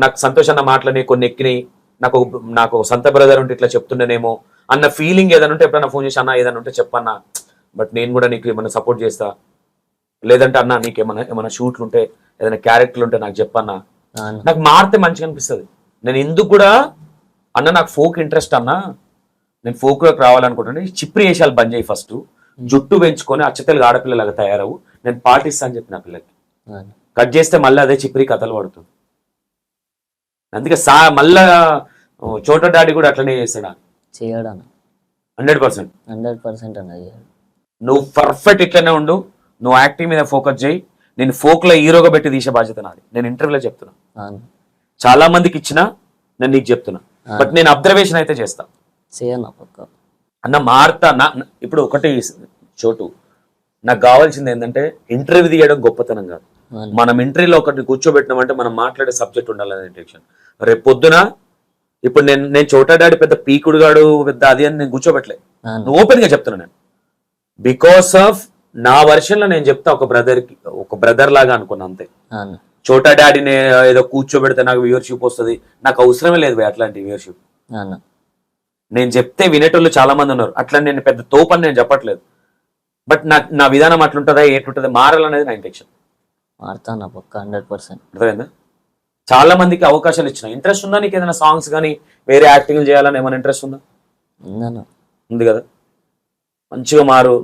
నాకు సంతోష్ అన్న మాటలని కొన్ని ఎక్కినాయి, నాకు సంత బ్రదర్ ఉంటే ఇట్లా చెప్తుండేనేమో అన్న ఫీలింగ్ ఏదైనా ఉంటే ఎప్పుడన్నా ఫోన్ చేసి అన్న ఏదైనా ఉంటే చెప్పన్నా, బట్ నేను కూడా నీకు ఏమైనా సపోర్ట్ చేస్తా, లేదంటే అన్న నీకు ఏమైనా షూట్లు ఉంటే ఏదైనా క్యారెక్టర్లు ఉంటే నాకు చెప్పన్నా. నాకు మారితే మంచిగా అనిపిస్తుంది. నేను ఎందుకు కూడా అన్న నాకు ఫోక్ ఇంట్రెస్ట్ అన్నా, నేను ఫోక్ లోకి రావాలనుకుంటున్నా, చిప్రి వేషాలు బంద్ చేయి, ఫస్ట్ జుట్టు పెంచుకొని అచ్చతెలుగు ఆడపిల్లలాగా తయారవు, నేను పాటిస్తా అని చెప్పిన పిల్లకి. కట్ చేస్తే మళ్ళీ అదే చిప్రి కథలు పడుతుంది. అందుకే మళ్ళా చోటా డాడీ కూడా అట్లనే చేస్తాడా? చేయడా? 100% నువ్వు పర్ఫెక్ట్ ఇట్లనే ఉండు, నువ్వు యాక్టింగ్ మీద ఫోకస్ చేయి. నేను ఫోక్ లో హీరోగా పెట్టి తీసే బాధ్యత నాది. నేను ఇంటర్వ్యూలో చెప్తున్నా, చాలా మందికి ఇచ్చినా నేను నీకు చెప్తున్నా, బట్ నేను అబ్జర్వేషన్ అయితే చేస్తా. అన్న మారుతా. ఇప్పుడు ఒకటి చోటు, నాకు కావాల్సింది ఏంటంటే ఇంటర్వ్యూ తీయడం గొప్పతనం కాదు, మనం ఇంటర్వ్యూలో ఒకటి కూర్చోబెట్టినామంటే మనం మాట్లాడే సబ్జెక్ట్ ఉండాలనే ఇంటెన్షన్. రేపు పొద్దున ఇప్పుడు నేను చోటా డాడీ పెద్ద పీకుడు గాడు పెద్ద అది అని నేను కూర్చోబెట్టలే, నువ్వు ఓపెన్ గా చెప్తున్నా. నేను బికాస్ ఆఫ్ నా వర్షన్ లో నేను చెప్తా, ఒక బ్రదర్ లాగా అనుకున్నా, అంతే. చోటా డాడీని ఏదో కూర్చోబెడితే నాకు వ్యూవర్షిప్ వస్తుంది, నాకు అవసరమే లేదు అట్లాంటి వ్యూవర్షిప్. నేను చెప్తే వినేటోళ్ళు చాలా మంది ఉన్నారు, అట్లా నేను పెద్ద తోపని నేను చెప్పట్లేదు, బట్ నా విధానం అట్లుంటుందా ఏంటుంటుందా మారాలనేది నా ఇంటెన్షన్. మారుతాను పక్క 100%. అర్థమైందా? చాలా మందికి అవకాశాలు ఇచ్చిన. ఇంట్రెస్ట్ ఉందా నీకు? ఏదైనా సాంగ్స్ కానీ వేరే యాక్టింగ్ చేయాలని ఏమైనా ఇంట్రెస్ట్ ఉందా? ఉంది కదా, మంచిగా మారు.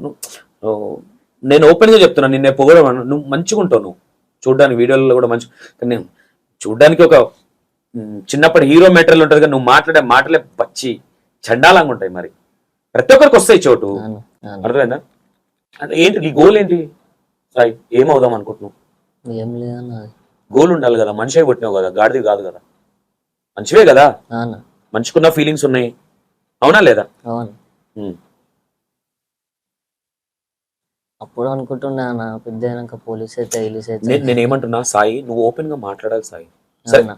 నేను ఓపెన్ గా చెప్తున్నా, నిన్నే పొగడం, నువ్వు మంచిగా ఉంటావు, నువ్వు చూడడానికి వీడియోలలో కూడా మంచి, కానీ చూడడానికి ఒక చిన్నప్పటి హీరో మెటీరియల్ ఉంటుంది, కానీ నువ్వు మాట్లాడే మాటలే పచ్చి చండాలంగా ఉంటాయి. మరి ప్రతి ఒక్కరికి వస్తాయి చోటు, అర్థమైందా? అంటే ఏంటి నీ గోల్ ఏంటి సాయి? ఏమవుదాం అనుకుంటున్నావు? ఏం లేదన్నా, గోల్ ఉండాలి కదా. మనిషే కొట్టినావు కదా, గాడిది కాదు కదా, మంచివే కదా, మంచుకున్న ఫీలింగ్స్ ఉన్నాయి, అవునా లేదా? అప్పుడు అనుకుంటున్నా అన్న పెద్ద అయినాక పోలీస్ అయితే రిలీజ్ అయితే నేను ఏమంటున్నా సాయి, నువ్వు ఓపెన్ గా మాట్లాడాలి సాయి. సరే అన్న.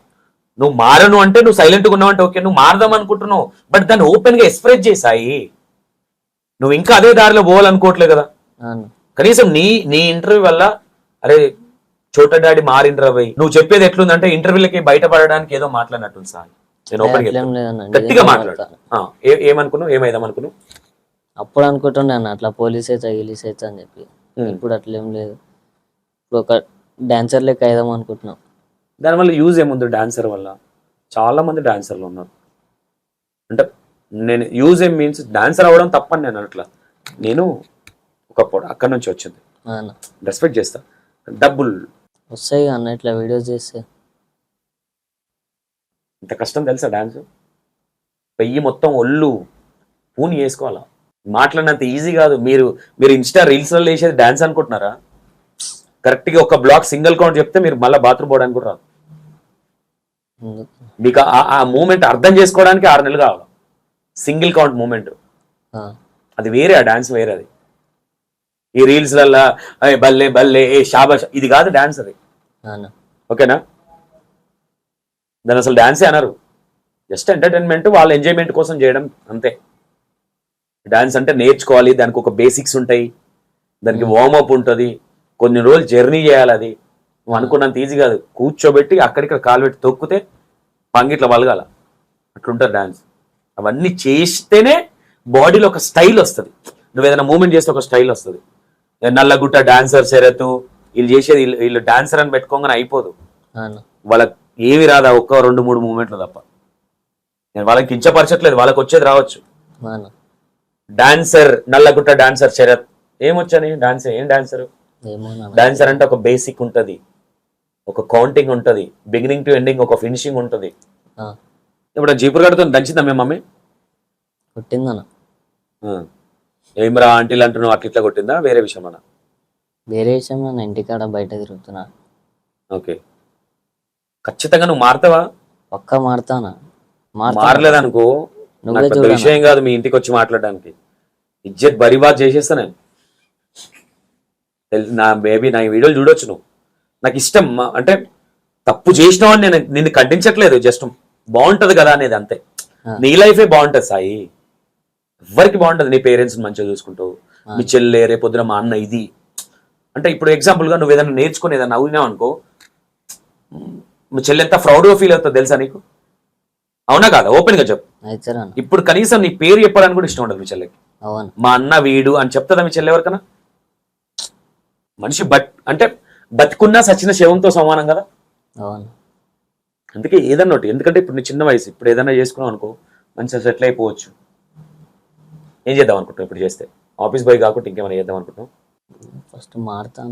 నువ్వు మారను అంటే, నువ్వు సైలెంట్ గా ఉన్నావు అంటే ఓకే, నువ్వు మారదాం అనుకుంటున్నావు, బట్ దాన్ని ఓపెన్ గా ఎక్స్ప్రెస్ చేసాయి. నువ్వు ఇంకా అదే దారిలో పోవాలనుకోవట్లేదు కదా. అన్న. కనీసం నీ ఇంటర్వ్యూ వల్ల అరే చోటా డాడీ మారిండ్రా భయ్, నువ్వు చెప్పేది ఎట్లుందంటే ఇంటర్వ్యూలకి బయటపడడానికి ఏదో మాట్లాడినట్టుంది సార్. నేను ఓపెన్ అట్లేం లేదన్న, గట్టిగా నిజంగా మాట్లాడు. ఏమనుకున్నావు, ఏమైదాం అనుకున్నావు? అప్పుడు అనుకుంటుండే అన్న అట్లా పోలీస్ అయితే రిలీజ్ అయితే అని చెప్పి. ఇప్పుడు అట్లేం లేదు, ఇప్పుడు ఒక డాన్సర్ లెక్క అయిదాం అనుకుంటున్నాం. దానివల్ల యూజ్ ఏముంది? డాన్సర్ వల్ల చాలా మంది డాన్సర్లు ఉన్నారు. అంటే నేను యూజ్ ఏం మీన్స్ డాన్సర్ అవ్వడం తప్పని నేను అట్లా, నేను ఒకప్పుడు అక్కడి నుంచి వచ్చింది, అన్న రెస్పెక్ట్ చేస్తా. డబ్బులు వస్తాయి అన్న ఇట్లా వీడియోస్ చేస్తే. ఇంత కష్టం తెలుసా డాన్స్? పెయ్యి మొత్తం ఒళ్ళు పూని వేసుకోవాలా, మాట్లాడినంత ఈజీ కాదు. మీరు ఇన్స్టా రీల్స్లో వేసేది డాన్స్ అనుకుంటున్నారా? కరెక్ట్గా ఒక బ్లాక్ సింగిల్ కౌంట్ చెప్తే మీరు మళ్ళీ బాత్రూమ్ పోవడానికి కూడా రాదు. మీకు ఆ మూమెంట్ అర్థం చేసుకోవడానికి 6 నెలలు కావాలి. సింగిల్ కౌంట్ మూమెంట్ అది వేరే, ఆ డాన్స్ వేరే. అది ఈ రీల్స్లల్లా బల్లే బల్లే ఏ షాబాష్ ఇది కాదు డాన్స్ అది. ఓకేనా? దాని అసలు డాన్సే అనరు, జస్ట్ ఎంటర్టైన్మెంట్, వాళ్ళ ఎంజాయ్మెంట్ కోసం చేయడం అంతే. డాన్స్ అంటే నేర్చుకోవాలి, దానికి ఒక బేసిక్స్ ఉంటాయి, దానికి వార్మప్ ఉంటుంది, కొన్ని రోజులు జర్నీ చేయాలి. అది నువ్వు అనుకున్నంత ఈజీ కాదు. కూర్చోబెట్టి అక్కడిక్కడ కాలు పెట్టి తొక్కితే పంగిట్ల వలగాల, అట్లుంటుంది డాన్స్. అవన్నీ చేస్తేనే బాడీలో ఒక స్టైల్ వస్తుంది. నువ్వు ఏదైనా మూమెంట్ చేస్తే ఒక స్టైల్ వస్తుంది. నల్లగుట్ట డాన్సర్ శరత్ వీళ్ళు చేసేది, వీళ్ళు డాన్సర్ అని పెట్టుకోగానే అయిపోదు. వాళ్ళకి ఏమి రాదా, ఒక్క 2-3 మూమెంట్లు తప్ప. నేను వాళ్ళకి కించపరచట్లేదు, వాళ్ళకి వచ్చేది రావచ్చు. Dancer Nallagutta dancer Sarath ఏమొచ్చని dance, ఏం డాన్సర్? డాన్సర్ అంటే ఒక బేసిక్ ఉంటది, ఒక కౌంటింగ్ ఉంటది, బిగినింగ్ టు ఎండింగ్ ఒక ఫినిషింగ్ ఉంటది. ఇప్పుడు జీపుర్ గడితో దంచిందా మీ మమ్మీ? కొట్టిందన్న. ఏమరా ఆంటీలు అంటున్నావు, అట్లా ఇట్లా కొట్టిందా? వేరే విషయం అన్న? వేరే విషయం నా ఇంటికాడ బయట తిరుగుతున్నా. ఓకే, ఖచ్చితంగా నువ్వు మారుతావా? పక్కా మారుతానా. మారలేదనుకో నాకు పెద్ద విషయం కాదు మీ ఇంటికి వచ్చి మాట్లాడడానికి. ఇజ్జత్ బరిబాద్ చేసేస్తా నేను. నా బేబీ నా వీడియోలు చూడొచ్చు నువ్వు, నాకు ఇష్టం. అంటే తప్పు చేసినావు అని నేను నిన్ను ఖండించట్లేదు, జస్ట్ బాగుంటది కదా అనేది అంతే. నీ లైఫే బాగుంటది సాయి, ఎవరికి బాగుంటది? నీ పేరెంట్స్ మంచిగా చూసుకుంటావు, మీ చెల్లె, రేపొద్దున మా అన్న, ఇది అంటే ఇప్పుడు ఎగ్జాంపుల్ గా నువ్వు ఏదైనా నేర్చుకుని ఏదైనా అవునావు అనుకో, మీ చెల్లె ఎంత ప్రౌడ్ గా ఫీల్ అవుతుంది తెలుసా నీకు? అవునా కాదా? ఓపెన్ గా చెప్పు. ఇప్పుడు కనీసం నీ పేరు చెప్పడానికి కూడా ఇష్టం ఉండదు మీ చెల్లెకి. మా అన్న వీడు అని చెప్తుందా మీ చెల్లె ఎవరికన్నా? మనిషి అంటే బతుకున్నా సచిన శవంతో సమానం కదా. అందుకే ఏదన్నా ఒకటి, ఎందుకంటే ఇప్పుడు నీ చిన్న వయసు, ఇప్పుడు ఏదైనా చేసుకున్నావు అనుకో మంచిగా సెటిల్ అయిపోవచ్చు. ఏం చేద్దాం అనుకుంటున్నావు ఇప్పుడు చేస్తే? ఆఫీస్ బాయ్ కాకుండా ఇంకేమైనా చేద్దాం అనుకుంటున్నావు? ఫస్ట్ మారుతా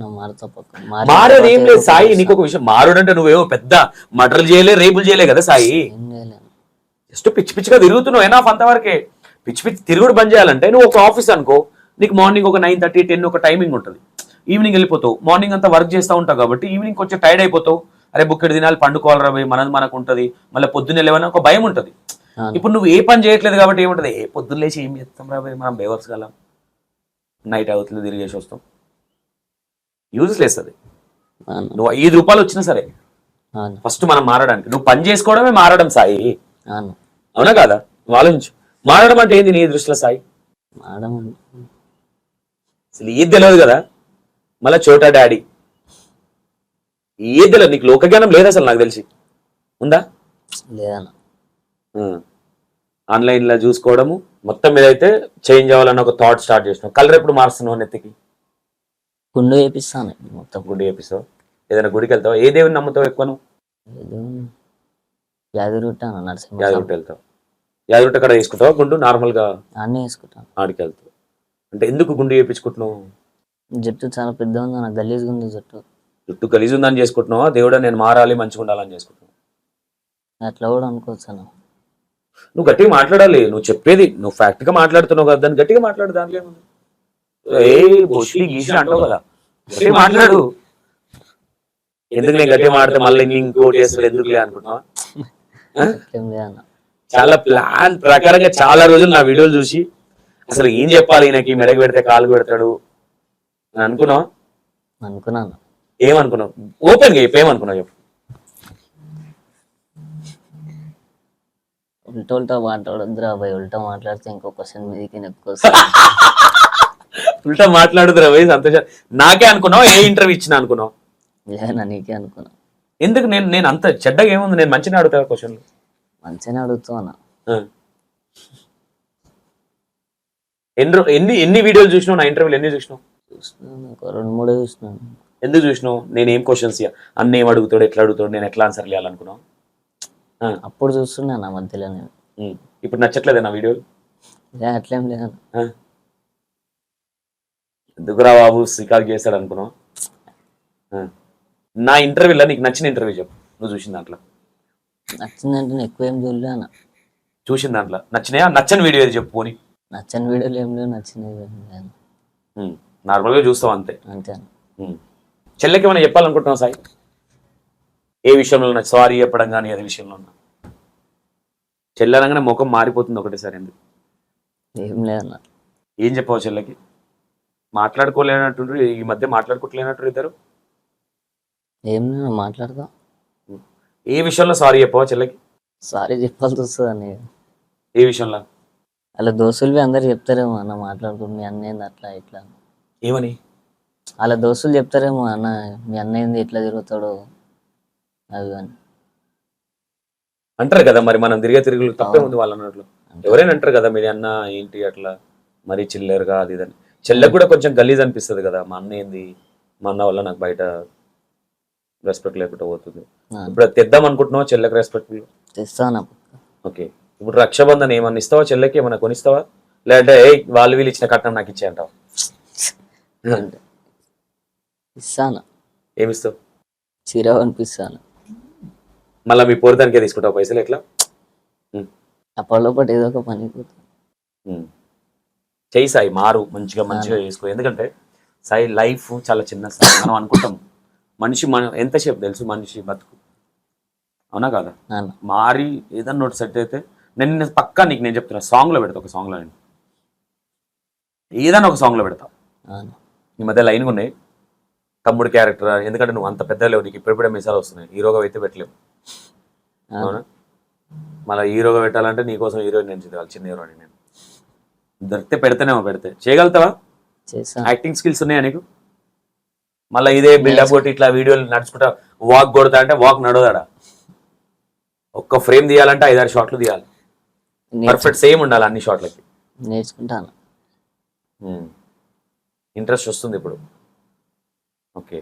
మారేది ఏం లేదు సాయి. నీకు ఒక విషయం, మారుడంటే నువ్వేవో పెద్ద మర్డర్లు చేయలే, రేపులు చేయలే కదా సాయి. జస్ట్ పిచ్చి పిచ్చిగా తిరుగుతున్నావు, ఏనా అంతవరకే. పిచ్చి పిచ్చి తిరుగుడు బంద్ చేయాలంటే నువ్వు ఒక ఆఫీస్ అనుకో, నీకు మార్నింగ్ ఒక 9:30, 10 ఒక టైమింగ్ ఉంటుంది, ఈవినింగ్ వెళ్ళిపోతావు. మార్నింగ్ అంతా వర్క్ చేస్తూ ఉంటావు కాబట్టి ఈవినింగ్ కొంచెం టైర్డ్ అయిపోతావు. అరే బుక్కడి దినాలు పండుకోవాలి రాబోయే, మనది మనకు ఉంటుంది, మళ్ళీ పొద్దున్న లేవని ఒక భయం ఉంటుంది. ఇప్పుడు నువ్వు ఏ పని చేయట్లేదు కాబట్టి ఏముంటుంది, పొద్దున్న లేచి ఏం చేస్తాం రాబోయే, మనం బేవర్స్ గలం, నైట్ అవుతుంది తిరిగేసి వస్తాం, యూజ్లెస్ అది. నువ్వు 5 రూపాయలు వచ్చినా సరే ఫస్ట్ మనం మారడానికి, నువ్వు పని చేసుకోవడమే మారడం సాయి. అవునా కాదా? ఆలోచించు, మారడం అంటే ఏంది నీ దృష్టిలో సాయి? అసలు ఏది తెలియదు కదా, మళ్ళీ చోటా డాడీ ఏది తెలియదు నీకు. లోకజ్ఞానం లేదు అసలు, నాకు తెలిసి. ఉందా? ఆన్లైన్ లో చూసుకోవడము మొత్తం మీద అయితే చేంజ్ అవ్వాలన్న ఒక థాట్ స్టార్ట్ చేసినావు. కలర్ ఎప్పుడు మారుస్తున్నావు నెత్తికి? గుండు వేపిస్తాను మొత్తం. గుండు వేపిస్తావు? ఏదైనా గుడికి వెళ్తావు? ఏ దేవుని నమ్ముతావు ఎక్కువ నువ్వు? యాదగిరిగుట్ట వెళ్తావు? యాదగిరిగుట్ట అక్కడ వేసుకుంటావా గుండు? నార్మల్ గా అన్నీ వేసుకుంటాను. ఆడికి వెళ్తావు అంటే ఎందుకు గుండు వేయించుకుంటున్నావు? జుట్టు చాలా పెద్ద ఉంది, నాకు గలీజ్గా ఉంది జుట్టు గలీజ్ ఉందని చేసుకుంటున్నావా? దేవుడా నేను మారాలి మంచిగా ఉండాలని చేసుకుంటున్నావు? అట్లా కూడా అనుకోవచ్చు. నువ్వు గట్టిగా మాట్లాడాలి, నువ్వు చెప్పేది నువ్వు ఫ్యాక్ట్ గా మాట్లాడుతున్నావు కదా, దాన్ని గట్టిగా మాట్లాడు. దాంట్లో గీసి అంటావు కదా, గట్టిగా మాట్లాడు. ఎందుకు నేను గట్టిగా మాడితే మళ్ళీ ఇంకోటి వేస్తాడు ఎందుకులే అనుకుంటున్నావా? చాలా ప్లాన్ ప్రకారంగా చాలా రోజులు నా వీడియోలు చూసి అసలు ఏం చెప్పాలి, ఈయనకి మెడకు పెడితే కాలు పెడతాడు, అని అనుకున్నావా? అనుకున్నాను. ఏమనుకున్నావు? ఓపెన్గా చెప్పు, ఏమనుకున్నావు చెప్పు. ఉల్టా మాట్లాడొద్దురా భయ్, ఉల్టా మాట్లాడితే ఇంకో క్వశ్చన్ మీదకి ఎక్కువ ఉల్టా మాట్లాడుతురా పోయి సంతోషం. నాకే అనుకున్నావు? ఏ ఇంటర్వ్యూ ఇచ్చినా అనుకున్నావు? లేదా నీకే అనుకున్నా. ఎందుకు? నేను అంత చెడ్డగా ఏముంది? నేను మంచిగా అడుగుతా క్వశ్చన్లు. మంచిగానే అడుగుతున్నా. ఎన్ని వీడియోలు చూసినావు? నా ఇంటర్వ్యూలు ఎన్ని చూసినావు? చూస్తున్నాను, ఒక 2-3 చూసినాను. ఎందుకు చూసినావు? నేను ఏం క్వశ్చన్స్ అన్న ఏం అడుగుతాడు, ఎట్లా అడుగుతాడు, నేను ఎట్లా ఆన్సర్ చేయాలనుకున్నావు? అప్పుడు చూస్తున్నా నా మధ్యలో నేను. ఇప్పుడు నచ్చట్లేదే నా వీడియోలు? అట్లేం లేదు. ఎందుకురా బాబు శ్రీకాకు చేస్తాడు అనుకున్నావు? నా ఇంటర్వ్యూలో నీకు నచ్చిన ఇంటర్వ్యూ చెప్పు, నువ్వు చూసిన దాంట్లో. నచ్చిందంటే నేను ఎక్కువ ఏం చూడలేను. చూసిన దాంట్లో నచ్చినాయా? నచ్చని వీడియో ఏది చెప్పు పోనీ. నచ్చని వీడియోలు ఏం లేవు, నచ్చినవి ఏం లేదు. నార్మల్గా చూస్తావు అంతే. అంతే. చెల్లెకి ఏమైనా చెప్పాలనుకుంటున్నావు సాయి? ఏ విషయంలో? సారీ చెప్పడం కానీ అదే విషయంలో ఉన్నా? చెల్లెనగానే ముఖం మారిపోతుంది ఒకటేసారి, ఎందుకు? ఏం లేదన్న. ఏం చెప్పావు చెల్లెకి? మాట్లాడుకోలేనట్టు ఈ మధ్య మాట్లాడుకోవట్లేనట్టు ఇద్దరు. ఏం లేదు, మాట్లాడదాం. ఏ విషయంలో సారీ చెప్పావా చెల్లెకి? సారీ చెప్పాల్సి వస్తుందని. ఏ విషయంలో? అలా దోస్తులు అందరు చెప్తారేమో అన్న మాట్లాడుకుంటు, మీ అన్నయ్య అట్లా ఇట్లా. ఏమని? అలా దోస్తులు చెప్తారేమో అన్న మీ అన్నయ్య ఎట్లా తిరుగుతాడో అవి అని అంటారు కదా. మరి మనం తిరుగులు తప్పే ఉంది వాళ్ళు అన్నట్లు. ఎవరైనా అంటారు కదా, మీ అన్న ఏంటి అట్లా మరీ చిల్లరుగా అది ఇదని. చెల్లెకు కూడా కొంచెం గలీజ్ అనిపిస్తుంది కదా, మా అన్న ఏంది, మా అన్న వల్ల నాకు బయట రెస్పెక్ట్ లేకుండా పోతుంది. ఇప్పుడు తెద్దాం అనుకుంటున్నావా చెల్లెకి రెస్పెక్ట్? తెస్తాను. ఓకే, ఇప్పుడు రక్షాబంధన్ ఏమన్నా ఇస్తావా చెల్లెకి? ఏమన్నా కొనిస్తావా? లేదంటే వాళ్ళు వీళ్ళు ఇచ్చిన కట్నం నాకు ఇచ్చేయంటావా? ఇస్తాను. ఏమిస్తావు? చీర అనిపిస్తాను. మళ్ళీ మీ పోరిదానికే తీసుకుంటావు పైసలు? ఎట్లా? అప్పటిలోపటి ఏదో ఒక పని చెయ్యి సాయి, మారు, మంచిగా చేసుకో. ఎందుకంటే సాయి లైఫ్ చాలా చిన్న సాయి. మనం అనుకుంటాం మనిషి ఎంతసేపు తెలుసు మనిషి బతుకు, అవునా కాదా? మారి ఏదన్నా నోటి సెట్ అయితే నేను పక్కా నీకు నేను చెప్తున్నా, సాంగ్లో పెడతా. ఒక సాంగ్లో నేను ఏదైనా ఒక సాంగ్లో పెడతా. ఈ మధ్య లైన్గా ఉన్నాయి తమ్ముడు క్యారెక్టర్. ఎందుకంటే నువ్వు అంత పెద్ద లేవు, నీకు ఇప్పుడిప్పుడే మిసాలు వస్తున్నాయి. హీరోగా అయితే పెట్టలేవు, అవునా? మళ్ళీ హీరోగా పెట్టాలంటే నీకోసం హీరోయిన్ నేను చదివాలి, చిన్న హీరోని. నేను దొరికితే పెడితేనేమో. పెడితే చేయగలుగుతావా? యాక్టింగ్ స్కిల్స్ ఉన్నాయా నీకు? మళ్ళీ ఇదే బిల్డప్ కొట్టి ఇట్లా వీడియోలు నడుచుకుంటా వాక్ కొడతా అంటే వాక్ నడవదాడా? ఒక్క ఫ్రేమ్ తీయాలంటే 5-6 షాట్లు తీయాలి, పర్ఫెక్ట్ సేమ్ ఉండాలి అన్ని షాట్లకి. నేర్చుకుంటాను. ఇంట్రెస్ట్ వస్తుంది ఇప్పుడు. ఓకే,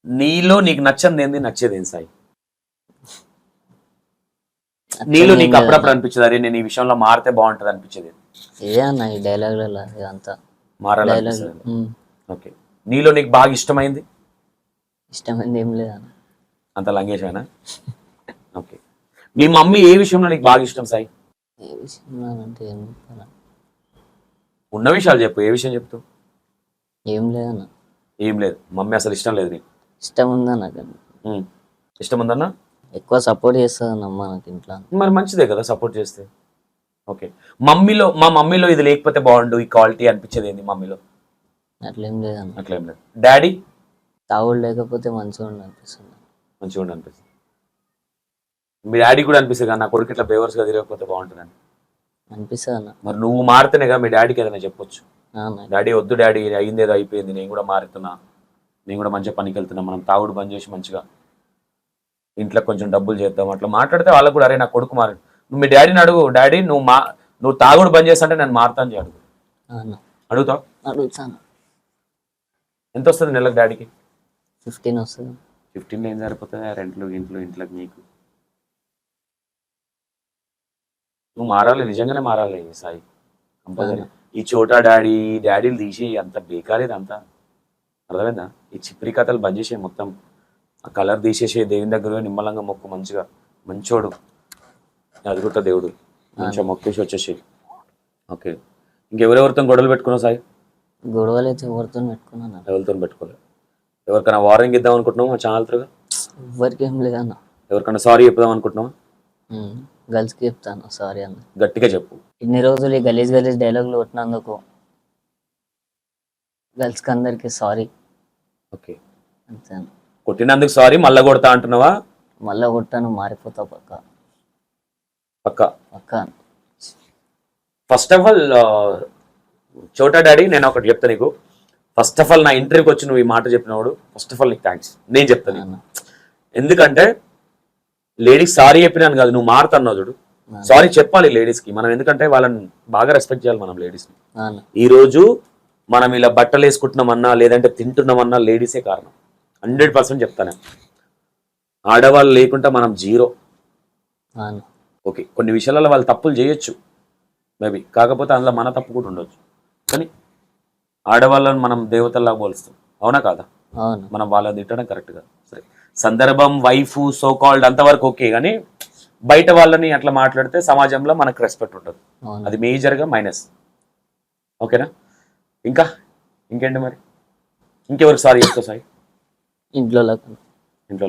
నీలో నీకు నచ్చంది ఏంది, నచ్చేది ఏంది సాయి? నీలో నీకు అప్పుడప్పుడు అనిపించదు అరే నేను ఈ విషయంలో మారితే బాగుంటుంది అనిపించేది? ఇదే అన్న ఈ డైలాగ్లలో అంతా మారాలి. ఓకే, నీలో నీకు బాగా ఇష్టమైంది? ఇష్టమైంది ఏం లేదన్న. అంత లంగేషేనా? ఓకే, మీ మమ్మీ ఏ విషయంలో నీకు బాగా ఇష్టం సాయి? ఏ విషయంలో అంటే ఏం చెప్పాలి? ఉన్న విషయాలు చెప్పు. ఏ విషయం చెప్తావు? ఏం లేదన్న. ఏం లేదు, మమ్మీ అసలు ఇష్టం లేదు నీకు? ఇష్టం ఉందన్న. ఇష్టం ఉందన్నా? ఎక్కువ సపోర్ట్ చేస్తుందన్నమ్మ నాకు ఇంట్లో. మరి మంచిదే కదా సపోర్ట్ చేస్తే. ఓకే, మా మమ్మీలో ఇది లేకపోతే బాగుండు, ఈ క్వాలిటీ అనిపించేది ఏంది మమ్మీలో? అట్లేం లేదన్న. అట్లేం లేదు. డాడీ? తాగుడు లేకపోతే మంచిగా అనిపిస్తుంది. మంచిగా అనిపిస్తుంది. మీ డాడీ కూడా అనిపిస్తుంది కదా నా కొడుకు ఇట్లా బేవర్స్గా తిరగకపోతే బాగుంటుందని అనిపిస్తుంది అన్న. మరి నువ్వు మారితేనే కదా మీ డాడీకి ఏదైనా చెప్పొచ్చు. డాడీ వద్దు డాడీ, అయింది ఏదో అయిపోయింది, నేను కూడా మారుతున్నా, నేను కూడా మంచిగా పనికి వెళ్తున్నా, మనం తాగుడు బంద్ చేసి మంచిగా ఇంట్లో కొంచెం డబ్బులు చేద్దాం అట్లా మాట్లాడితే వాళ్ళకు కూడా అరే నా కొడుకు మారు. నువ్వు మీ డాడీని అడుగు, డాడీ నువ్వు తాగుడు బంద్ చేస్తా అంటే నేను మారుతాను అని అడుగు. అడుగుతావు? అడుగుతాను. ఎంత వస్తుంది నెలకు డాడీకి? 15 వస్తుంది. 15 ఏం సరిపోతుంది? రెంట్లు ఇంట్లోకి నీకు. నువ్వు మారాలి, నిజంగానే మారాలి సాయి, కంపల్సరీ. ఈ చోటా డాడీలు తీసి అంత బేకారేది అంతా, అర్థమైందా? ఈ చిప్రి కథలు బంద్ చేసే, మొత్తం ఆ కలర్ తీసేసే, దేవుని దగ్గర నిమ్మలంగా మొక్కు, మంచిగా మంచోడు అదుగుట్ట దేవుడు, మంచిగా మొక్కేసి వచ్చేసి. ఓకే, ఇంకెవరెవరితో గొడవలు పెట్టుకున్నావు సాయి? గొడవలు అయితే ఎవరితో పెట్టుకున్నాను? ఎవరితో పెట్టుకోలేదు. ఎవరికైనా వార్నింగ్ ఇద్దాం అనుకుంటున్నావు మా ఛానల్ త్రూగా? ఎవరికి ఏం లేదన్న. ఎవరికైనా సారీ చెప్దాం అనుకుంటున్నావా? గర్ల్స్కి చెప్తాను సారీ అన్న. గట్టిగా చెప్పు. ఇన్ని రోజులు ఈ గలీజ్ డైలాగులు కొట్టినందుకు గర్ల్స్ కి అందరికి సారీ ఓకే, అంతే. కొట్టినందుకు సారీ, మళ్ళా కొడతా అంటున్నావా? మళ్ళా కొట్టాను, మారిపోతా పక్క పక్క పక్క. ఫస్ట్ ఆఫ్ ఆల్ చోటా డాడీ, నేను ఒకటి చెప్తా నీకు. ఫస్ట్ ఆఫ్ ఆల్ నా ఇంటర్వ్యూకి వచ్చి నువ్వు ఈ మాట చెప్పినవాడు, ఫస్ట్ ఆఫ్ ఆల్ నీకు థ్యాంక్స్ నేను చెప్తాను. అవును. ఎందుకంటే లేడీస్ సారీ చెప్పినాను కాదు, నువ్వు మారుతున్నావు చూడు. సారీ చెప్పాలి లేడీస్కి మనం, ఎందుకంటే వాళ్ళని బాగా రెస్పెక్ట్ చేయాలి మనం లేడీస్ని. అవును. ఈ రోజు మనం ఇలా బట్టలు వేసుకుంటున్నామన్నా లేదంటే తింటున్నామన్నా లేడీసే కారణం. 100% చెప్తాను. ఆడవాళ్ళు లేకుండా మనం జీరో. అవును. ఓకే, కొన్ని విషయాలలో వాళ్ళు తప్పులు చేయొచ్చు మేబీ, కాకపోతే అందులో మన తప్పు కూడా ఉండొచ్చు. కానీ ఆడవాళ్ళని మనం దేవతల్లాగా పోలుస్తాం, అవునా కాదా? అవును. మనం వాళ్ళని తిట్టడం కరెక్ట్ కాదు. సరే, సందర్భం, వైఫ్, సో కాల్డ్ అంతవరకు ఓకే, కానీ బయట వాళ్ళని అట్లా మాట్లాడితే సమాజంలో మనకు రెస్పెక్ట్ ఉంటుంది. అవును. అది మేజర్గా మైనస్. ఓకేనా? ఇంకేంటి మరి? ఇంకెవరికి సారీ చెప్తావు సాయి? ఇంట్లో ఇంట్లో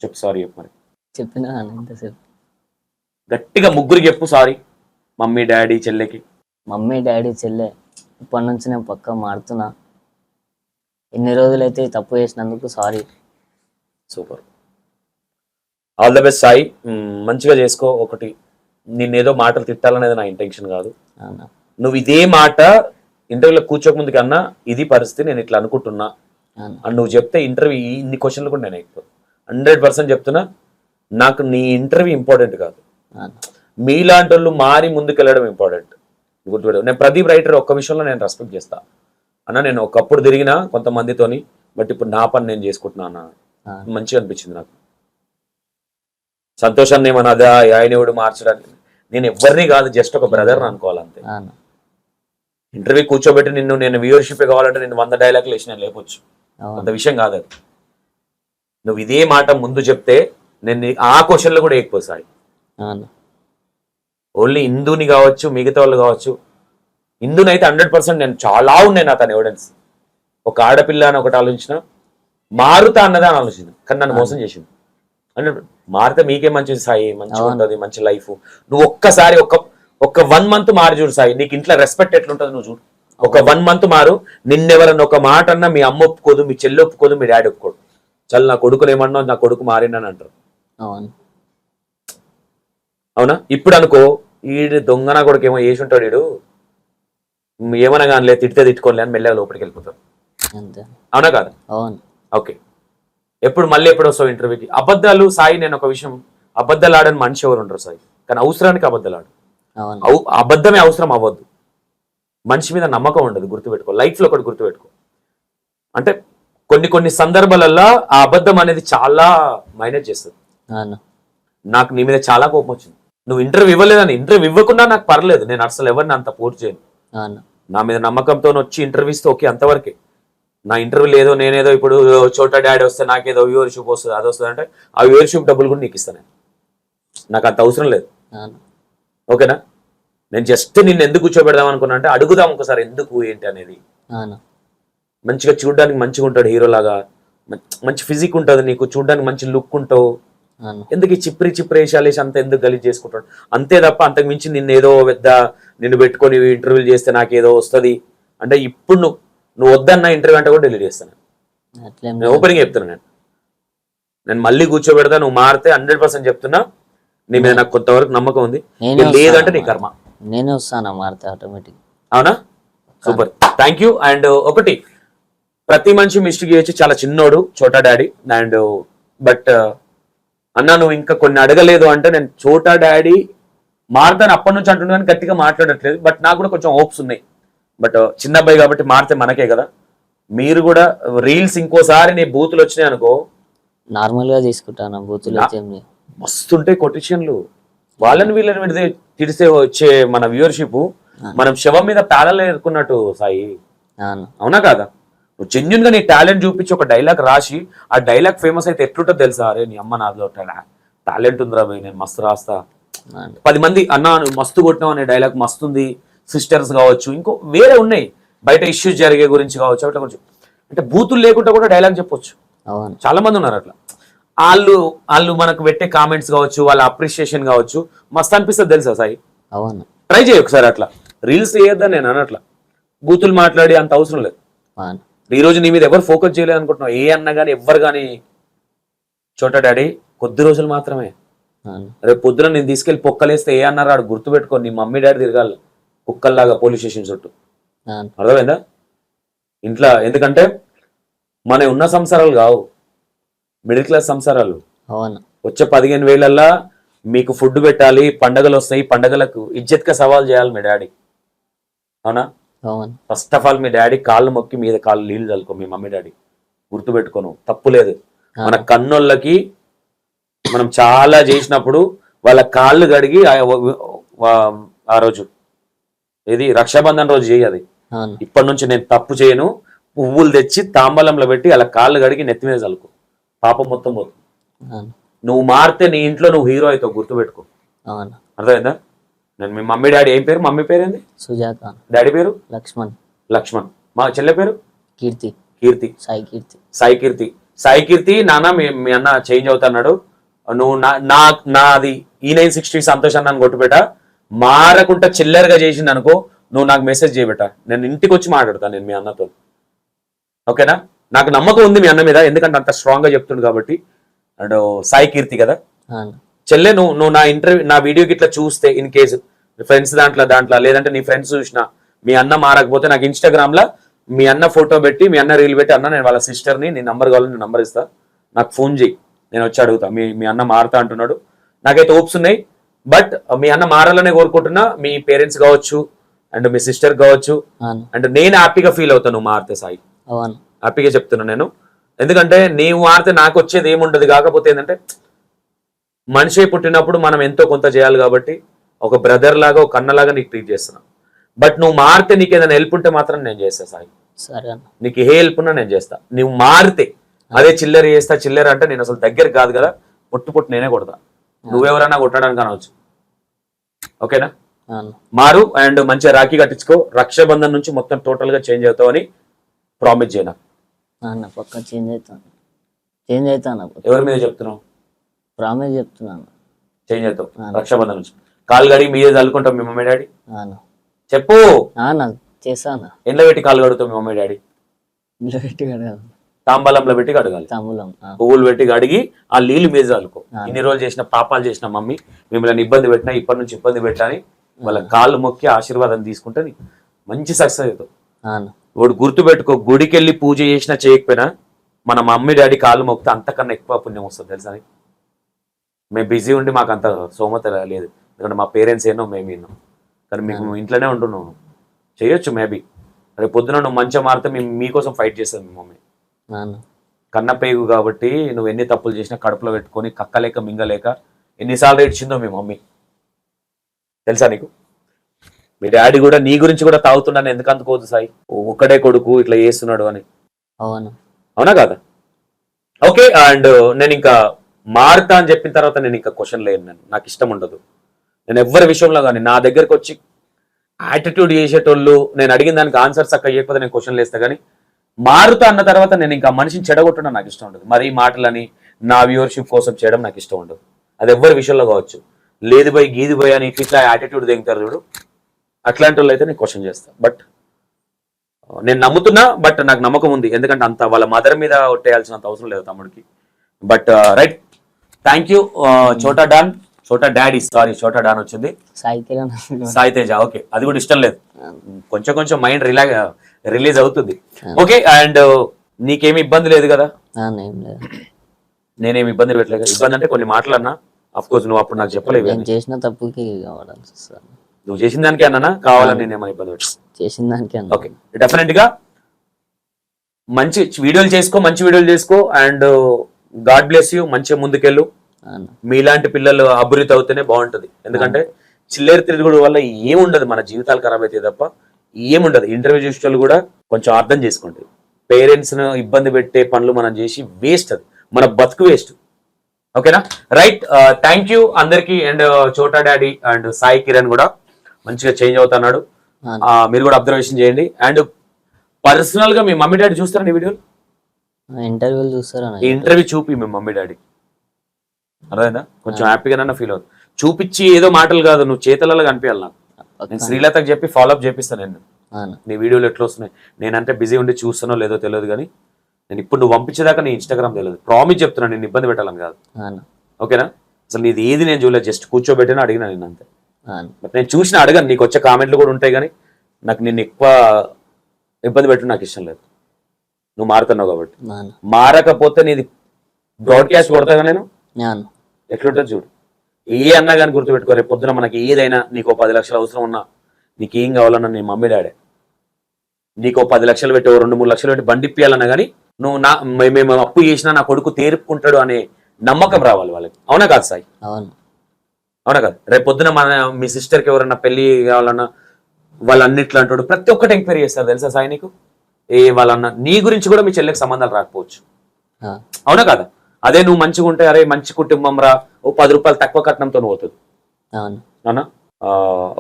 చెప్పు సారీ చెప్పు మరి. చెప్పినా ఇంతసేపు. గట్టిగా ముగ్గురికి చెప్పు సారీ, మమ్మీ, డాడీ, చెల్లెకి. మమ్మీ, డాడీ, చెల్లె, ఇప్పటి నుంచి నేను పక్క మారుతున్నా. ఎన్ని రోజులైతే ఈ తప్పు చేసినందుకు sorry. Super, all the best Sai. మంచిగా చేసుకో. ఒకటి, నిన్నేదో మాటలు తిట్టాలనేది నా ఇంటెన్షన్ కాదు. అవునా? నువ్వు ఇదే మాట ఇంటర్వ్యూలో కూర్చోక ముందు కన్నా ఇది పరిస్థితి, నేను ఇట్లా అనుకుంటున్నా అవునా? అని నువ్వు చెప్తే ఇంటర్వ్యూ ఇన్ని క్వశ్చన్లు కూడా నేను ఎక్కువ 100% చెప్తున్నా. నాకు నీ ఇంటర్వ్యూ ఇంపార్టెంట్ కాదు, అవునా? మీలాంటి వాళ్ళు మారి ముందుకెళ్ళడం ఇంపార్టెంట్. గుర్తుపెట్టు. నేను ప్రదీప్ రైటర్ ఒక్క విషయంలో నేను రెస్పెక్ట్ చేస్తా అన్న. నేను ఒకప్పుడు తిరిగినా కొంతమందితోని, బట్ ఇప్పుడు నా పని నేను చేసుకుంటున్నా అన్న. మంచిగా అనిపించింది నాకు. సంతోషాన్ని ఏమన్నదా ఆయనవుడు మార్చడానికి, నేను ఎవరిని కాదు, జస్ట్ ఒక బ్రదర్ అనుకోవాలంతే. అవునా? ఇంటర్వ్యూ కూర్చోబెట్టి నేను వ్యూవర్షిప్ కావాలంటే నేను 100 డైలాగులు వేసి నేను లేపొచ్చు, అంత విషయం కాదు అది. నువ్వు ఇదే మాట ముందు చెప్తే నేను ఆ క్వశ్చన్లు కూడా వేయకపోసాయి. అవునా? ఓన్లీ హిందూని కావచ్చు, మిగతా వాళ్ళు కావచ్చు. హిందూనైతే 100% నేను చాలా ఉన్నాయి నా తన ఎవిడెన్స్. ఒక ఆడపిల్ల అని ఒకటి ఆలోచించిన, మారుతా అన్నదా అని ఆలోచన, కానీ నన్ను మోసం చేసింది. అంటే మారితే మీకే మంచిది సాయి, మంచిగా ఉంటుంది, మంచి లైఫ్. నువ్వు ఒక్కసారి ఒక 1 month మారి చూడు సాయి, నీకు ఇంట్లో రెస్పెక్ట్ ఎట్లుంటుంది నువ్వు చూడు. ఒక 1 month మారు, నిన్నెవరన్నా ఒక మాట అన్నా మీ అమ్మ ఒప్పుకోదు, మీ చెల్లి ఒప్పుకోదు, మీ డాడీ ఒప్పుకోడు. చల్ నా కొడుకుని ఏమన్నా, నా కొడుకు మారిందని అంటారు. అవునా? ఇప్పుడు అనుకో, ఈడు దొంగన కొడుకు ఏమో వేసి ఉంటాడు, వీడు ఏమన్నా కానీ తిడితే తిట్టుకోలే అని మెల్లగా లోపలికి వెళ్ళిపోతారు. అవునా కాదు? ఓకే, మళ్ళీ ఎప్పుడు వస్తావు ఇంటర్వ్యూకి? అబద్ధాలు సాయి, నేను ఒక విషయం, అబద్ధాలు ఆడని మనిషి ఎవరు ఉండరు సాయి, కానీ అవసరానికి అబద్ధాలు ఆడు. అబద్ధమే అవసరం అవ్వద్దు. మనిషి మీద నమ్మకం ఉండదు, గుర్తుపెట్టుకో. లైఫ్లో ఒకటి గుర్తుపెట్టుకో, అంటే కొన్ని సందర్భాలలో ఆ అబద్ధం అనేది చాలా మైనస్ చేస్తుంది. నాకు నీ మీద చాలా కోపం వచ్చింది. నువ్వు ఇంటర్వ్యూ ఇవ్వలేదని, ఇంటర్వ్యూ ఇవ్వకుండా నాకు పర్లేదు, నేను అసలు ఎవరిని అంత పూర్తి చేయను. నా మీద నమ్మకంతో వచ్చి ఇంటర్వ్యూస్తే ఓకే, అంతవరకే. నా ఇంటర్వ్యూ లేదో నేనేదో ఇప్పుడు చోటా డాడీ వస్తే నాకేదో వ్యూవర్షిప్ వస్తుంది, అది వస్తుంది అంటే ఆ వ్యూవర్షిప్ డబ్బులు కూడా నీకు ఇస్తాను. నాకు అంత అవసరం లేదు. ఓకేనా? నేను జస్ట్ నిన్ను ఎందుకు కూర్చోబెడదాం అనుకున్నా అంటే, అడుగుదాం ఒకసారి ఎందుకు ఏంటి అనేది. మంచిగా చూడడానికి మంచిగా ఉంటాడు, హీరోలాగా మంచి ఫిజిక్ ఉంటుంది నీకు, చూడడానికి మంచి లుక్ ఉంటావు. ఎందుకు ఈ చిప్రి వేషాలు వేసి అంత ఎందుకు గలీజ్ చేసుకుంటాడు? అంతే తప్ప అంతకు మించి నిన్ను పెట్టుకొని ఇంటర్వ్యూలు చేస్తే నాకేదో వస్తుంది అంటే, ఇప్పుడు నువ్వు వద్దన్న ఇంటర్వ్యూ అంటే కూడా డిలీట్ చేస్తాను. నేను ఓపెనింగ్ చెప్తున్నా, నేను మళ్ళీ కూర్చోబెడతా, నువ్వు మారితే 100% చెప్తున్నా. నీ మీద నాకు కొంతవరకు నమ్మకం ఉంది, లేదంటే నీ కర్మ. నేనే వస్తాను మారితే ఆటోమేటిక్. అవునా? Super, thank you. అండ్ ఒకటి, ప్రతి మనిషి మిస్టేక్ చేయొచ్చు, చాలా చిన్నోడు చోటా డాడీ. అండ్ బట్ అన్నా నువ్వు ఇంకా కొన్ని అడగలేదు అంటే, నేను చోటా డాడీ మారుతాను అప్పటి నుంచి అంటున్నా కానీ గట్టిగా మాట్లాడట్లేదు. బట్ నాకు కూడా కొంచెం హోప్స్ ఉన్నాయి. బట్ చిన్న అబ్బాయి కాబట్టి మారితే మనకే కదా. మీరు కూడా రీల్స్ ఇంకోసారి నీ బూతులు వచ్చినాయి అనుకో, నార్మల్ గా తీసుకుంటాను. బూతులు మస్తుంటే కొటేషన్లు, వాళ్ళని వీళ్ళని తిడితే వచ్చే మన వ్యూవర్షిప్ మనం శవం మీద ప్యాలెల్ ఎదుర్కొన్నట్టు సాయి. అవునా కాదా? నువ్వు జెన్యున్ గా నీ టాలెంట్ చూపించి ఒక డైలాగ్ రాసి ఆ డైలాగ్ ఫేమస్ అయితే ఎట్లుంటుందో తెలుసా? అరే నీ అమ్మ నాలో టాలెంట్ ఉందిరా భయ్, నేను మస్తు రాస్తా, 10 మంది అన్నా నువ్వు మస్తు కొట్టినావు అనే డైలాగ్ మస్తుంది. సిస్టర్స్ కావచ్చు, ఇంకో వేరే ఉన్నాయి, బయట ఇష్యూస్ జరిగే గురించి కావచ్చు, అట్లా కొంచెం అంటే బూతులు లేకుండా కూడా డైలాగ్ చెప్పొచ్చు. చాలా మంది ఉన్నారు అట్లా. వాళ్ళు మనకు పెట్టే కామెంట్స్ కావచ్చు, వాళ్ళ అప్రిషియేషన్ కావచ్చు, మస్తు అనిపిస్తుంది తెలుసా సాయి. అవును, ట్రై చేయి ఒకసారి. అట్లా రీల్స్ చేయొద్దని నేను అనట్లా, బూతులు మాట్లాడి అంత అవసరం లేదు. అవును ఈ రోజు నీ మీద ఎవరు ఫోకస్ చేయలేదు అనుకుంటున్నావు, ఏ అన్న కానీ ఎవ్వరు కానీ. చోటా డాడీ కొద్ది రోజులు మాత్రమే. అవును రేపు పొద్దున నేను తీసుకెళ్లి పొక్కలేస్తే ఏ అన్నారు ఆడు గుర్తుపెట్టుకో, నీ మమ్మీ డాడీ తిరగాలి కుక్కల్లాగా పోలీస్ స్టేషన్ చుట్టూ. అవును అర్థమైందా? ఇంట్లో ఎందుకంటే మన ఉన్న సంసారాలు కావు, మిడిల్ క్లాస్ సంసారాలు. అవును వచ్చే 15,000 మీకు ఫుడ్ పెట్టాలి, పండగలు వస్తాయి, పండగలకు ఇజ్జత్గా సవాల్ చేయాలి మీ డాడీ. అవునా? అవును first of all me daddy కాళ్ళు మొక్కి మీద కాళ్ళు నీళ్ళు చల్లుకో, మీ మమ్మీ డాడీ గుర్తుపెట్టుకోను, తప్పు లేదు. మన కన్నోళ్ళకి మనం చాలా చేసినప్పుడు వాళ్ళ కాళ్ళు కడిగి ఆ రోజు ఇది రక్షాబంధన్ రోజు చేయి. అది అవును ఇప్పటి నుంచి నేను తప్పు చేయను, పువ్వులు తెచ్చి తాంబలంలో పెట్టి అలా కాళ్ళు కడిగి నెత్తి మీద చల్లుకో, పాపం మొత్తం పోతుంది. అవును నువ్వు మారితే నీ ఇంట్లో నువ్వు హీరో అవుతావు, గుర్తుపెట్టుకో. అవును అర్థమైందా? నేను మీ మమ్మీ డాడీ ఏం పేరు? మమ్మీ పేరు ఏంది? సుజాత. డాడీ పేరు లక్ష్మణ్. లక్ష్మణ్. మా చెల్లె పేరు కీర్తి. కీర్తి. సాయి కీర్తి. సాయి కీర్తి. సాయి కీర్తి. నాన్న మీ అన్న చేంజ్ అవుతున్నాడు, నువ్వు నాది E960 సంతోష్ అన్న కొట్టుబెట్ట, మారకుండా చిల్లరగా చేసింది అనుకో, నువ్వు నాకు మెసేజ్ చేయబెట్ట, నేను ఇంటికి వచ్చి మాట్లాడతాను నేను మీ అన్నతో. ఓకేనా? నాకు నమ్మకం ఉంది మీ అన్న మీద, ఎందుకంటే అంత స్ట్రాంగ్ గా చెప్తుండు కాబట్టి. అండ్ సాయి కీర్తి కదా అవును చెల్లె, నువ్వు నా వీడియోకి ఇట్లా చూస్తే ఇన్ కేసు ఫ్రెండ్స్ దాంట్లో లేదంటే నీ ఫ్రెండ్స్ చూసినా మీ అన్న మారకపోతే నాకు ఇన్స్టాగ్రామ్ లో మీ అన్న ఫోటో పెట్టి, మీ అన్న రీల్ పెట్టి, అన్న నేను వాళ్ళ సిస్టర్ని, నీ నంబర్ కావాలని నేను నంబర్ ఇస్తా, నాకు ఫోన్ చేయి, నేను వచ్చి అడుగుతా. మీ అన్న మారుతా అంటున్నాడు, నాకైతే హోప్స్ ఉన్నాయి. బట్ మీ అన్న మారాలనే కోరుకుంటున్నా, మీ పేరెంట్స్ కావచ్చు అండ్ మీ సిస్టర్ కావచ్చు. అవును అండ్ నేను హ్యాపీగా ఫీల్ అవుతాను నువ్వు మారితే సాయి, అవును హ్యాపీగా చెప్తున్నా నేను. ఎందుకంటే నీవు మారితే నాకు వచ్చేది ఏముండదు, కాకపోతే ఏంటంటే మనిషి పుట్టినప్పుడు మనం ఎంతో కొంత చేయాలి కాబట్టి ఒక బ్రదర్ లాగా, ఒక అన్నలాగా నీకు ట్రీట్ చేస్తున్నా. బట్ నువ్వు మారితే నీకు ఏదైనా హెల్ప్ ఉంటే మాత్రం నేను చేస్తా సాయి, సరే అన్న. నీకు ఏ హెల్ప్ ఉన్నా నేను చేస్తా. నువ్వు మారితే అదే చిల్లర చేస్తా, చిల్లర అంటే నేను అసలు దగ్గర కాదు కదా, పొట్టు నేనే కొడతా, నువ్వెవరన్నా కొట్టడానికి అనవచ్చు. ఓకేనా? అవును మారు అండ్ మంచిగా రాఖీ కట్టించుకో, రక్షాబంధన్ నుంచి మొత్తం టోటల్ గా చేంజ్ అవుతావు అని ప్రామిస్ చేయనా. అన్న పక్క చేంజ్ అవుతాను. ఎవరి మీద చెప్తున్నావు? ప్రామిస్ చెప్తున్నాను. చేంజ్ అవుతావు రక్షాబంధన్ నుంచి. కాలు గడిగి మీదే చల్లుకుంటావు మీ మమ్మీ డాడీ? అవును చెప్పు. చేస్తాను. ఎండ్లో పెట్టి కాలు కడుగుతావు మీ మమ్మీ డాడీ? పెట్టి కడగాలి, తాంబలంలో పెట్టి కడగాలి, తాంబూలం పువ్వులు పెట్టి కడిగి ఆ నీళ్ళు మీద చల్లుకో. ఇన్ని రోజులు చేసిన పాపాలు చేసిన మమ్మీ మిమ్మల్ని ఇబ్బంది పెట్టినా, ఇప్పటి నుంచి ఇబ్బంది పెట్టాని వాళ్ళ కాళ్ళు మొక్కి ఆశీర్వాదం తీసుకుంటే మంచి సక్సెస్ అవుతావు. అవును వాడు గుర్తు పెట్టుకో, గుడికి వెళ్ళి పూజ చేసినా చేయకపోయినా మన మమ్మీ డాడీ కాళ్ళు మొక్కితే అంతకన్నా ఎక్కువ పుణ్యం వస్తుంది తెలుసా. మేము బిజీ ఉండి మాకు అంత సోమత లేదు, ఎందుకంటే మా పేరెంట్స్ ఏనో మేము విన్నాం, కానీ మీకు ఇంట్లోనే ఉంటున్నావు, చేయొచ్చు మేబీ. రేపు పొద్దున నువ్వు మంచిగా మారితే మేము మీకోసం ఫైట్ చేస్తాం. మీ మమ్మీ కన్నపేగు కాబట్టి నువ్వు ఎన్ని తప్పులు చేసినా కడుపులో పెట్టుకొని కక్కలేక మింగలేక ఎన్నిసార్లు ఏడ్చిందో మీ మమ్మీ తెలుసా నీకు. మీ డాడీ కూడా నీ గురించి కూడా తాగుతున్నాను ఎందుకు అందుకోదు సాయి, ఒక్కడే కొడుకు ఇట్లా చేస్తున్నాడు అని. అవునా కాదా? ఓకే. అండ్ నేను ఇంకా మారుతా అని చెప్పిన తర్వాత నేను ఇంకా క్వశ్చన్ లేను, నాకు ఇష్టం ఉండదు. నేను ఎవరి విషయంలో కానీ నా దగ్గరకు వచ్చి యాటిట్యూడ్ చేసేటోళ్ళు నేను అడిగిన దానికి ఆన్సర్స్ అక్క ఇవ్వకపోతే నేను క్వశ్చన్లు వేస్తా, కానీ మారుతా అన్న తర్వాత నేను ఇంకా మనిషిని చెడగొట్టడం నాకు ఇష్టం ఉండదు. మరి మాటలని నా వ్యూవర్షిప్ కోసం చేయడం నాకు ఇష్టం ఉండదు. అది ఎవరి విషయంలో కావచ్చు. లేదు పోయి గీది పోయి అని ఇట్లా యాటిట్యూడ్ దిగుతారు చూడు, అట్లాంటి వాళ్ళు అయితే నేను క్వశ్చన్ చేస్తాను. బట్ నేను నమ్ముతున్నా, బట్ నాకు నమ్మకం ఉంది, ఎందుకంటే అంత వాళ్ళ మదర్ మీద ఒట్టేయాల్సినంత అవసరం లేదు తమ్ముడికి. But right, thank you. చోటా డాడీ సారీ చోటా డాన్ వచ్చింది, సాయి తేజ. ఓకే, అది కూడా ఇష్టం లేదు, కొంచెం మైండ్ రిలీజ్ అవుతుంది. ఓకే. అండ్ నీకేమి ఇబ్బంది లేదు కదా? నేనేమి ఇబ్బంది పెట్టలేదు. ఇబ్బంది అంటే కొన్ని మాటలు అన్నా, అఫ్ కోర్స్ నువ్వు అప్పుడు నాకు చెప్పలేదు, చేసిన తప్పుకి నువ్వు చేసిన దానికి అన్నా కావాలని నేనేమో ఇబ్బంది పెట్టాను, చేసిన దానికి. ఓకే, డెఫినెట్ గా మంచి వీడియోలు చేసుకో. అండ్ గాడ్ బ్లెస్ యూ, మంచిగా ముందుకెళ్ళు. మీలాంటి పిల్లలు అభివృద్ధి అవుతేనే బాగుంటది, ఎందుకంటే చిల్లర తిరుగుడు వల్ల ఏముండదు, మన జీవితాలు ఖరాబ్ అయితే తప్ప ఏముండదు. ఇంటర్వ్యూ చూసేవాళ్ళు కూడా కొంచెం అర్థం చేసుకోండి, పేరెంట్స్ ను ఇబ్బంది పెట్టే పనులు మనం చేసి వేస్ట్, అది మన బతుకు వేస్ట్. ఓకేనా? రైట్, థ్యాంక్ యూ అందరికి. అండ్ చోటా డాడీ అండ్ సాయి కిరణ్ కూడా మంచిగా చేంజ్ అవుతున్నాడు, మీరు కూడా అబ్జర్వేషన్ చేయండి. అండ్ పర్సనల్ గా మీ మమ్మీ డాడీ చూస్తారా నీ వీడియోలు? ఇంటర్వ్యూలు చూస్తారా? ఇంటర్వ్యూ చూపి మీ మమ్మీ డాడీ, అర్థమైందా? కొంచెం హ్యాపీగా ఫీల్ అవుతుంది. చూపించి ఏదో మాటలు కాదు, నువ్వు చేతలలో కనిపించాలి నాకు. నేను శ్రీలతకు చెప్పి ఫాలోఅప్ చేపిస్తాను నేను. అవును నీ వీడియోలు ఎట్లా వస్తున్నాయి నేనంటే బిజీ ఉండి చూస్తానో లేదో తెలియదు కానీ నేను ఇప్పుడు నువ్వు పంపించేదాకా నీ ఇన్స్టాగ్రామ్ తెలియదు. ప్రామిస్ చెప్తున్నాను, నేను ఇబ్బంది పెట్టాలని కాదు. అవును ఓకేనా? అసలు నీది ఏది నేను చూడలేదు, జస్ట్ కూర్చోబెట్టినా అడిగినా నేను అంతే. అవును బట్ నేను చూసిన అడగను, నీకు వచ్చే కామెంట్లు కూడా ఉంటాయి కానీ నాకు నిన్ను ఎక్కువ ఇబ్బంది పెట్టడం నాకు ఇష్టం లేదు. నువ్వు మారుతున్నావు కాబట్టి. అవును మారకపోతే నీది బ్రాడ్కాస్ట్ కొడతాగా నేను అవును ఎట్లుంటుంది చూడు. ఏ అన్నా కానీ గుర్తుపెట్టుకో, రేపు పొద్దున మనకి ఏదైనా నీకు 10 లక్షలు అవసరం ఉన్నా, నీకు ఏం కావాలన్నా నీ మమ్మీ డాడే నీకు 10 లక్షలు పెట్టి 2-3 లక్షలు పెట్టి బండి ఇప్పియాలన్నా కానీ నువ్వు మేము అప్పు చేసినా నా కొడుకు తేరుకుంటాడు అనే నమ్మకం రావాలి వాళ్ళకి. అవునా కాదు సాయి? అవును అవునా కాదు? రేపు పొద్దున మీ సిస్టర్కి ఎవరన్నా పెళ్లి కావాలన్నా వాళ్ళు అన్నిట్లో అంటాడు, ప్రతి ఒక్కటి ఎంక్వైరీ చేస్తారు తెలుసా సాయి నీకు. వాళ్ళన్న నీ గురించి కూడా మీ చెల్లెకి సంబంధాలు రాకపోవచ్చు. అవునా కదా? అదే నువ్వు మంచిగా ఉంటే అరే మంచి కుటుంబం రా, ఓ 10 రూపాయలు తక్కువ కట్నంతో పోతుంది. అవునా?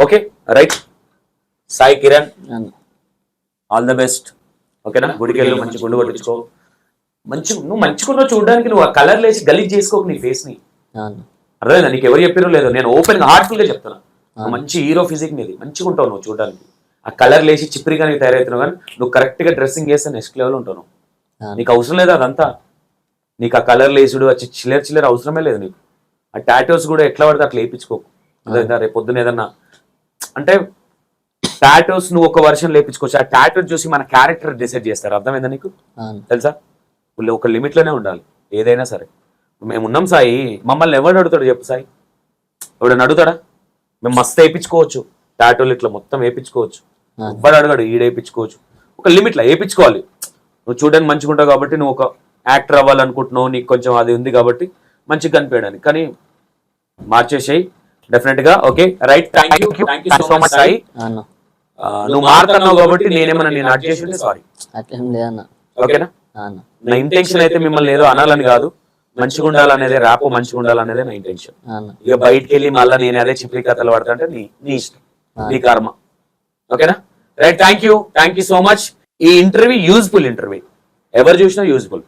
Okay right Sai Kiran, all the best. ఓకేనా? గుడికి వెళ్ళి మంచి గుండు కొట్టించుకో. నువ్వు మంచిగా చూడడానికి, నువ్వు ఆ కలర్ లేసి గలీజ్ చేసుకోకు నీ ఫేస్ ని. అర్థమైందా? నీకు ఎవరు చెప్పారో లేదో, నేను ఓపెన్ గా హార్ట్ఫుల్ గా చెప్తున్నా. మంచి హీరో ఫిజిక్ నీది, మంచిగా ఉంటావు నువ్వు చూడడానికి. ఆ కలర్ లేసి చిప్రిగా నీకు తయారవుతున్నావు కానీ నువ్వు కరెక్ట్ గా డ్రెస్సింగ్ చేస్తే నెక్స్ట్ లెవెల్ ఉంటావు. నీకు అవసరం లేదు అదంతా. నీకు ఆ కలర్ లేసుడు వచ్చి చిల్లర అవసరమే లేదు నీకు. ఆ టాటోస్ కూడా ఎట్లా పడితే అట్లా వేయించుకోకు. అర్థమైందా? రేపు పొద్దున ఏదన్నా అంటే టాటోస్ నువ్వు ఒక వర్షన్ లేపించుకోవచ్చు. ఆ టాటోస్ చూసి మన క్యారెక్టర్ డిసైడ్ చేస్తారు. అర్థమైందా నీకు? తెలుసా? ఒక లిమిట్ లోనే ఉండాలి ఏదైనా సరే. మేము ఉన్నాం సాయి, మమ్మల్ని ఎవడు అడుగుతాడు చెప్పు సాయి? ఎవడని అడుగుతాడా? మేము మస్తు వేయించుకోవచ్చు, టాటోలు ఇట్లా మొత్తం వేయించుకోవచ్చు. ఎవ్వడు అడగాడు, ఈడేపించుకోవచ్చు. ఒక లిమిట్ లో వేయించుకోవాలి. నువ్వు చూడడానికి మంచిగా ఉంటావు కాబట్టి, నువ్వు ఒక యాక్టర్ అవ్వాలనుకుంటున్నావు, నీకు కొంచెం అది ఉంది కాబట్టి మంచిగా కనిపించడానికి. కానీ మార్చేసేయి డెఫినెట్ గా. Okay right, thank you so much Sai. నువ్వు మారుతున్నావు కాబట్టి నేనేమన్నా నేను అడ్ చేసి ఉంటే సారీ. ఓకేనా? నా ఇంటెన్షన్ అయితే మిమ్మల్ని ఏదో అనాలని కాదు, మంచిగా ఉండాలనేదే, ర్యాప్ మంచిగా ఉండాలనేదే నా ఇంటెన్షన్. ఇక బయటికి వెళ్ళి మళ్ళీ నేను అదే చిప్లి కథలు పడతా అంటే నీ ఇష్టం, నీ కర్మ. ఓకేనా? Right, thank you so much. ఈ ఇంటర్వ్యూ యూజ్ఫుల్ ఇంటర్వ్యూ, ఎవరు చూసినా యూజ్ఫుల్.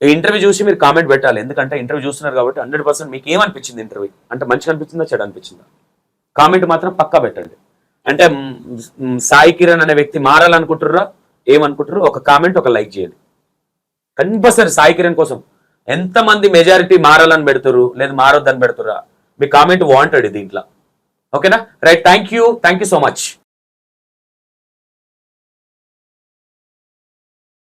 ఈ ఇంటర్వ్యూ చూసి మీరు కామెంట్ పెట్టాలి, ఎందుకంటే ఇంటర్వ్యూ చూస్తున్నారు కాబట్టి 100% మీకు ఏమనిపించింది ఇంటర్వ్యూ అంటే, మంచిగా అనిపించిందా చెడు అనిపించిందా? కామెంట్ మాత్రం పక్కా పెట్టండి. అంటే సాయి కిరణ్ అనే వ్యక్తి మారాలనుకుంటుర్రా, ఏమనుకుంటారు? ఒక కామెంట్, ఒక లైక్ చేయండి కంపల్సరీ. సాయి కిరణ్ కోసం ఎంతమంది మెజారిటీ మారాలని పెడుతురు లేదా మారొద్దని పెడుతురా, మీ కామెంట్ వాంటెడ్ దీంట్లో. ఓకేనా? Right, thank you so much.